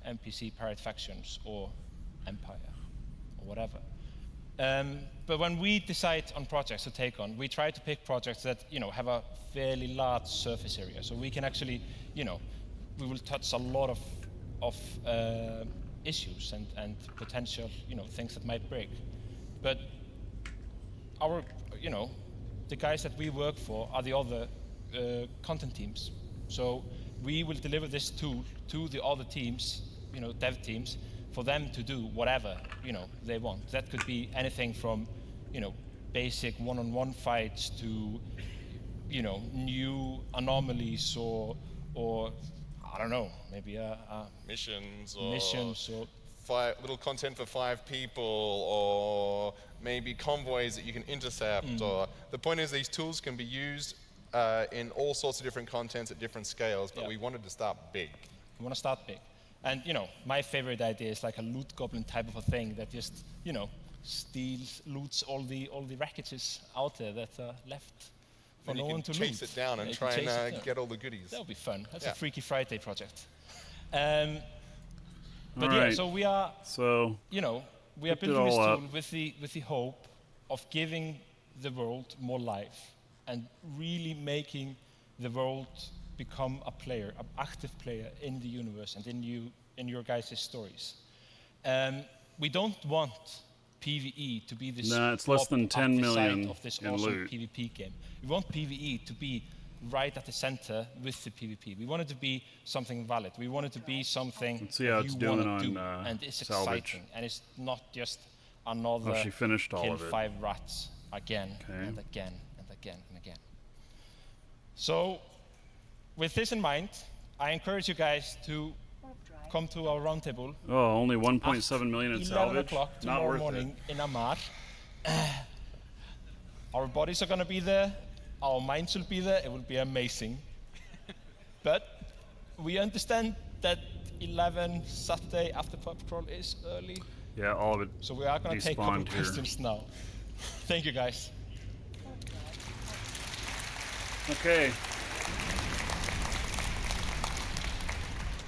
NPC pirate factions or empire or whatever. But when we decide on projects to take on, we try to pick projects that, have a fairly large surface area. So we can actually, we will touch a lot of issues and potential, things that might break. But our, the guys that we work for are the other content teams. So we will deliver this tool to the other teams, dev teams, for them to do whatever, they want. That could be anything from, basic one-on-one fights to, new anomalies or I don't know, maybe missions or little content for 5 people, or maybe convoys that you can intercept. Or the point is, these tools can be used in all sorts of different contents at different scales, but we wanted to start big. We want to start big. And, my favorite idea is like a loot goblin type of a thing that just, loots all the wreckages out there that are left for no one to loot. Chase it down and try and get all the goodies. That would be fun. That's a Freaky Friday project. But so we are, we are building this tool with the hope of giving the world more life and really making the world become a player, an active player in the universe and in your guys' stories. We don't want PvE to be this it's less than 10 million of this in awesome loot. PvP game. We want PvE to be right at the center with the PvP. We want it to be something valid. We want it to be something Let's see how it's doing on and it's salvage. exciting. And it's not just another she finished all kill of it. 5 rats again and again and again and again. So with this in mind, I encourage you guys to come to our roundtable. Oh, only 1.7 million in salvage. 11 o'clock Not tomorrow worth morning it. in Amar. Our bodies are going to be there. Our minds will be there. It will be amazing. But we understand that 11 Saturday after pub crawl is early. Yeah, all of it. So we are going to take a couple of questions now. Thank you, guys. Okay.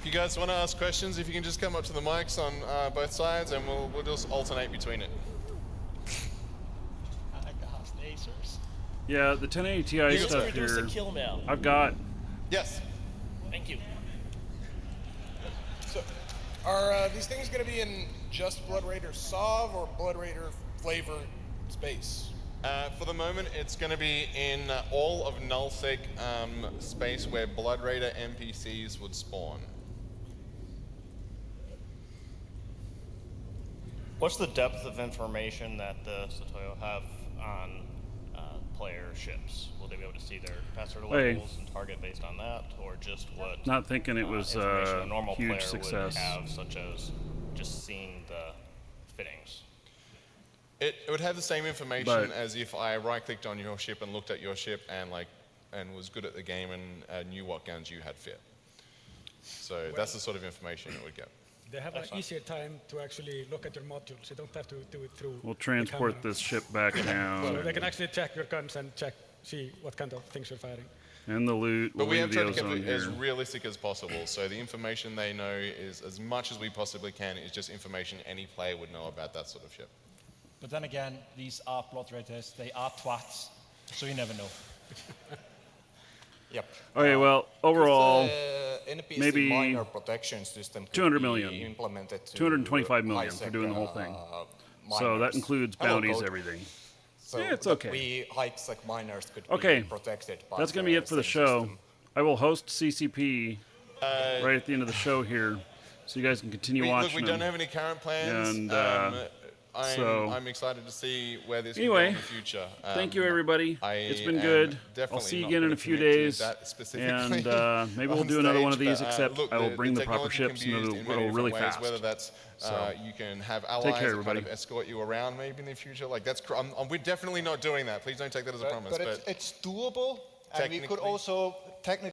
If you guys want to ask questions, if you can just come up to the mics on both sides, and we'll just alternate between it. I like the host Acers. Yeah, the 1080 Ti stuff produce here. a kill now. I've got. Yes. Thank you. So, are these things going to be in just Blood Raider Sov or Blood Raider flavor space? For the moment, it's going to be in all of nullsec space where Blood Raider NPCs would spawn. What's the depth of information that the Satoyo have on player ships? Will they be able to see their capacitor levels and target based on that, or just what? Not thinking it was information a normal huge player success. would have, such as just seeing the fittings? It would have the same information as if I right-clicked on your ship and looked at your ship and was good at the game and knew what guns you had fit. So that's the sort of information it would get. They have an easier time to actually look at your modules. You don't have to do it through. We'll transport this ship back down. So they can actually check your guns and see what kind of things you're firing. And the loot. But we have tried to keep it as realistic as possible. So the information they know is as much as we possibly can is just information any player would know about that sort of ship. But then again, these are Blood Raiders. They are twats, so you never know. Yep. Okay, well, overall, NPC maybe minor protection system 200 could million, be implemented to 225 million for doing the whole thing. So that includes bounties, everything. So yeah, it's okay. We high-sec miners could be protected by that's going to be it for the show. system. I will host CCP right at the end of the show here, so you guys can continue watching. Look, we don't have any current plans. And I'm excited to see where this can go in the future. Thank you, everybody. It's been good. I'll see you again in a few days. And maybe we'll do another one of these, except I will bring the proper ships and it'll really fast. Whether that's you can have allies that kind of escort you around maybe in the future. Like that's, we're definitely not doing that. Please don't take that as a promise. But it's doable, and we could also technically